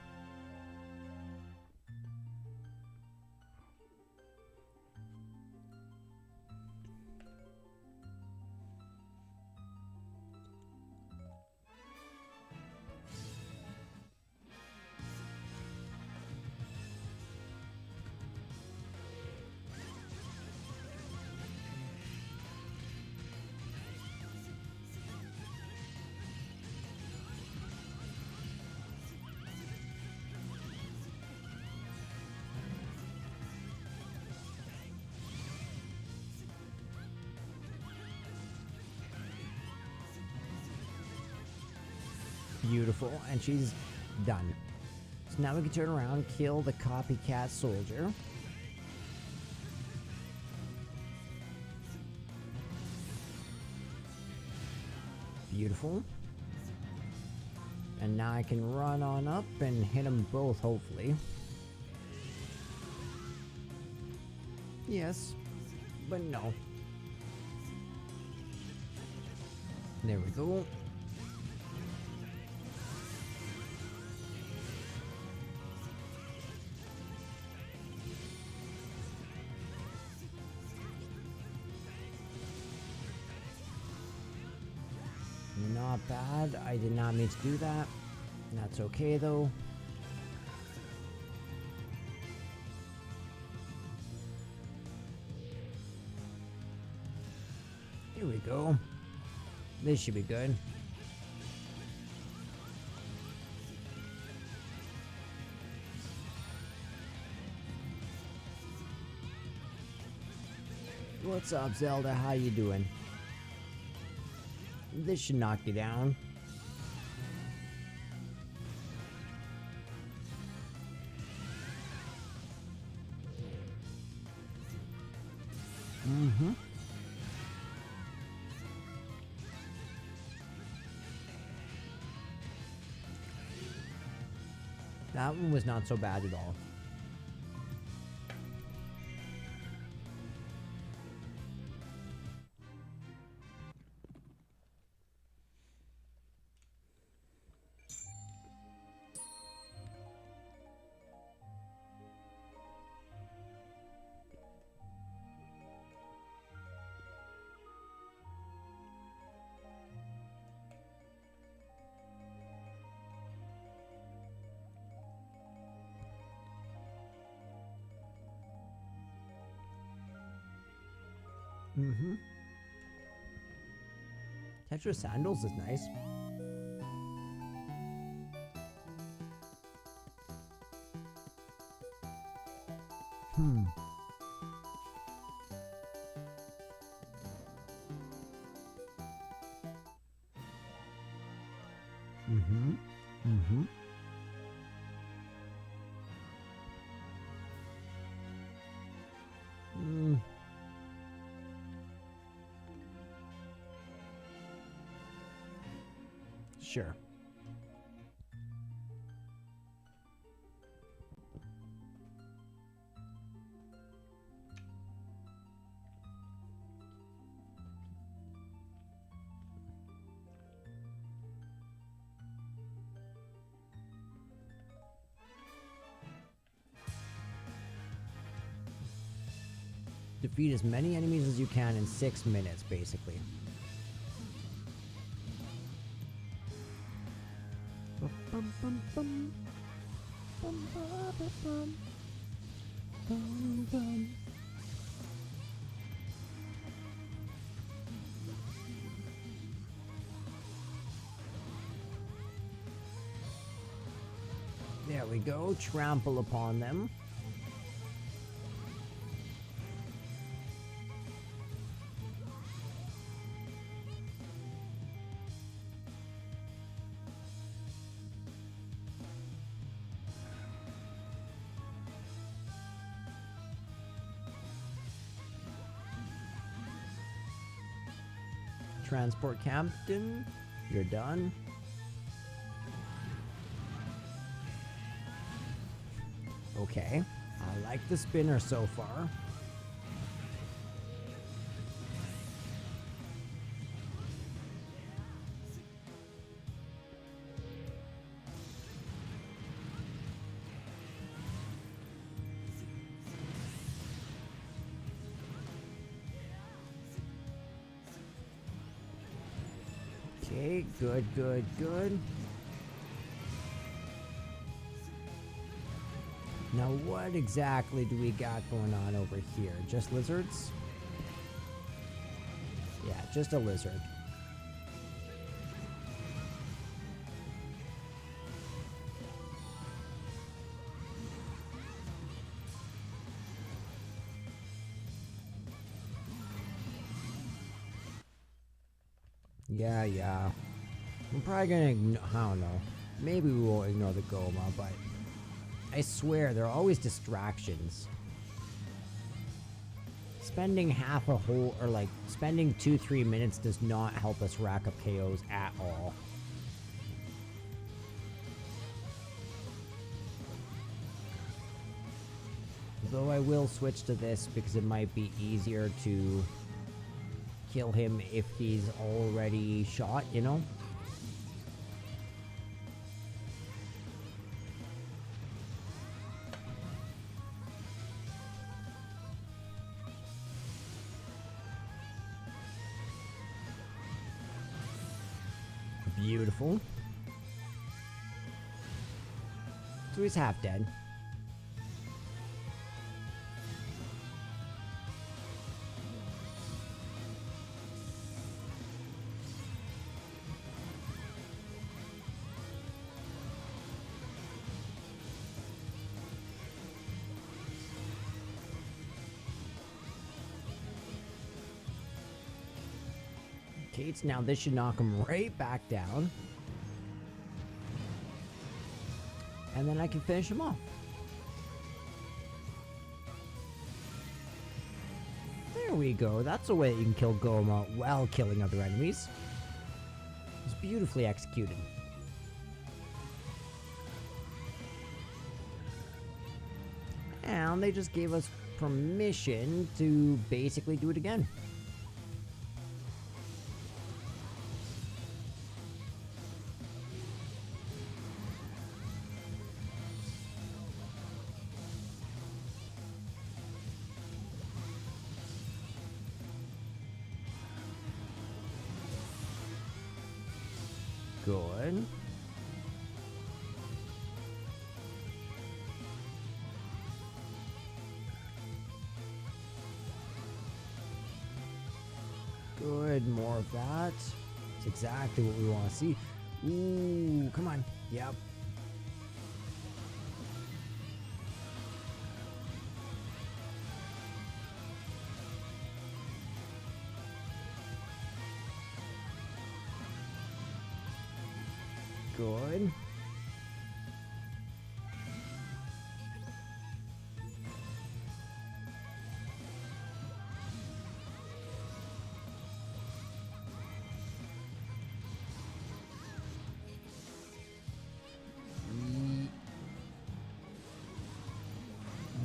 Beautiful, and she's done. So now we can turn around, kill the copycat soldier. Beautiful. And now I can run on up and hit them both, hopefully. Yes, but no. There we go. not bad. I did not mean to do that. That's okay though. Here we go. This should be good. What's up, Zelda? How you doing? This should knock you down. Mm-hmm. That one was not so bad at all. Mm-hmm. Tetra Sandals is nice. Mm-hmm. Mm-hmm. Sure. Defeat as many enemies as you can in 6 minutes, basically. There we go. Trample upon them. Transport Captain, you're done. Okay, I like the spinner so far. Okay, good, good, good. Now what exactly do we got going on over here? Just lizards? Yeah, just a lizard. Yeah. I'm probably gonna I don't know. Maybe we will ignore the Goma, but I swear there are always distractions. Spending half a whole, or like spending 2-3 minutes does not help us rack up KOs at all. Though I will switch to this because it might be easier to kill him if he's already shot, you know? Beautiful. So he's half dead. Okay, now this should knock him right back down. And then I can finish him off. There we go. That's a way that you can kill Goma while killing other enemies. It's beautifully executed. And they just gave us permission to basically do it again. Good. Good, more of that. That's exactly what we want to see. Ooh, come on. Yep. Good.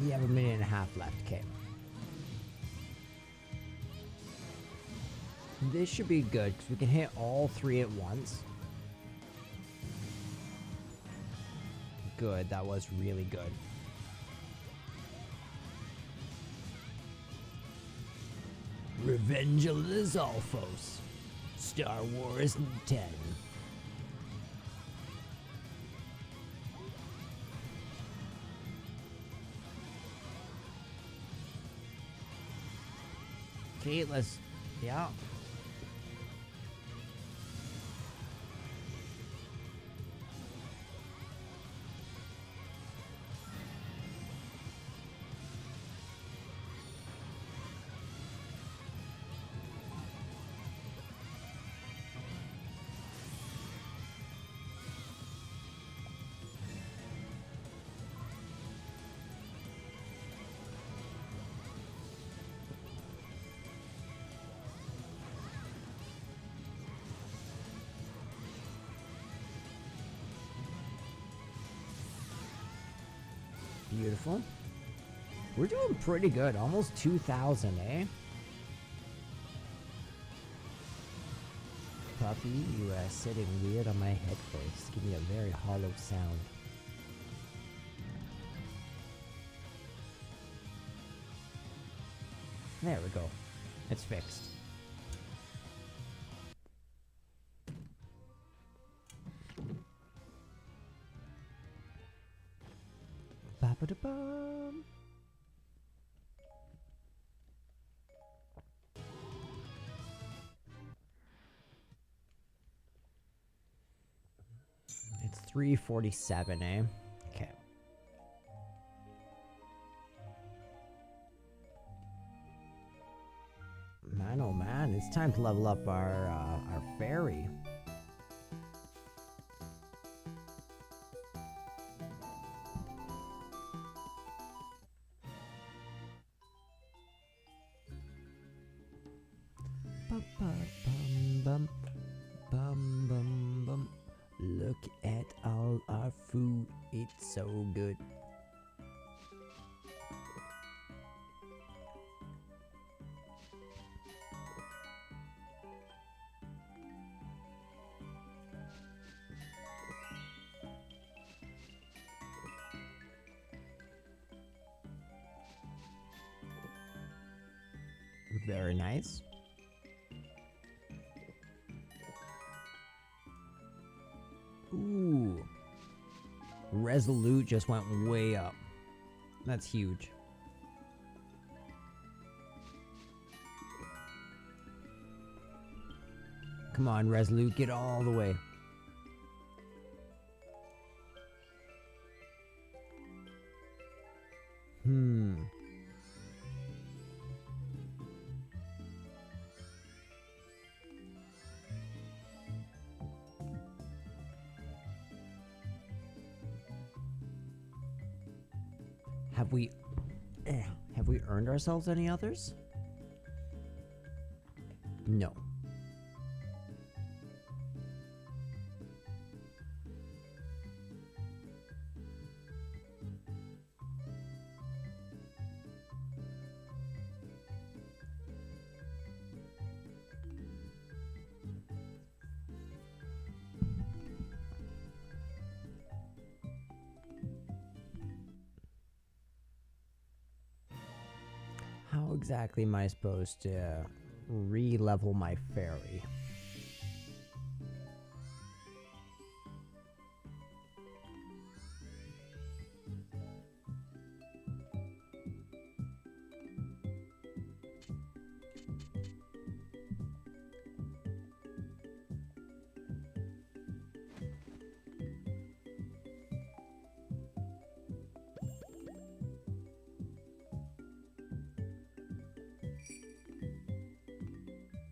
We have a minute and a half left, okay. This should be good, because we can hit all three at once. Good, that was really good. Revenge of the Zolfos. Star Wars 10. Okay, let's... Yeah. Beautiful. We're doing pretty good. Almost 2,000, eh? Puppy, you are sitting weird on my headphones. Give me a very hollow sound. There we go. It's fixed. Ba-ba-da-bum. It's 3:47, eh? Okay. Man, oh man, it's time to level up our fairy. Bum, bum, bum, bum, bum, bum. Look at all our food, it's so good. Very nice. Resolute just went way up. That's huge. Come on, Resolute, get all the way. Have we earned ourselves any others? No. How exactly am I supposed to re-level my fairy?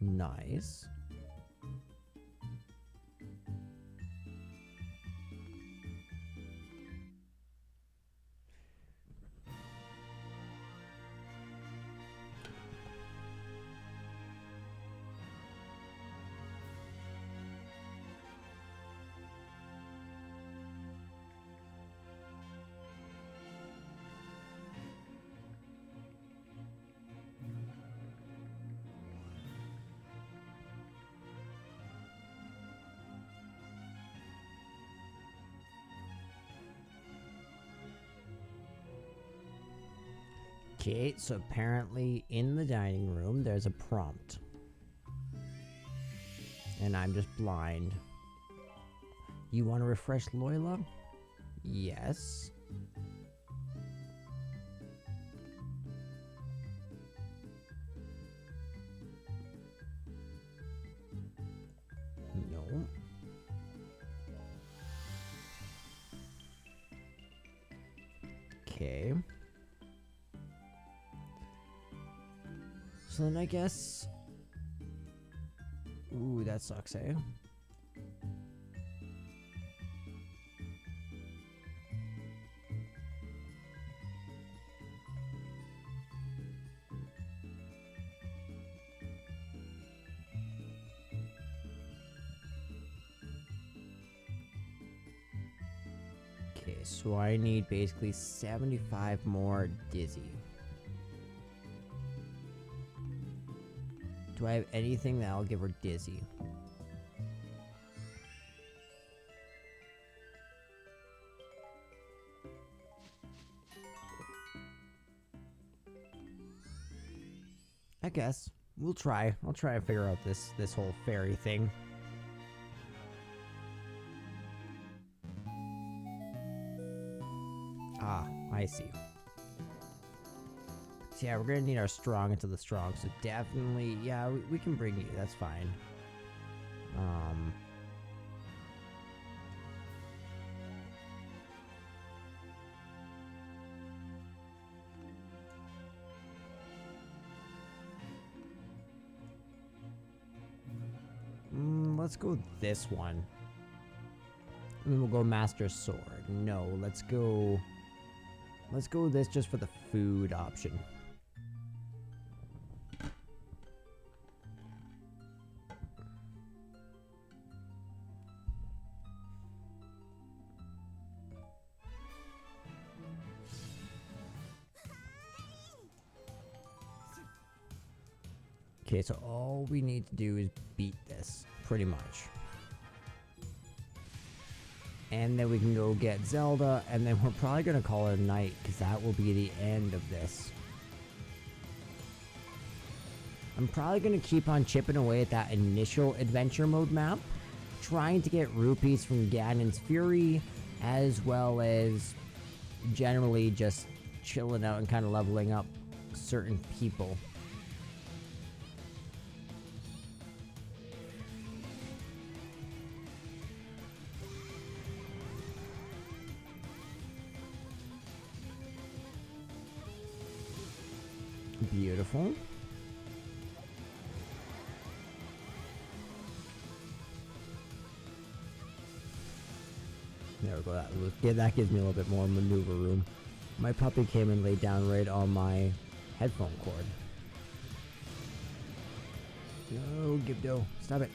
Nice. Okay, so apparently in the dining room there's a prompt. And I'm just blind. You want to refresh Loyola? Yes. No. Okay. So then I guess... Ooh, that sucks, eh? Okay, so I need basically 75 more Dizzy. Do I have anything that'll give her Dizzy? I guess. We'll try. I'll try and figure out this whole fairy thing. Ah, I see. So yeah, we're gonna need our strong into the strong, so definitely, yeah, we can bring you, that's fine. Let's go this one. And then we'll go Master Sword. No, let's go this just for the food option. Okay, so all we need to do is beat this, pretty much. And then we can go get Zelda, and then we're probably going to call it a night, because that will be the end of this. I'm probably going to keep on chipping away at that initial adventure mode map, trying to get rupees from Ganon's Fury, as well as generally just chilling out and kind of leveling up certain people. Beautiful. There we go. That gives me a little bit more maneuver room. My puppy came and laid down right on my headphone cord. No, Gibdo. Stop it.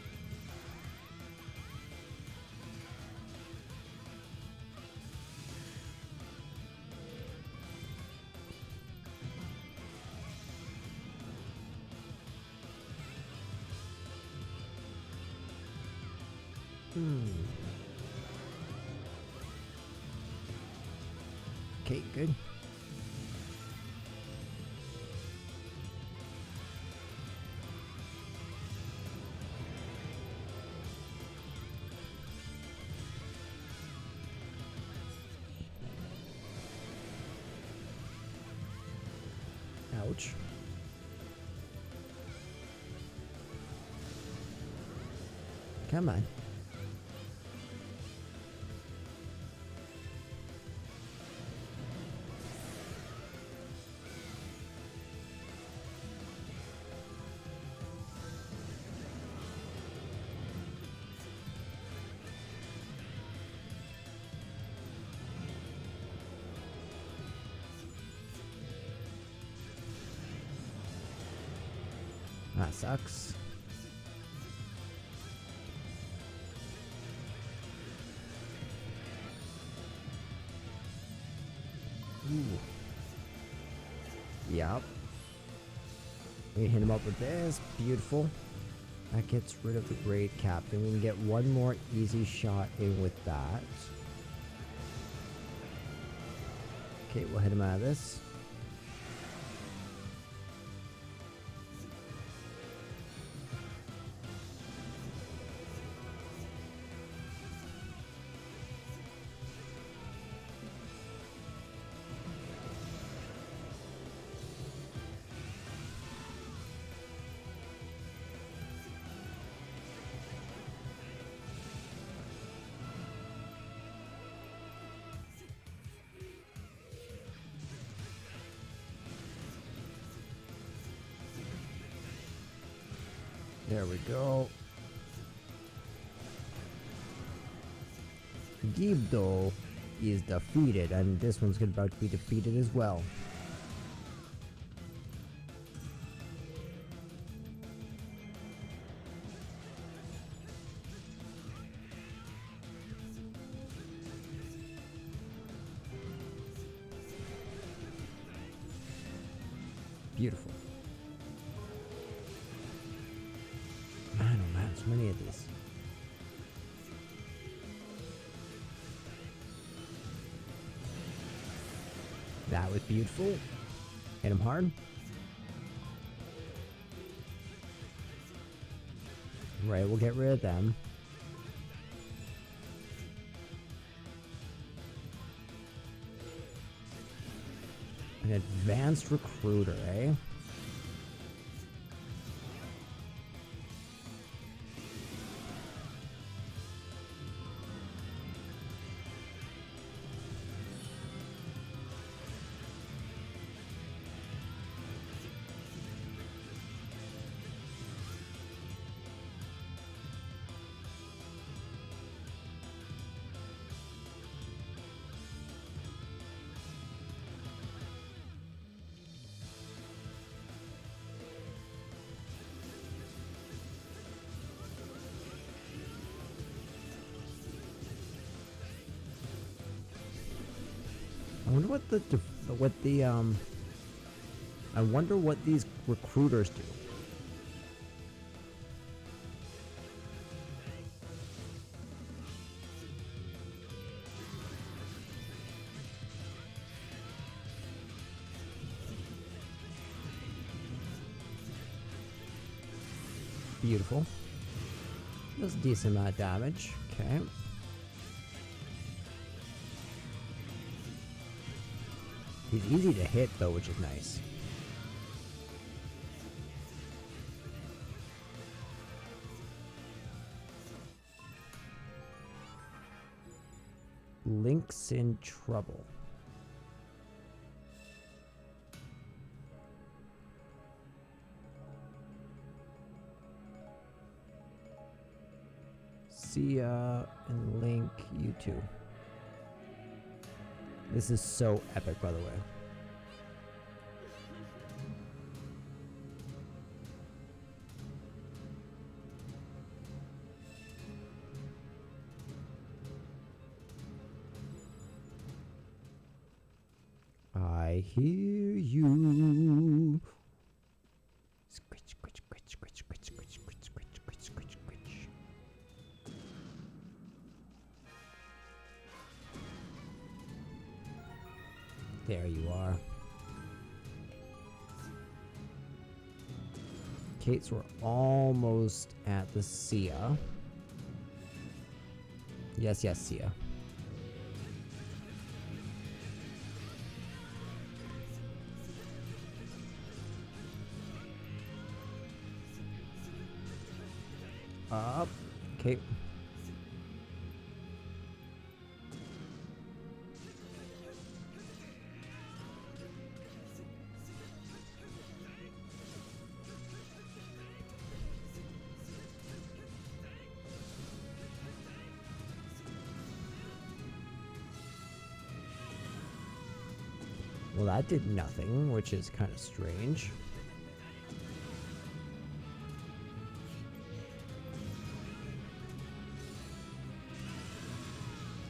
Okay, good. Ouch. Come on. That sucks. Ooh. Yep. We hit him up with this. Beautiful. That gets rid of the Great Captain. We can get one more easy shot in with that. Okay, we'll hit him out of this. There we go. Gibdo is defeated, and this one's about to be defeated as well. Beautiful. Man, oh man, so many of these. That was beautiful. Hit him hard. Right, we'll get rid of them. An advanced recruiter, eh? I wonder what these recruiters do. Beautiful. That's a decent amount of damage. Okay. He's easy to hit though, which is nice. Link's in trouble. Sia and Link, you two. This is so epic, by the way. I hear you. Scritch, scritch, scritch, scritch, scritch, scritch, scritch, scritch, scritch, scritch, scritch. There you are. Kate's, we're almost at the Sia. Yes, yes, Sia. Up. Okay. Well, that did nothing, which is kind of strange.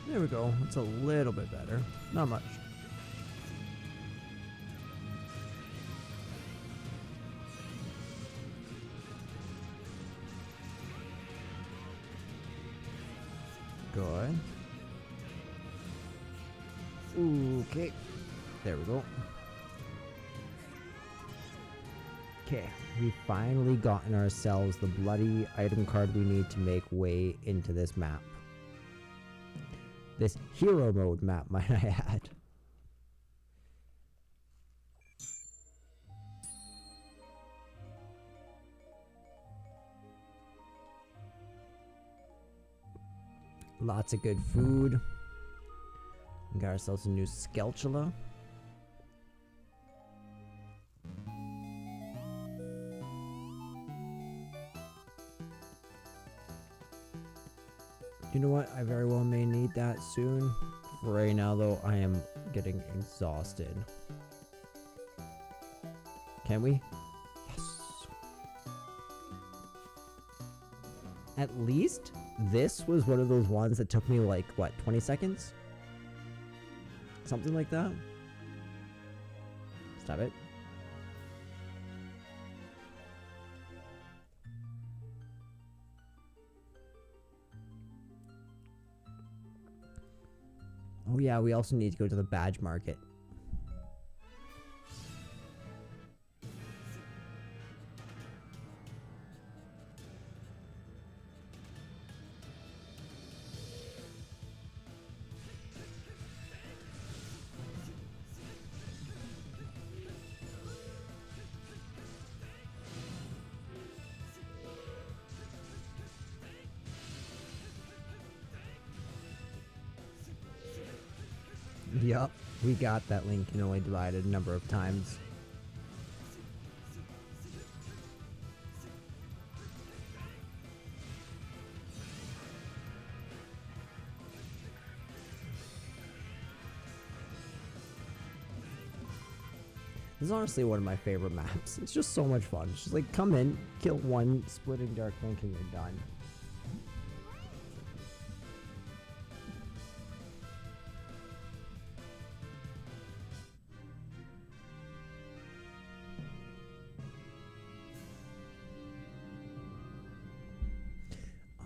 There we go. It's a little bit better. Not much. Good. Okay. There we go. Okay. We've finally gotten ourselves the bloody item card we need to make way into this map. This hero mode map, might I add. Lots of good food. We got ourselves a new Skelchula. You know what? I very well may need that soon. For right now, though, I am getting exhausted. Can we? Yes. At least this was one of those ones that took me like, what, 20 seconds? Something like that. Stop it. Oh yeah, we also need to go to the badge market. Yup, we got that link and only divided a number of times. This is honestly one of my favorite maps. It's just so much fun. It's just like, come in, kill one splitting Dark Link and you're done.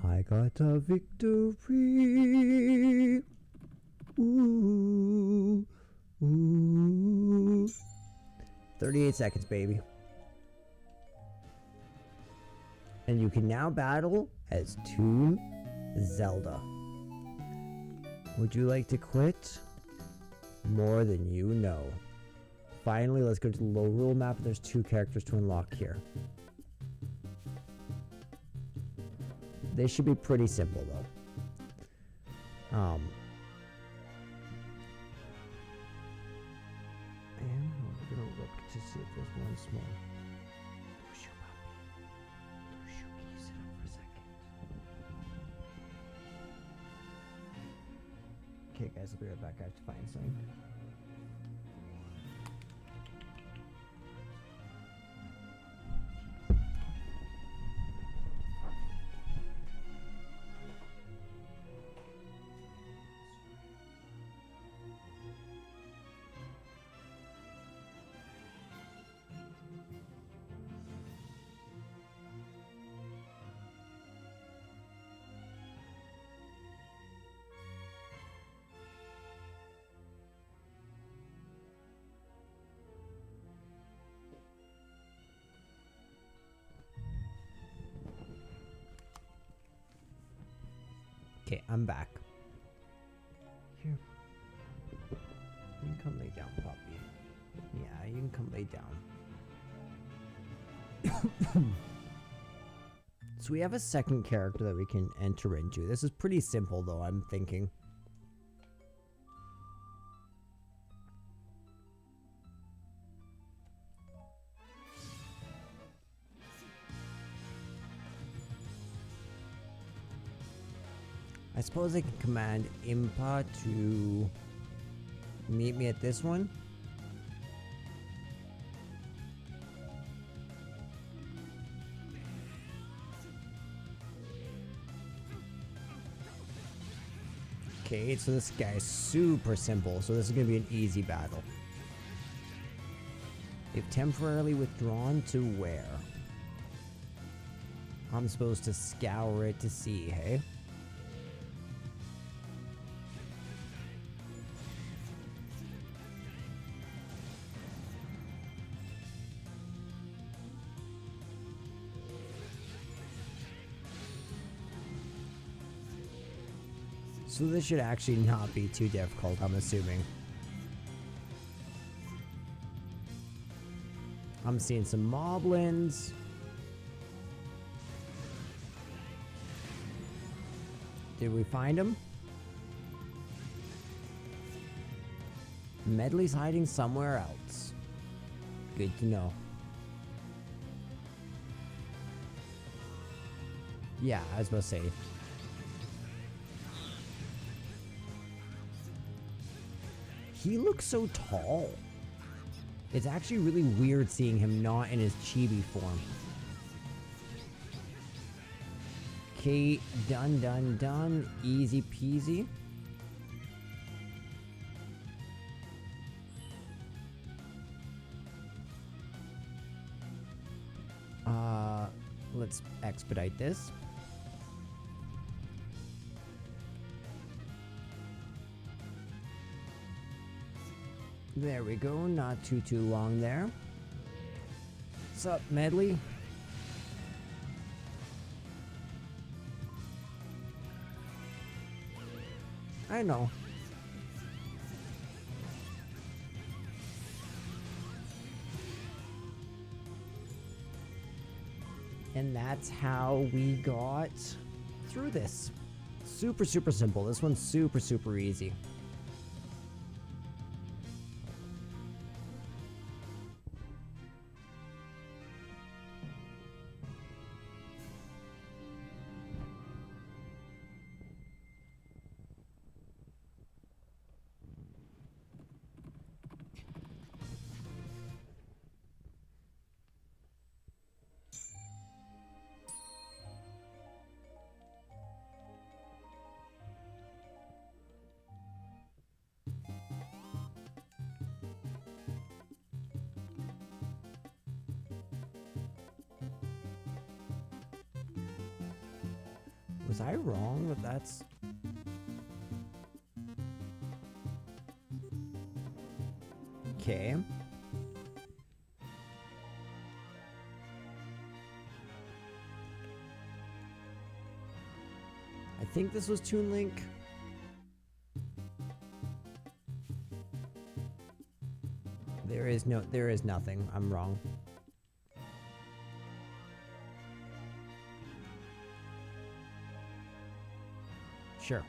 I got a victory. Ooh, ooh. 38 seconds, baby. And you can now battle as Toon Zelda. Would you like to quit? More than you know. finally, let's go to the low rule map. There's 2 characters to unlock here. They should be pretty simple, though. And we're gonna look to see if there's one small. Can you sit up for a second? Okay, guys, I'll be right back. I have to find something. Okay, I'm back. Here. You can come lay down, puppy. Yeah, you can come lay down. So we have a second character that we can enter into. This is pretty simple, though, I'm thinking. I suppose I can command Impa to meet me at this one. Okay, so this guy is super simple, so this is going to be an easy battle. If temporarily withdrawn to where? I'm supposed to scour it to see, hey? So this should actually not be too difficult, I'm assuming. I'm seeing some moblins. Did we find him? Medley's hiding somewhere else. Good to know. Yeah, I was about to say. He looks so tall. It's actually really weird seeing him not in his chibi form. Okay, done. Easy peasy. Let's expedite this. There we go, not too long there. What's up, Medley? I know. And that's how we got through this. Super simple. This one's super easy. Was I wrong with that's... Okay. I think this was Toon Link. There is nothing. I'm wrong. Sure.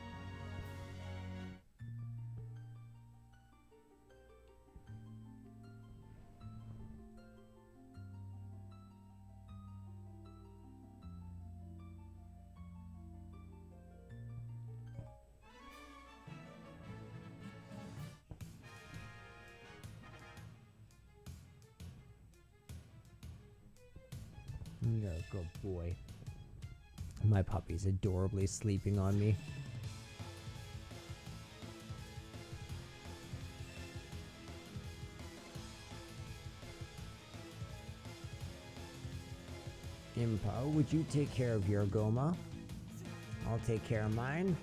You're a good boy. My puppy's adorably sleeping on me. Impa, would you take care of your Goma? I'll take care of mine.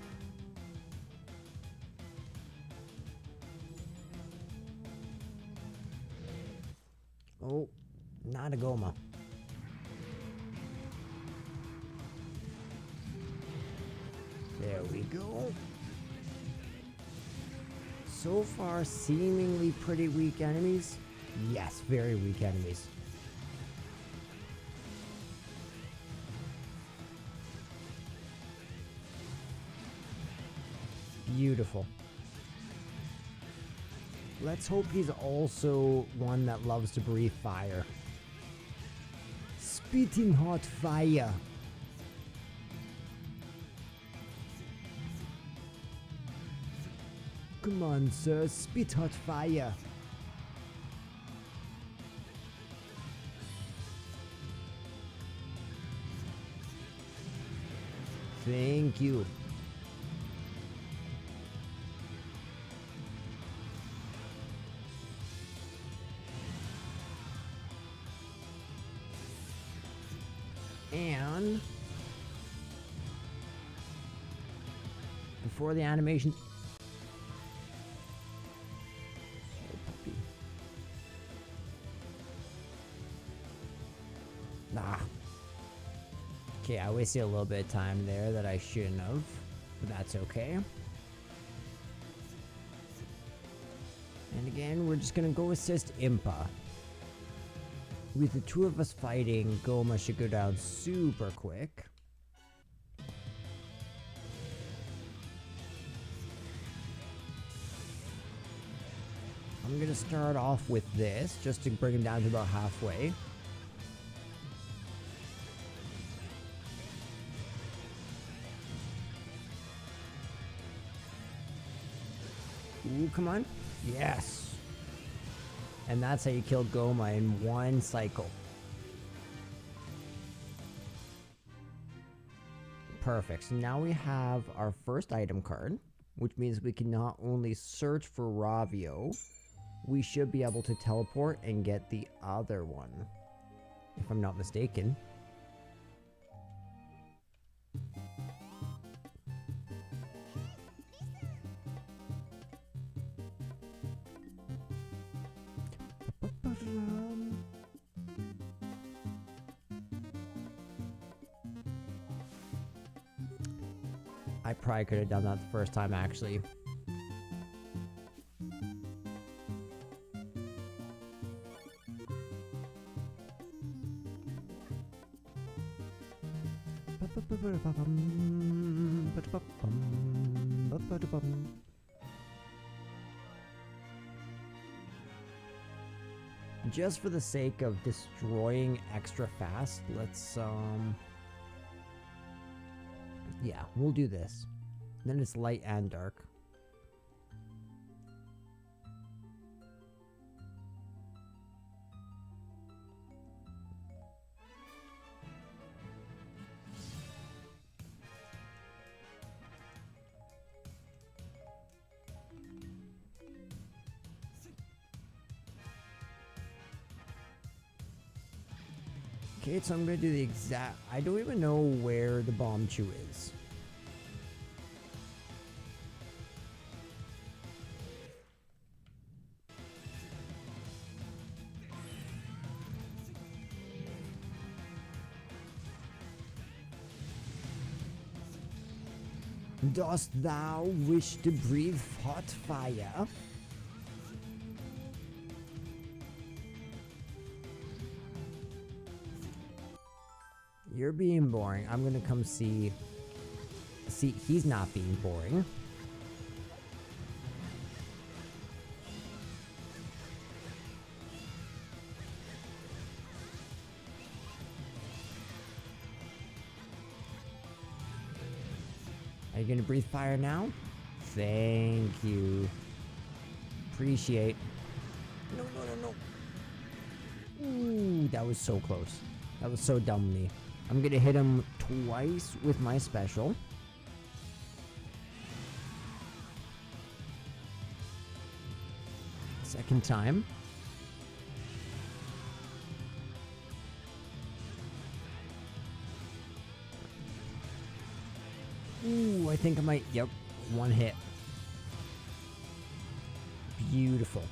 Oh, not a Goma. There we go. So far, seemingly pretty weak enemies. Yes, very weak enemies. Beautiful. Let's hope he's also one that loves to breathe fire. Spitting hot fire. Come on, sir, spit hot fire. Thank you. And before the animation. Nah. Okay, I wasted a little bit of time there that I shouldn't have, but that's okay. And again, we're just gonna go assist Impa. With the two of us fighting, Goma should go down super quick. I'm gonna start off with this, just to bring him down to about halfway. Ooh, come on. Yes. And that's how you kill Goma in one cycle. Perfect. So now we have our first item card, which means we can not only search for Ravio, we should be able to teleport and get the other one, if I'm not mistaken. I probably could have done that the first time, actually. Just for the sake of destroying extra fast, let's yeah, we'll do this. Then it's light and dark. Okay, so I'm gonna do the exact... I don't even know where the bomb chew is. Dost thou wish to breathe hot fire? You're being boring. I'm gonna come see. See, he's not being boring. Are you gonna breathe fire now? Thank you. Appreciate. No, no, no, no. Ooh, that was so close. That was so dumb of me. I'm gonna hit him twice with my special. Second time. Ooh, I think I might. Yep, one hit. Beautiful.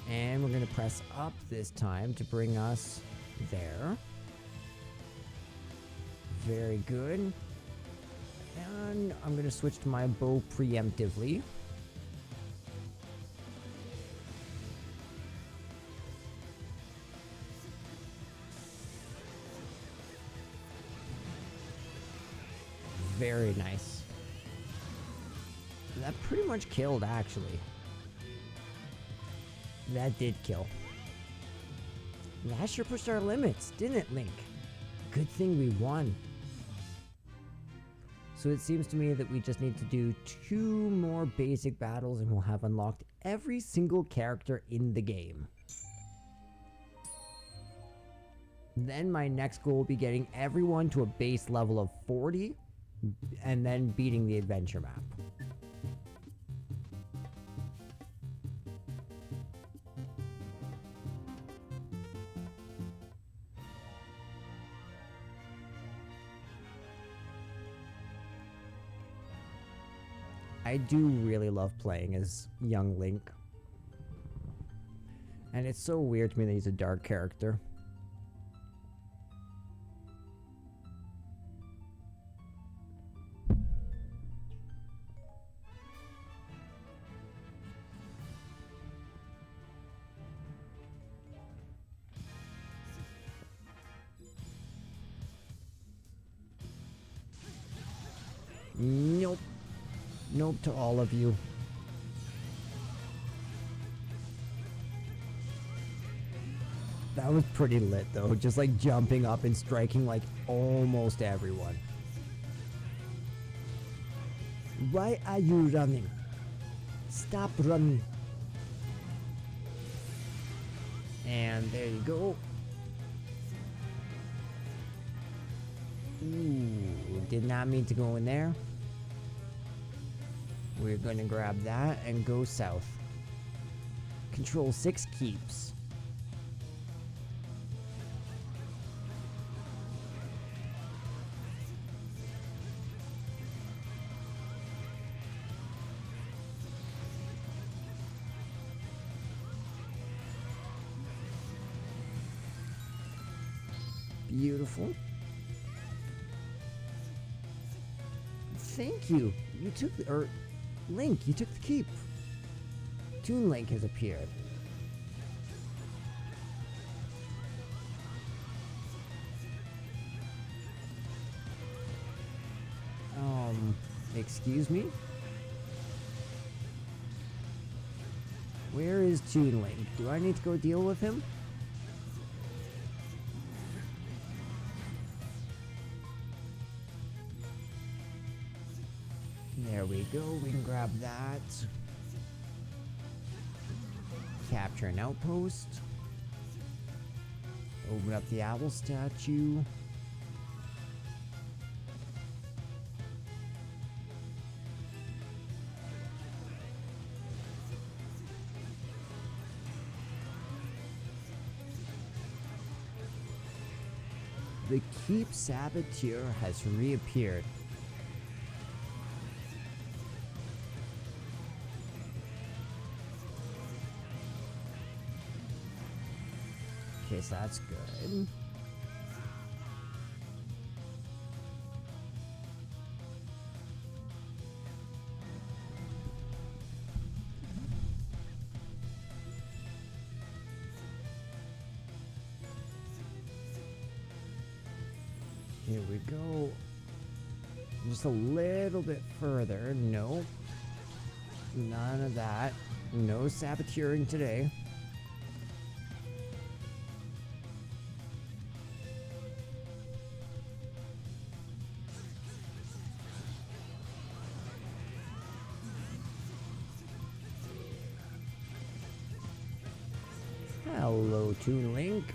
And we're going to press up this time to bring us there. Very good. And I'm going to switch to my bow preemptively. Very nice. That pretty much killed, actually. That did kill. That sure pushed our limits, didn't it, Link? Good thing we won. So it seems to me that we just need to do 2 more basic battles and we'll have unlocked every single character in the game. Then my next goal will be getting everyone to a base level of 40 and then beating the adventure map. I do really love playing as young Link. And it's so weird to me that he's a dark character. Nope. Nope to all of you. That was pretty lit though, just like jumping up and striking like almost everyone. Why are you running? Stop running. And there you go. Ooh, did not mean to go in there. We're gonna grab that and go south. Control 6 keeps. Beautiful. Thank you. You took the, Link, you took the keep. Toon Link has appeared. Excuse me? Where is Toon Link? Do I need to go deal with him? There we go, we can grab that. Capture an outpost. Open up the owl statue. The Keep Saboteur has reappeared. Okay, so that's good. Here we go. Just a little bit further. Nope. None of that. No saboteuring today. Hello, Toon Link.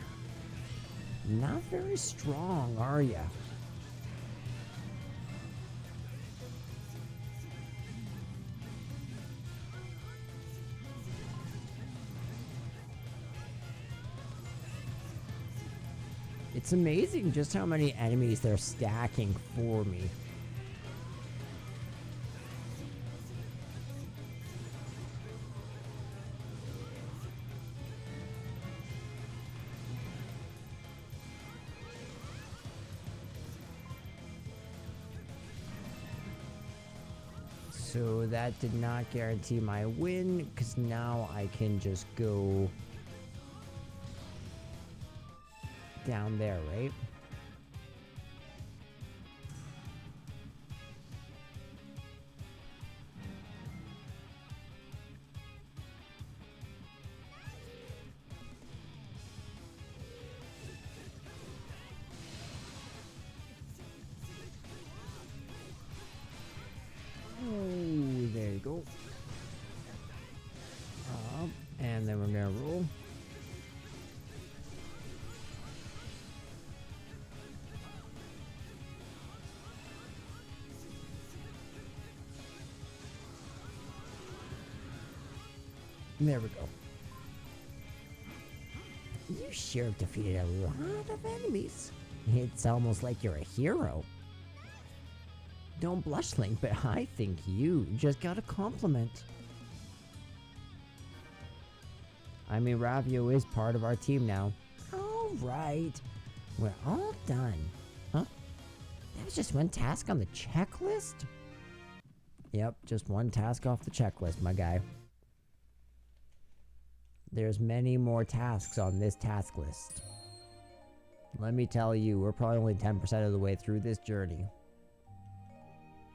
Not very strong, are ya? It's amazing just how many enemies they're stacking for me. So that did not guarantee my win, because now I can just go down there, right? Oh, there you go. And then we're gonna roll. There we go. You sure have defeated a lot of enemies. It's almost like you're a hero. Don't blush, Link, but I think you just got a compliment. I mean, Ravio is part of our team now. Alright. We're all done. Huh? That was just one task on the checklist? Yep, just one task off the checklist, my guy. There's many more tasks on this task list. Let me tell you, we're probably only 10% of the way through this journey.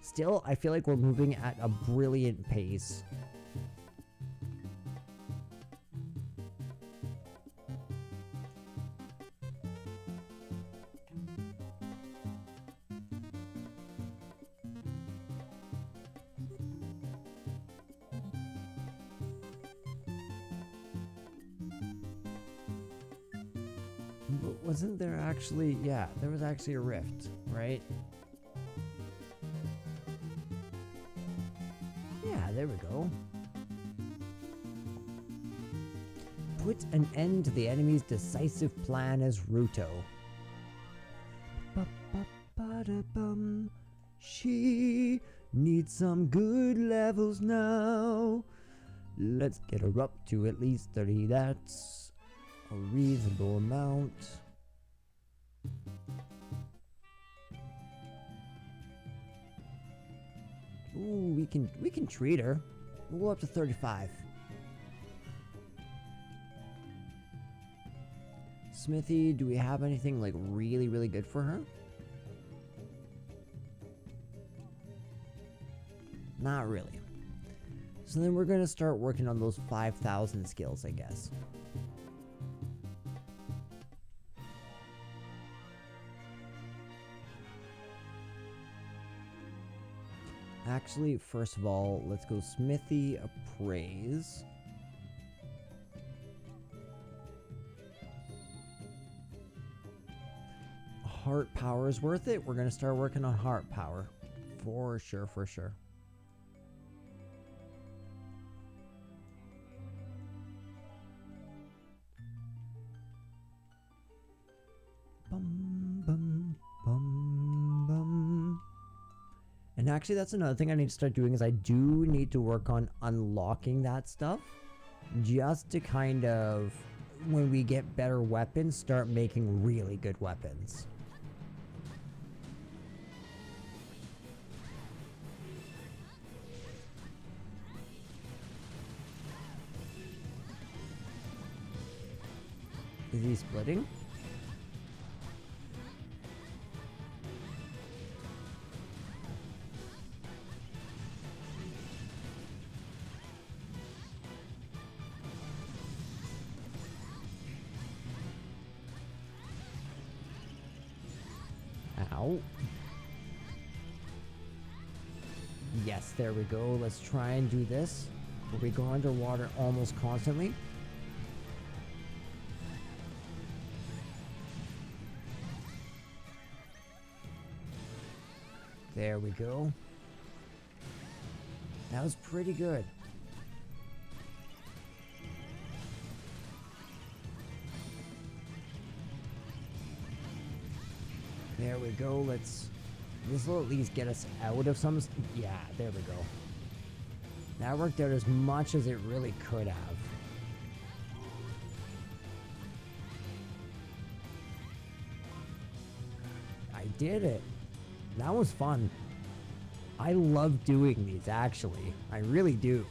Still, I feel like we're moving at a brilliant pace. But wasn't there actually, yeah, there was actually a rift, right? Yeah, there we go. Put an end to the enemy's decisive plan as Ruto. Ba-ba-ba-da-bum. She needs some good levels now. Let's get her up to at least 30. That's a reasonable amount. Ooh, we can treat her. We'll go up to 35. Smithy, do we have anything like really, really good for her? Not really. So then we're gonna start working on those 5,000 skills, I guess. Actually, first of all, let's go Smithy Appraise. Heart power is worth it. We're gonna start working on heart power. For sure, for sure. Bum, bum, bum, bum. And actually, that's another thing I need to start doing is I do need to work on unlocking that stuff. Just to kind of, when we get better weapons, start making really good weapons. Is he splitting? Yes, there we go. Let's try and do this. Where we go underwater almost constantly. There we go. That was pretty good. There we go. This will at least get us out of some. Yeah, there we go. That worked out as much as it really could have. I did it. That was fun. I love doing these, actually. I really do.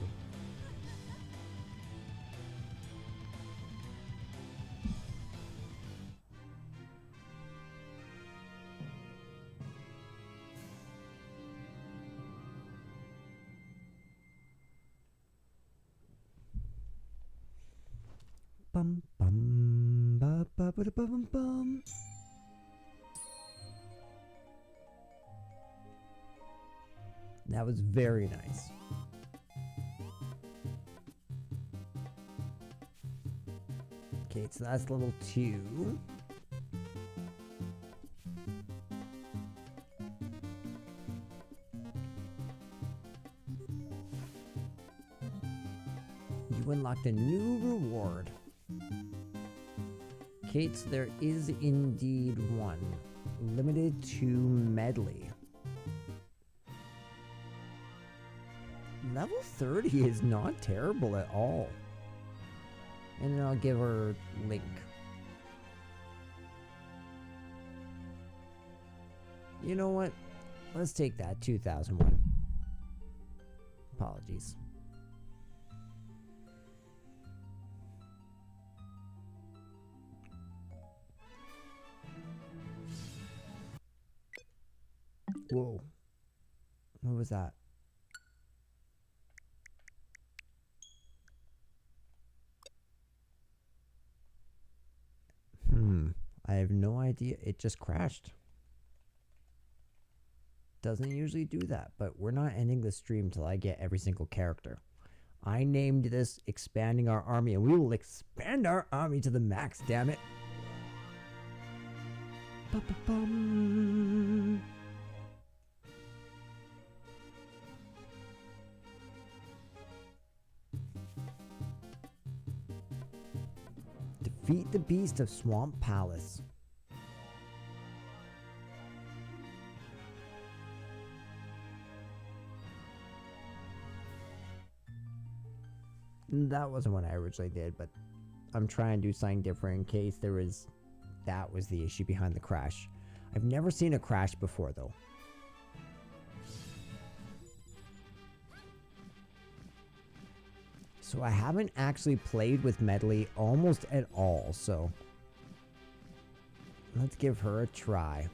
Bum bum ba ba ba da bum bum. That was very nice. Okay, so that's level 2. You unlocked a new reward. Okay, so there is indeed one. Limited to medley. Level 30 is not terrible at all. And then I'll give her Link. You know what? Let's take that 2001. Apologies. Whoa. What was that? I have no idea. It just crashed. Doesn't usually do that, but we're not ending the stream till I get every single character. I named this Expanding Our Army, and we will expand our army to the max, damn it. Ba-ba-bum. Defeat the beast of Swamp Palace. That wasn't what I originally did, but I'm trying to do something different in case that was the issue behind the crash. I've never seen a crash before, though. So I haven't actually played with Medley almost at all, so let's give her a try.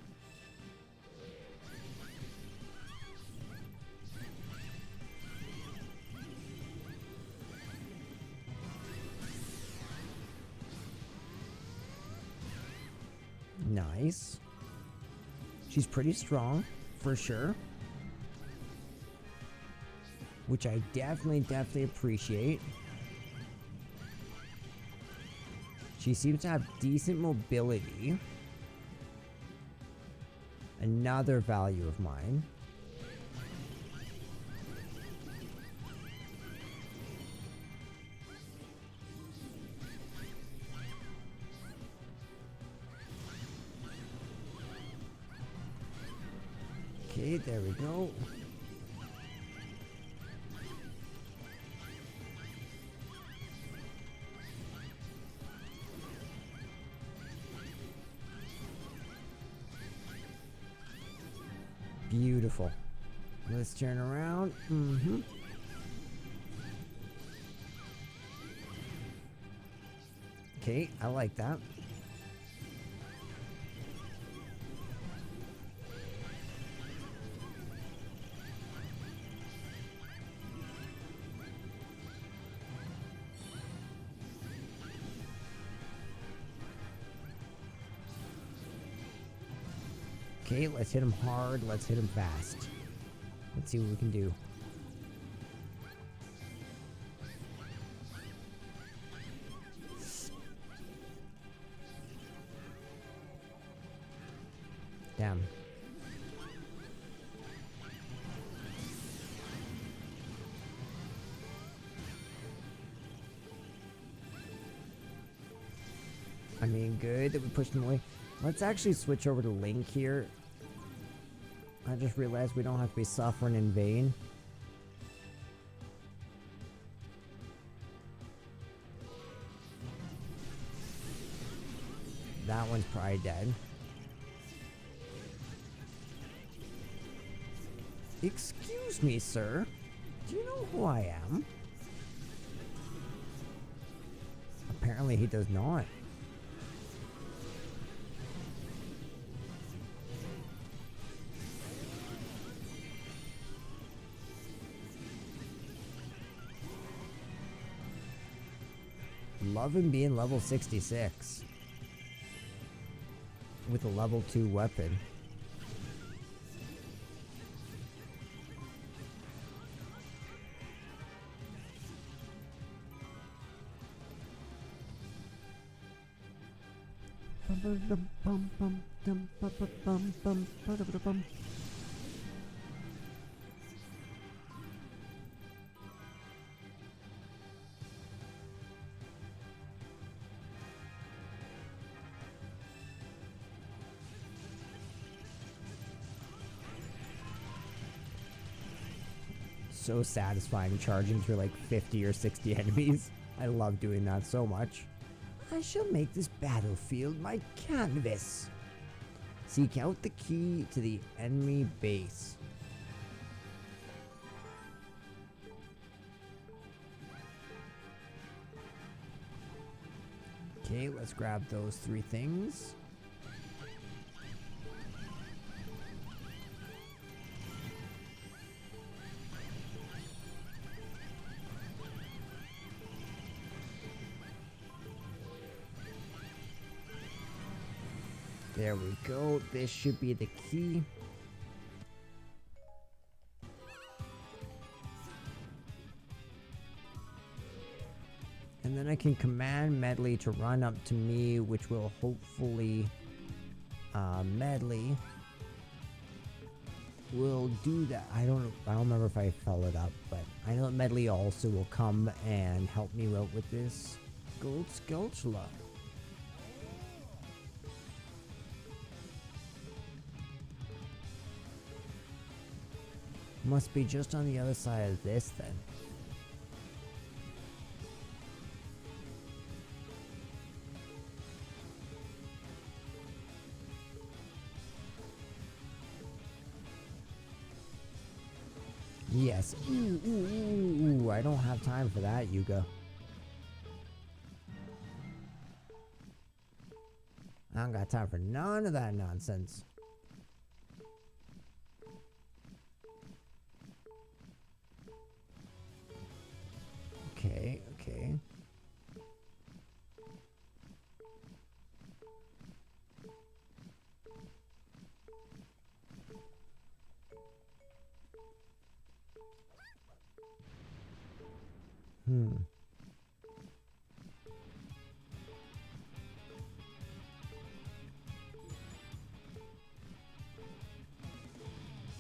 Nice. She's pretty strong, for sure. Which I definitely appreciate. She seems to have decent mobility. Another value of mine. Okay, there we go. Beautiful. Let's turn around. Okay, I like that. Okay, let's hit him hard. Let's hit him fast. Let's see what we can do. Damn. I mean, good that we pushed him away. Let's actually switch over to Link here. I just realized we don't have to be suffering in vain. That one's probably dead. Excuse me, sir. Do you know who I am? Apparently he does not. Love him being level 66. With a level 2 weapon. So satisfying charging through like 50 or 60 enemies. I love doing that so much. I shall make this battlefield my canvas. Seek out the key to the enemy base. Okay, let's grab those 3 things. There we go. This should be the key. And then I can command Medley to run up to me, which will hopefully Medley will do that. I don't remember if I followed up, but I know that Medley also will come and help me out with this gold sculpture. Must be just on the other side of this then. Yes. Ooh, I don't have time for that, Yuga. I don't got time for none of that nonsense. Okay, okay.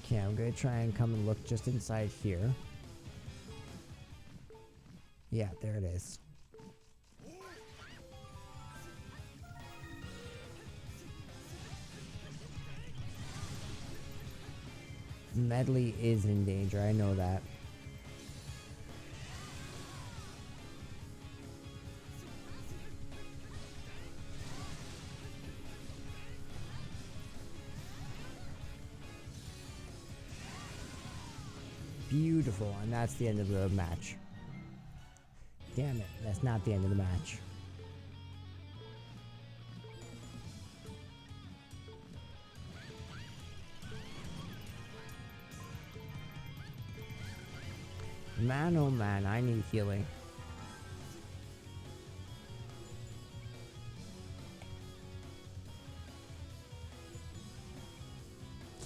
Okay, I'm gonna try and come and look just inside here. Yeah, there it is. Medley is in danger, I know that. Beautiful, and that's the end of the match. Damn it, that's not the end of the match. Man, oh man, I need healing.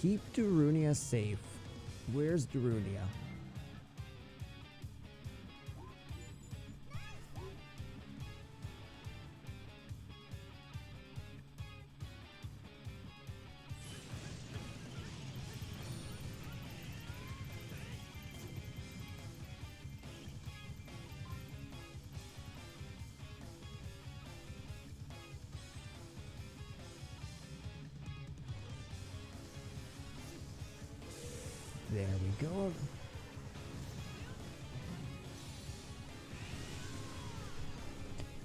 Keep Darunia safe. Where's Darunia? go.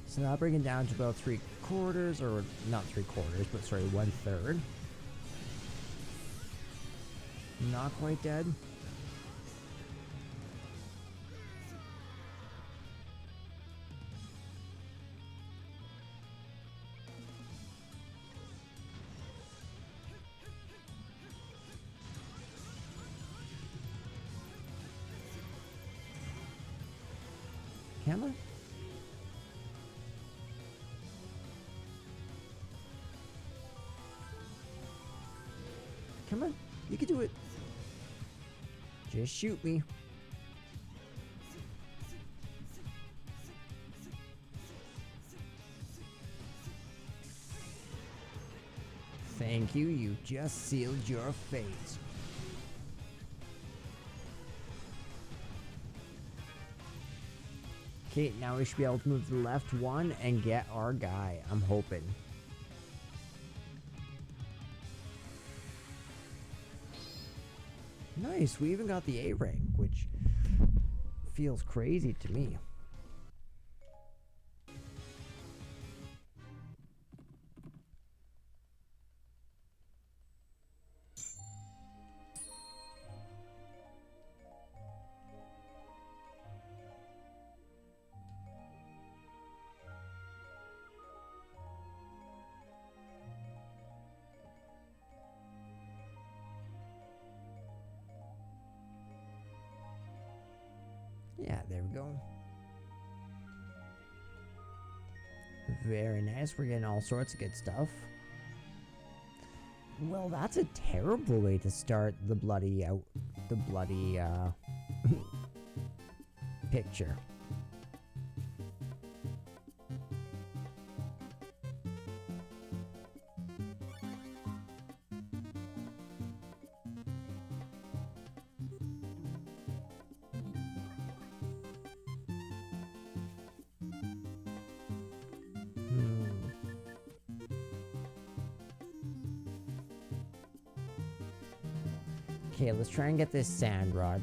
So now bring it down to about 3/4, or not 3/4, but sorry, 1/3. Not quite dead. Come on. Come on. You can do it. Just shoot me. Thank you. You just sealed your fate. Okay, now we should be able to move to the left one and get our guy. I'm hoping. Nice, we even got the A rank, which feels crazy to me. Yeah, there we go. Very nice. We're getting all sorts of good stuff. Well, that's a terrible way to start the bloody picture. Okay, let's try and get this sand rod.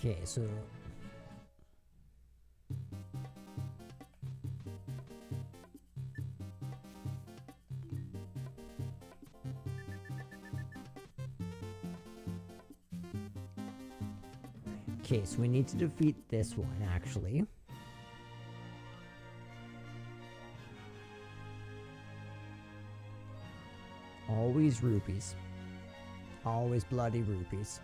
Okay, so we need to defeat this one, actually. Always rupees. Always bloody rupees.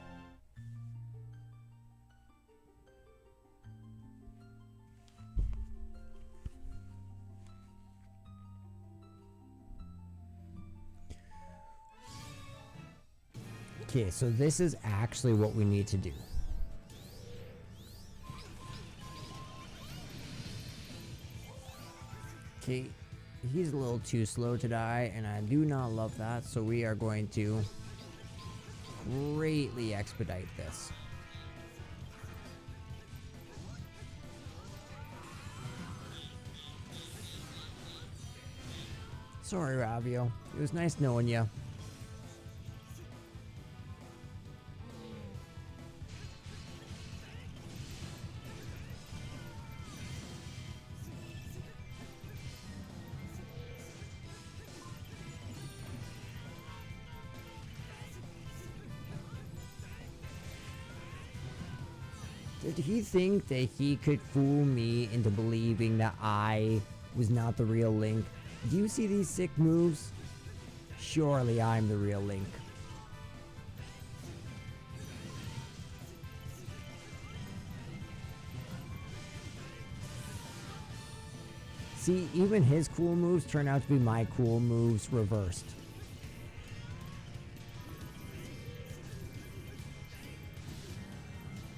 Okay, so this is actually what we need to do. Okay, he's a little too slow to die, and I do not love that, so we are going to greatly expedite this. Sorry, Ravio. It was nice knowing you. Did he think that he could fool me into believing that I was not the real Link? Do you see these sick moves? Surely I'm the real Link. See, even his cool moves turn out to be my cool moves reversed.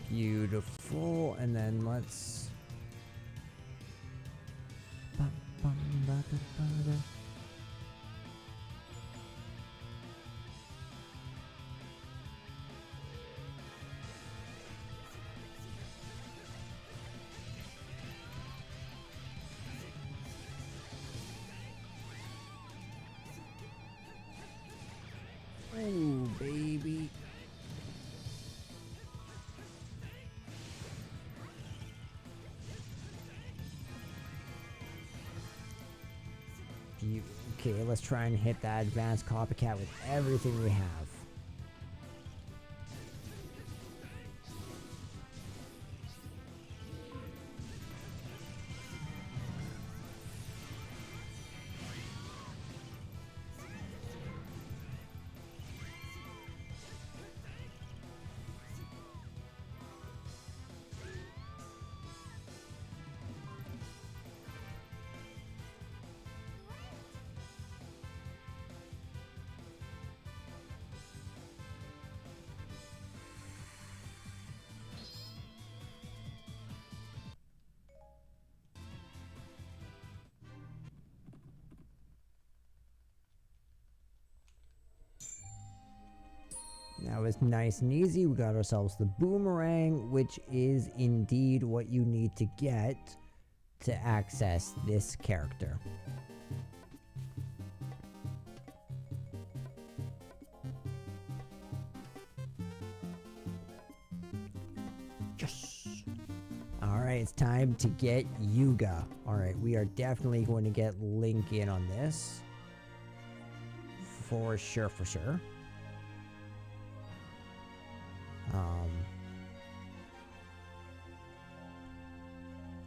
Beautiful, and then let's... Oh, baby. Okay, let's try and hit that advanced copycat with everything we have. That was nice and easy. We got ourselves the boomerang, which is indeed what you need to get to access this character. Yes! Alright, it's time to get Yuga. Alright, we are definitely going to get Link in on this. For sure, for sure.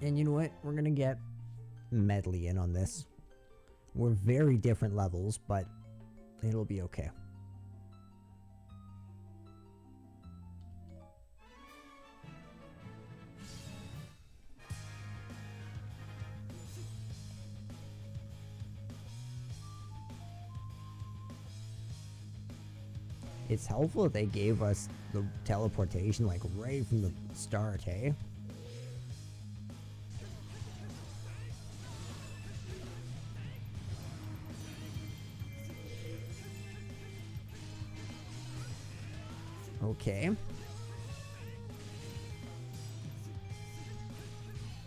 And you know what? We're gonna get Medley in on this. We're very different levels, but it'll be okay. It's helpful that they gave us the teleportation like right from the start, hey? Okay.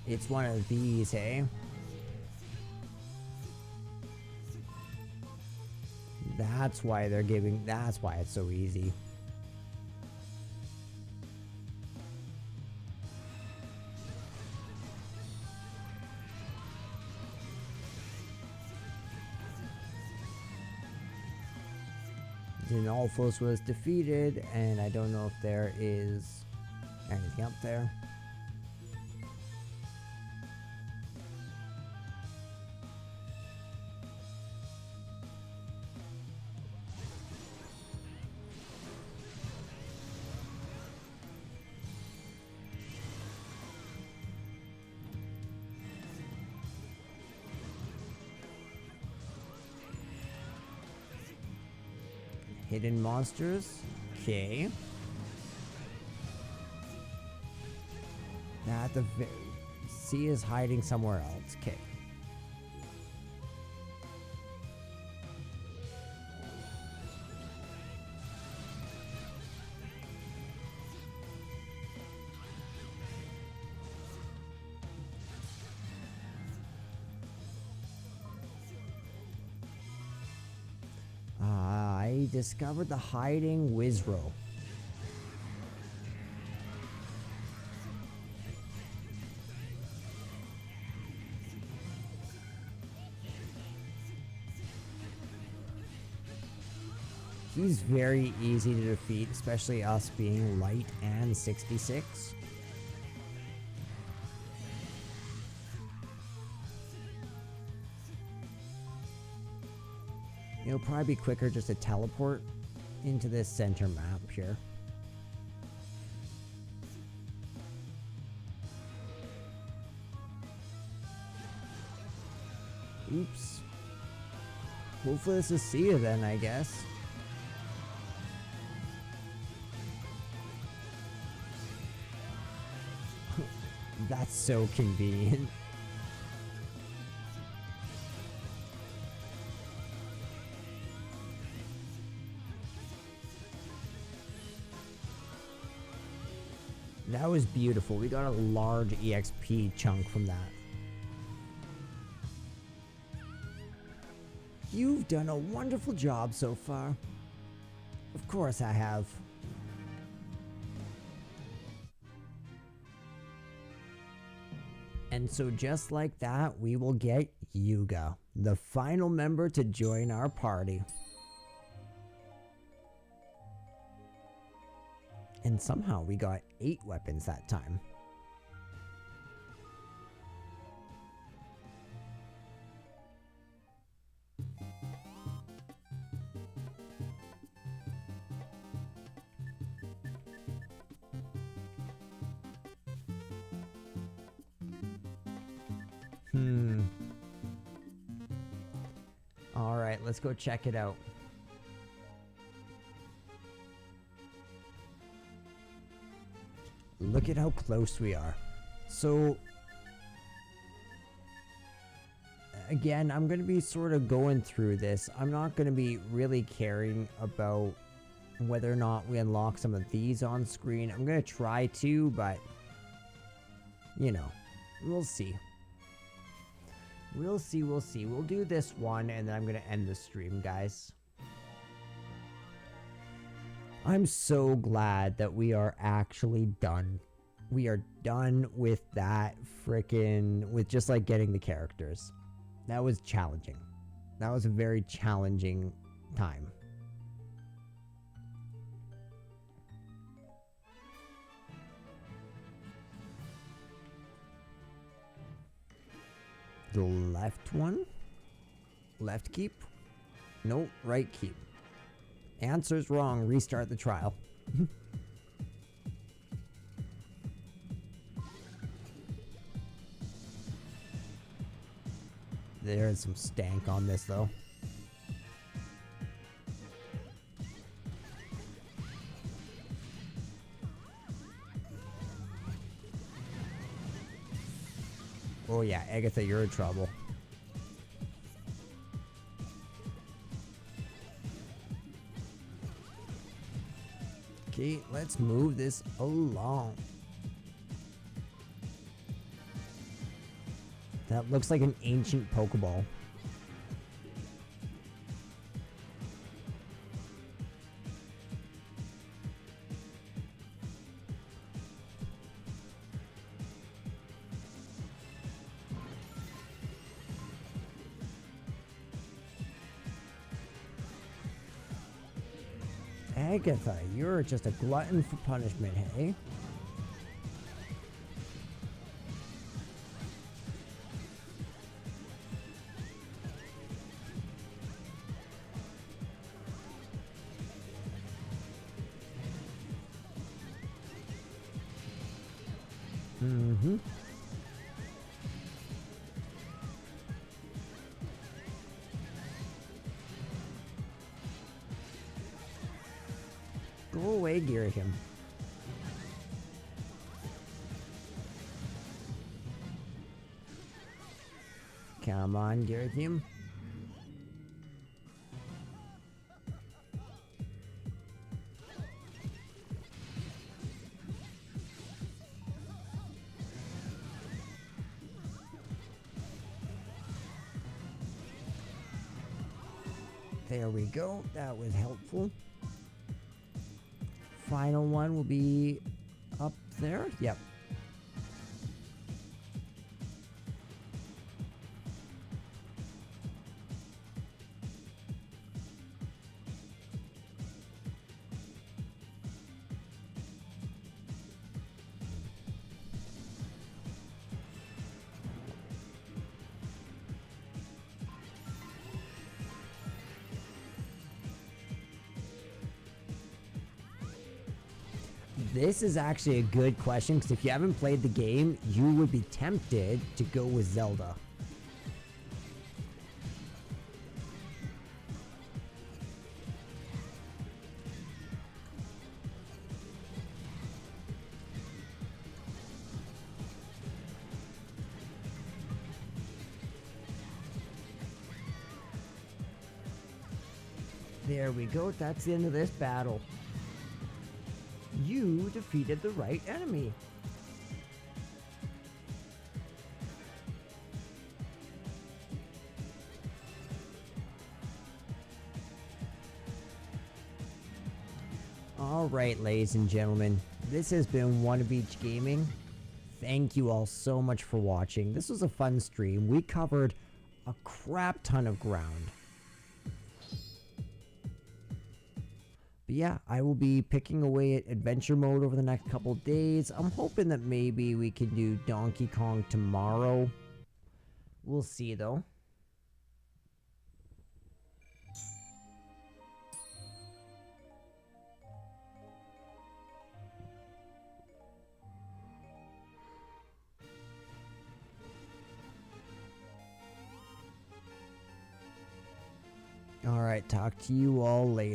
It's one of these, hey? That's why they're giving... That's why it's so easy. Dinalphos was defeated, and I don't know if there is anything up there. Hidden monsters. Okay. Now C is hiding somewhere else. Okay. I discovered the hiding Wizro. He's very easy to defeat, especially us being light and 66. It'll probably be quicker just to teleport into this center map here. Oops. Hopefully this is Sia then, I guess. That's so convenient. That was beautiful. We got a large EXP chunk from that. You've done a wonderful job so far. Of course I have. And so just like that, we will get Yuga, the final member to join our party. And somehow we got 8 weapons that time. Alright, let's go check it out. Look at how close we are. So, again, I'm going to be sort of going through this. I'm not going to be really caring about whether or not we unlock some of these on screen. I'm going to try to, but, you know, we'll see. We'll see, we'll see. We'll do this one, and then I'm going to end the stream, guys. I'm so glad that we are actually done. We are done with that with just like getting the characters. That was challenging. That was a very challenging time. The left one? Left keep? Nope, right keep. Answer's wrong. Restart the trial. There's some stank on this though. Oh yeah, Agatha, you're in trouble. Okay, let's move this along. That looks like an ancient Pokeball. Agatha, you're just a glutton for punishment, hey? Mm-hmm. Go away, Ghirahim. Come on, Ghirahim. There we go. That was helpful. Final one will be up there. Yep. This is actually a good question, because if you haven't played the game, you would be tempted to go with Zelda. There we go, that's the end of this battle. You defeated the right enemy. Alright, ladies and gentlemen, this has been One of Each Gaming. Thank you all so much for watching. This was a fun stream. We covered a crap ton of ground. But yeah, I will be picking away at adventure mode over the next couple days. I'm hoping that maybe we can do Donkey Kong tomorrow. We'll see though. Alright, talk to you all later.